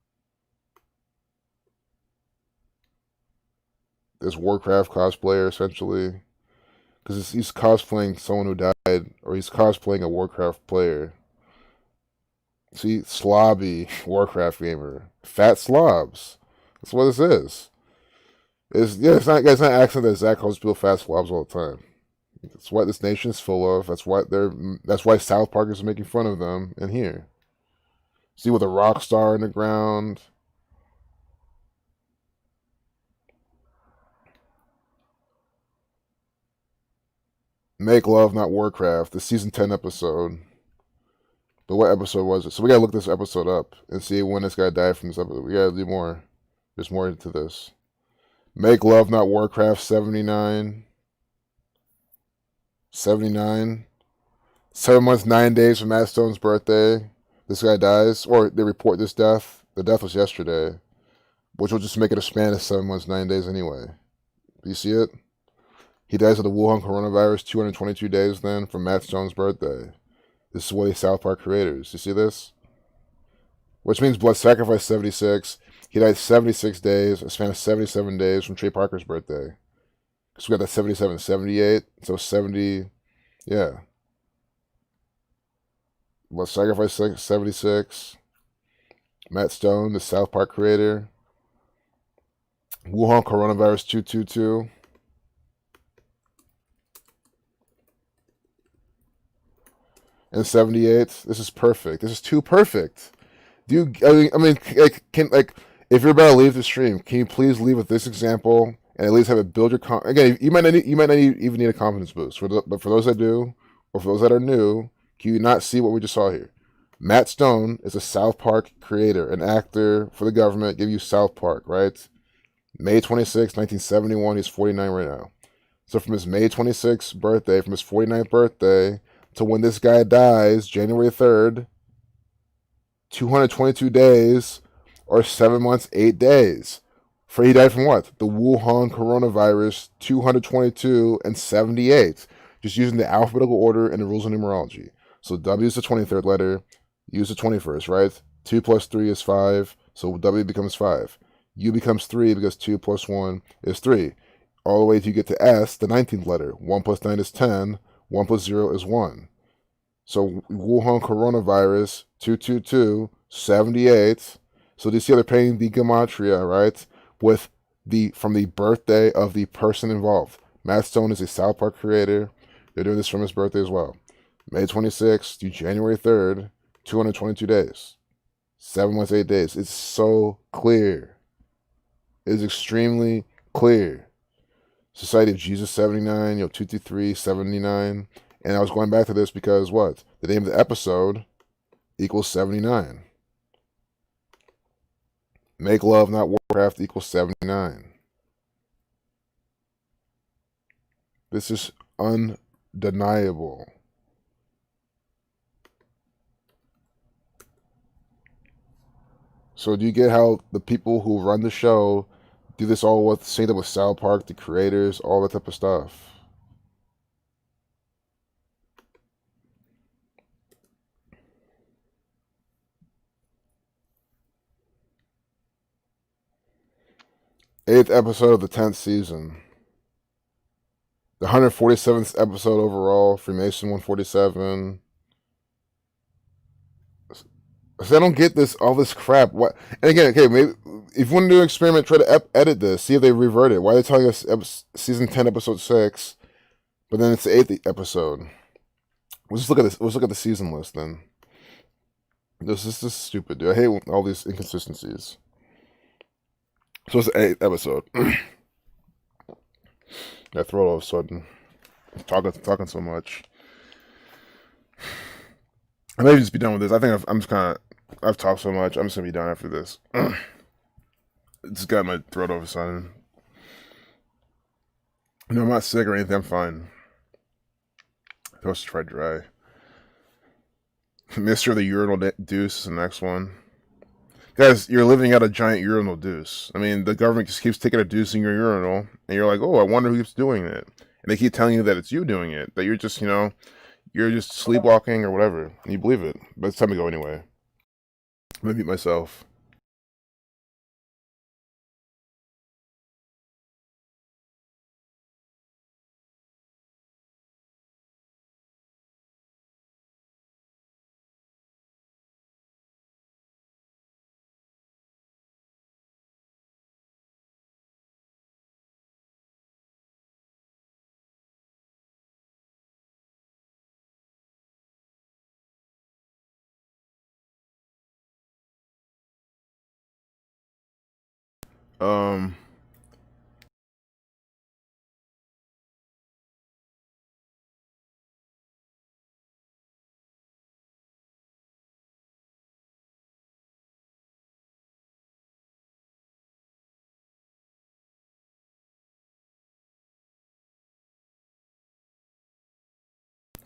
[SPEAKER 1] This Warcraft cosplayer essentially. Because he's cosplaying someone who died, or he's cosplaying a Warcraft player. See, slobby Warcraft gamer, fat slobs. That's what this is. It's not an accident that Zach calls people fat slobs all the time. That's what this nation is full of. That's why South Park is making fun of them. And here, see with a rock star in the ground. Make love, not Warcraft. The season 10 episode. But what episode was it? So we gotta look this episode up and see when this guy died from this episode. We gotta do more. There's more into this. Make Love Not Warcraft 79. 79. 7 months, 9 days from Matt Stone's birthday. This guy dies, or they report this death. The death was yesterday, which will just make it a span of 7 months, 9 days anyway. Do you see it? He dies of the Wuhan coronavirus 222 days then from Matt Stone's birthday. This is one of the South Park creators. You see this? Which means Blood Sacrifice 76. He died 76 days, a span of 77 days from Trey Parker's birthday. So we got that 77, 78. So 70, yeah. Blood Sacrifice 76. Matt Stone, the South Park creator. Wuhan coronavirus 222. And 78. This is perfect. This is too perfect. Do you, if you're about to leave the stream, can you please leave with this example and at least have it build your again? You might not even need a confidence boost, but for those that do, or for those that are new, can you not see what we just saw here? Matt Stone is a South Park creator, an actor for the government. Give you South Park, right? May 26, 1971. He's 49 right now. So from his May 26th birthday, from his 49th birthday to when this guy dies, January 3rd, 222 days or 7 months, 8 days. For he died from what? The Wuhan coronavirus, 222 and 78. Just using the alphabetical order and the rules of numerology. So W is the 23rd letter, U is the 21st, right? 2 plus 3 is 5, so W becomes 5. U becomes 3 because 2 plus 1 is 3. All the way till you get to S, the 19th letter. 1 plus 9 is 10, 1 plus 0 is 1. So Wuhan coronavirus 222 78. So do you see how they're paying the Gematria, right? With from the birthday of the person involved. Matt Stone is a South Park creator. They're doing this from his birthday as well. May 26th to January 3rd, 222 days. 7 months, 8 days. It's so clear. It is extremely clear. Society of Jesus 79, 223, 79. And I was going back to this because what? The name of the episode equals 79. Make Love Not Warcraft equals 79. This is undeniable. So do you get how the people who run the show do this all with same thing with South Park, the creators, all that type of stuff? Eighth episode of the 10th season. The 147th episode overall, Freemason 147. So I don't get this, all this crap. What? And again, okay, maybe if you want to do an experiment, try to edit this, see if they revert it. Why are they telling us season 10, episode 6, but then it's the 8th episode? Let's just look at this. Let's look at the season list then. This is stupid, dude. I hate all these inconsistencies. So it's the 8th episode. I throw it all of a sudden. Talking so much. I may just be done with this. I think I'm just kind of. I've talked so much. I'm just gonna be done after this. Just got my throat all of a sudden. No, I'm not sick or anything. I'm fine. Throat's tried dry. Mystery of the Urinal Deuce is the next one. Guys, you're living out a giant urinal deuce. I mean, the government just keeps taking a deuce in your urinal, and you're like, oh, I wonder who keeps doing it. And they keep telling you that it's you doing it, that you're just, you're just sleepwalking or whatever. And you believe it. But it's time to go anyway. I'm gonna mute myself. Um,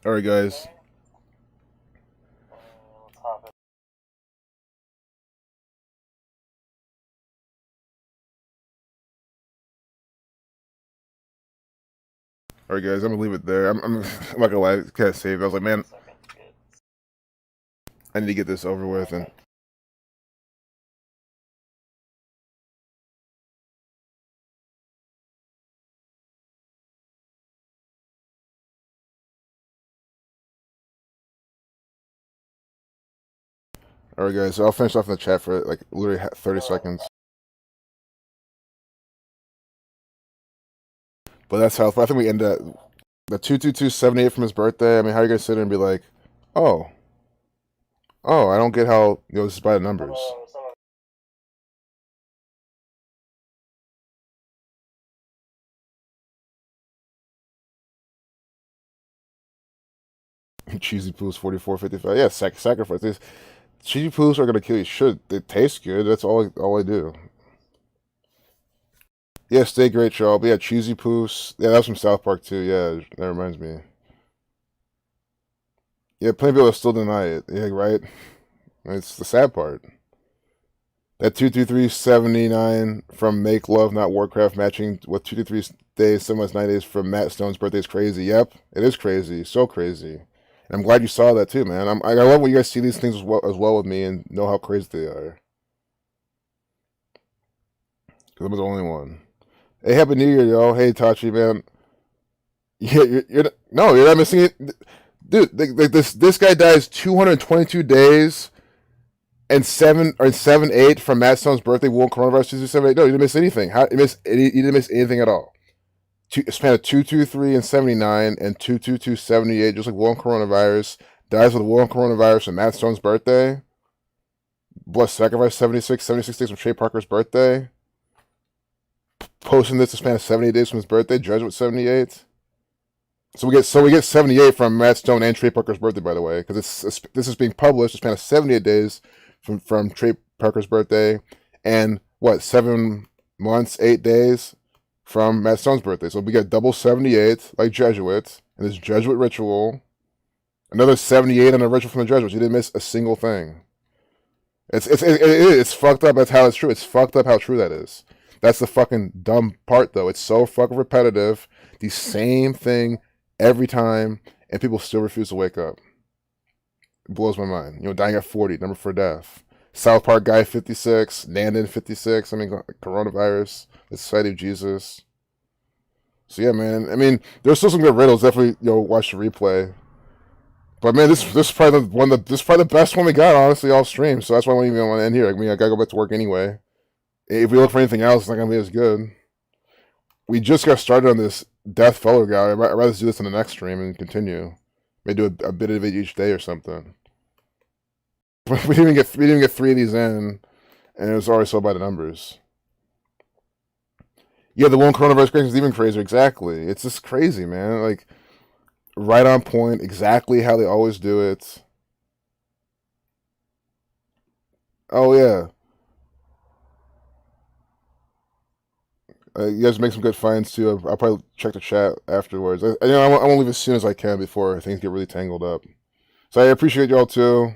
[SPEAKER 1] All right, guys. All right, guys. I'm gonna leave it there. I'm not gonna lie. It's kind of saved. I was like, man, I need to get this over with. And all right, guys. So I'll finish off in the chat for like literally 30 seconds. But that's how I think we end at the 22278 from his birthday. I mean, how are you guys sit there and be like, oh, oh, I don't get how this is by the numbers. Cheesy Poo's 44.55. Yeah, sacrifice. Cheesy Poos are gonna kill you. Should they taste good? That's all I do. Yeah, stay great, y'all. But yeah, Cheesy Poos. Yeah, that's from South Park too. Yeah, that reminds me. Yeah, plenty of people still deny it. Yeah, right. It's the sad part. That 22379 from Make Love Not Warcraft matching with 223 days, 7 months, 9 days from Matt Stone's birthday is crazy. Yep, it is crazy. So crazy. And I'm glad you saw that too, man. I love when you guys see these things as well with me and know how crazy they are. Because I'm the only one. Hey, Happy New Year, yo. Hey, Tachi, man. Yeah, no, you're not missing it. Dude, this guy dies 222 days and 7 8 from Matt Stone's birthday. World coronavirus 278. No, you didn't miss anything. You didn't miss anything at all. Span of 223 and 79 and 222 78, just like world coronavirus. Dies with world coronavirus and Matt Stone's birthday. Blood sacrifice 76 days from Trey Parker's birthday. Posting this a span of 78 days from his birthday. Jesuits 78. So we get 78 from Matt Stone and Trey Parker's birthday, by the way, because this is being published a span of 78 days from Trey Parker's birthday, and what 7 months 8 days from Matt Stone's birthday. So we get double 78 like Jesuits and this Jesuit ritual. Another 78 on a ritual from the Jesuits. You didn't miss a single thing. It's fucked up. That's how it's true. It's fucked up how true that is. That's the fucking dumb part, though. It's so fucking repetitive. The same thing every time, and people still refuse to wake up. It blows my mind. Dying at 40, number for death. South Park guy 56, Nandon 56. I mean, coronavirus, the Society of Jesus. So yeah, man. I mean, there's still some good riddles. Definitely, watch the replay. But man, this is probably the best one we got, honestly, all stream. So that's why I don't even want to end here. I mean, I gotta go back to work anyway. If we look for anything else, it's not gonna be as good. We just got started on this Death Fellow guy. I'd rather do this in the next stream and continue. Maybe do a bit of it each day or something. We didn't even get 3 of these in, and it was already sold by the numbers. Yeah, the one coronavirus crazy is even crazier. Exactly. It's just crazy, man. Like, right on point, exactly how they always do it. Oh yeah. You guys make some good finds too. I'll probably check the chat afterwards. I want to leave as soon as I can before things get really tangled up. So I appreciate y'all too.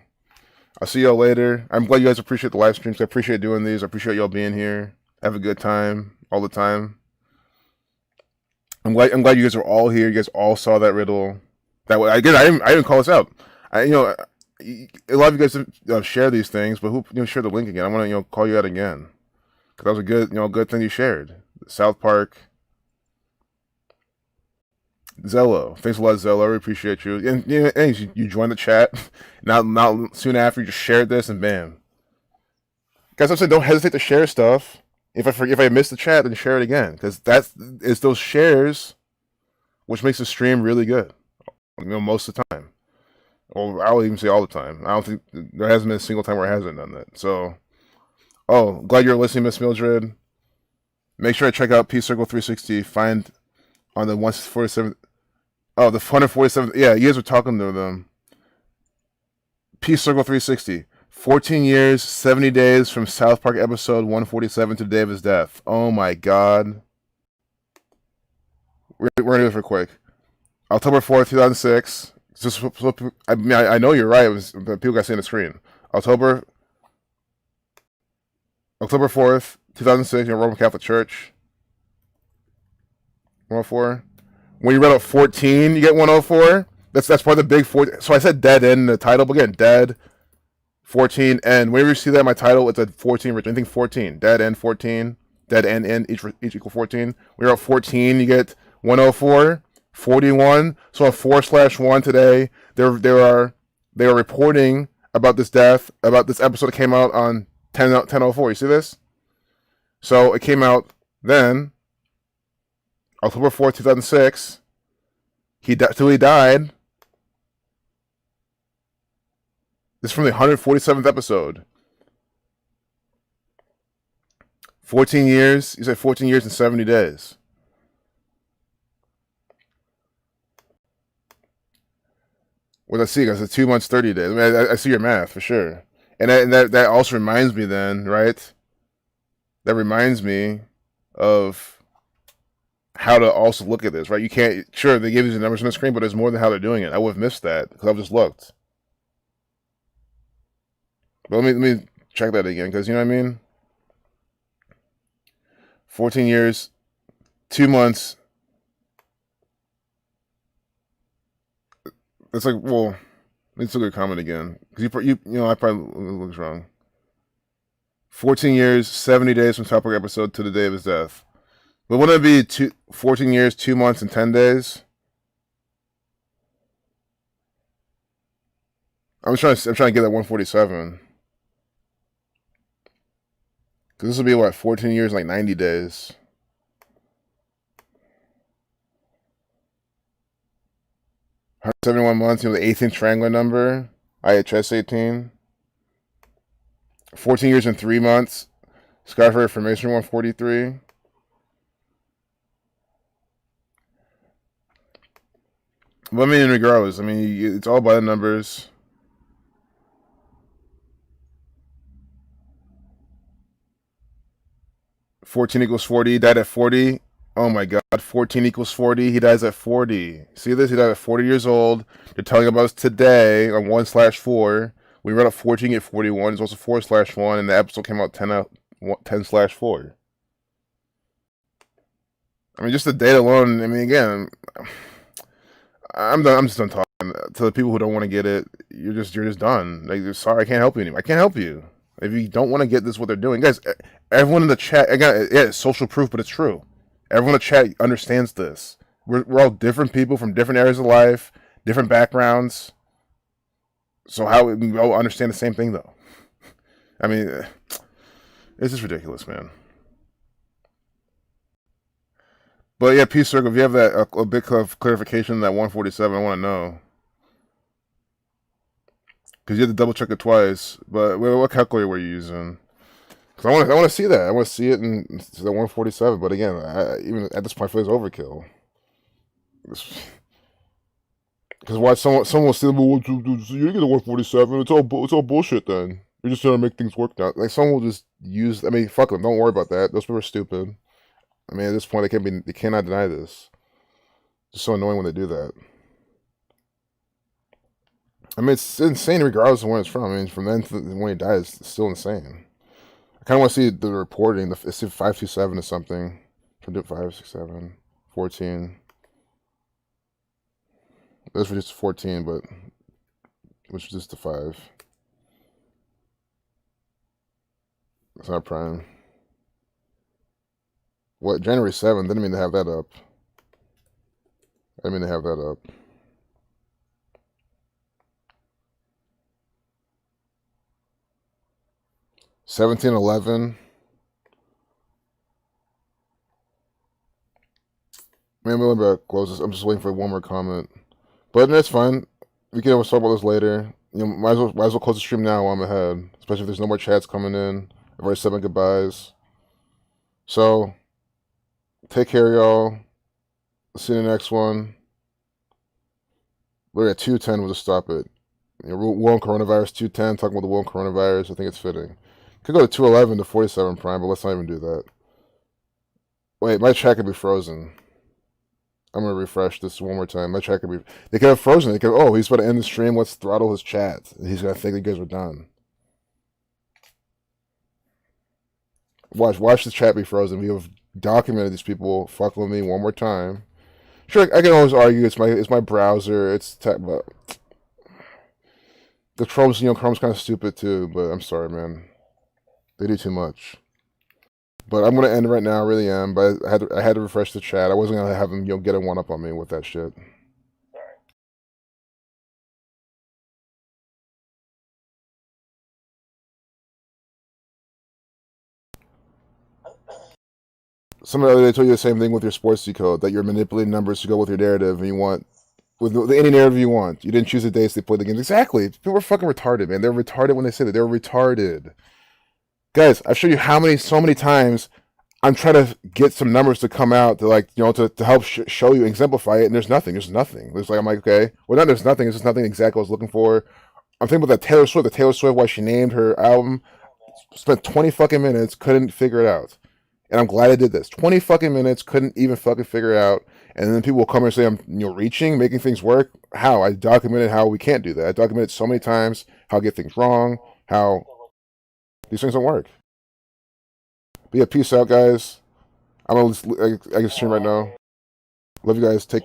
[SPEAKER 1] I'll see y'all later. I'm glad you guys appreciate the live streams. I appreciate doing these. I appreciate y'all being here. Have a good time all the time. I'm glad you guys are all here. You guys all saw that riddle. That way, I didn't call this out. A lot of you guys share these things, but who share the link again? I want to call you out again because that was a good thing you shared. South Park, Zello. Thanks a lot, Zello. I appreciate you. And you joined the chat. Not soon after you just shared this, and bam. Guys, I'm saying don't hesitate to share stuff. If I miss the chat, then share it again because it's those shares which makes the stream really good. Most of the time. Or I'll even say all the time. I don't think there hasn't been a single time where it hasn't done that. So, glad you're listening, Miss Mildred. Make sure to check out Peace Circle 360. Find on the 147. Oh, the 147. Yeah, you guys were talking to them. Peace Circle 360. 14 years, 70 days from South Park episode 147 to the day of his death. Oh my god. We're going to do this real quick. October 4th, 2006. I mean, I know you're right. It was, but people got to see on the screen. October October 4th, 2006, Roman Catholic Church. 104. When you read out 14, you get 104. That's part of the big 4. So I said dead end in the title, but again, dead 14. And whenever you see that in my title, it's a 14. Anything 14. Dead end 14. Dead end each equal 14. When you're at 14, you get 104. 41. So a 4/1 today. They are reporting about this death, about this episode that came out on 10/04. You see this? So it came out then, October 4th, 2006. Till he died. This is from the 147th episode. 14 years. You said 14 years and 70 days. What I see, guys, it's 2 months, 30 days. I mean, I see your math for sure. And that also reminds me then, right? That reminds me of how to also look at this, right? You can't, sure, they give you the numbers on the screen, but there's more than how they're doing it. I would have missed that because I've just looked. But let me check that again, because you know what I mean? 14 years, 2 months. It's like, well, let's look at comment again. Because I probably looks wrong. 14 years, 70 days from topic episode to the day of his death. But wouldn't it be 14 years, 2 months, and 10 days? I'm trying to get that 147. Because this will be, what, 14 years, like 90 days. 171 months, the 18th triangular number. IHS 18. 14 years and 3 months. Sky for Reformation 143. But I mean, regardless, I mean, it's all by the numbers. $14 equals 40. He died at 40. Oh my God. 14 equals 40. He dies at 40. See this? He died at 40 years old. They're telling about us today on 1/4. We read up 14 at 41. It's also 4/1, and the episode came out 10/4. I mean, just the date alone. I mean, again, I'm done. I'm just done talking. To the people who don't want to get it, you're just done. Like, sorry, I can't help you anymore. I can't help you. If you don't want to get this, what they're doing, guys. Everyone in the chat, again, yeah, it's social proof, but it's true. Everyone in the chat understands this. We're all different people from different areas of life, different backgrounds. So how we all understand the same thing, though? I mean, it's just ridiculous, man. But yeah, Peace Circle, if you have that a bit of clarification, that 147, I want to know. Because you had to double check it twice. But what calculator were you using? Because I want to see that. I want to see it in the 147. But again, even at this point, I feel it's overkill. Because why someone will still you get a 147? It's all bullshit. Then you're just trying to make things work now. Like someone will just use. I mean, fuck them. Don't worry about that. Those people are stupid. I mean, at this point, they cannot deny this. It's just so annoying when they do that. I mean, it's insane regardless of when it's from. I mean, from then to when he dies, it's still insane. I kind of want to see the reporting. It's 527 or something. 5, 6, 7, 14. This was just 14, but which is just the 5. It's not prime. What, January 7th? Didn't mean to have that up. I didn't mean to have that up. $17.11. Maybe I'm about to close this. I'm just waiting for one more comment. But that's fine. We can always talk about this later. You know, might as well close the stream now while I'm ahead. Especially if there's no more chats coming in. I've already said my goodbyes. So, take care, y'all. See you in the next one. We're at 210. We'll just stop it. You know, war on coronavirus 210. Talking about the war on coronavirus. I think it's fitting. Could go to 211 to 47 prime, but let's not even do that. Wait, my chat could be frozen. I'm gonna refresh this one more time. My chat could be. They could have frozen. They could. Oh, he's about to end the stream. Let's throttle his chat. He's gonna think you guys are done. Watch the chat be frozen. We have documented these people fucking with me one more time. Sure, I can always argue it's my browser. But the Chrome's kind of stupid too. But I'm sorry, man. They do too much. But I'm gonna end right now. I really am. But I had to refresh the chat. I wasn't gonna have them get a one up on me with that shit. They told you the same thing with your sports decode, that you're manipulating numbers to go with your narrative, and you want with any narrative you want. You didn't choose the dates they played the games. Exactly. People are fucking retarded, man. They're retarded when they say that. They're retarded. Guys, I've shown you so many times I'm trying to get some numbers to come out to to help show you, exemplify it, and there's nothing. I'm like, okay, well, not there's nothing. It's just nothing exactly what I was looking for. I'm thinking about the Taylor Swift, why she named her album. Spent 20 fucking minutes, couldn't figure it out. And I'm glad I did this. 20 fucking minutes, couldn't even fucking figure it out. And then people will come and say I'm reaching, making things work. How? I documented how we can't do that. I documented so many times how I get things wrong, how these things don't work. But yeah, peace out, guys. I can stream right now. Love you guys. Take care.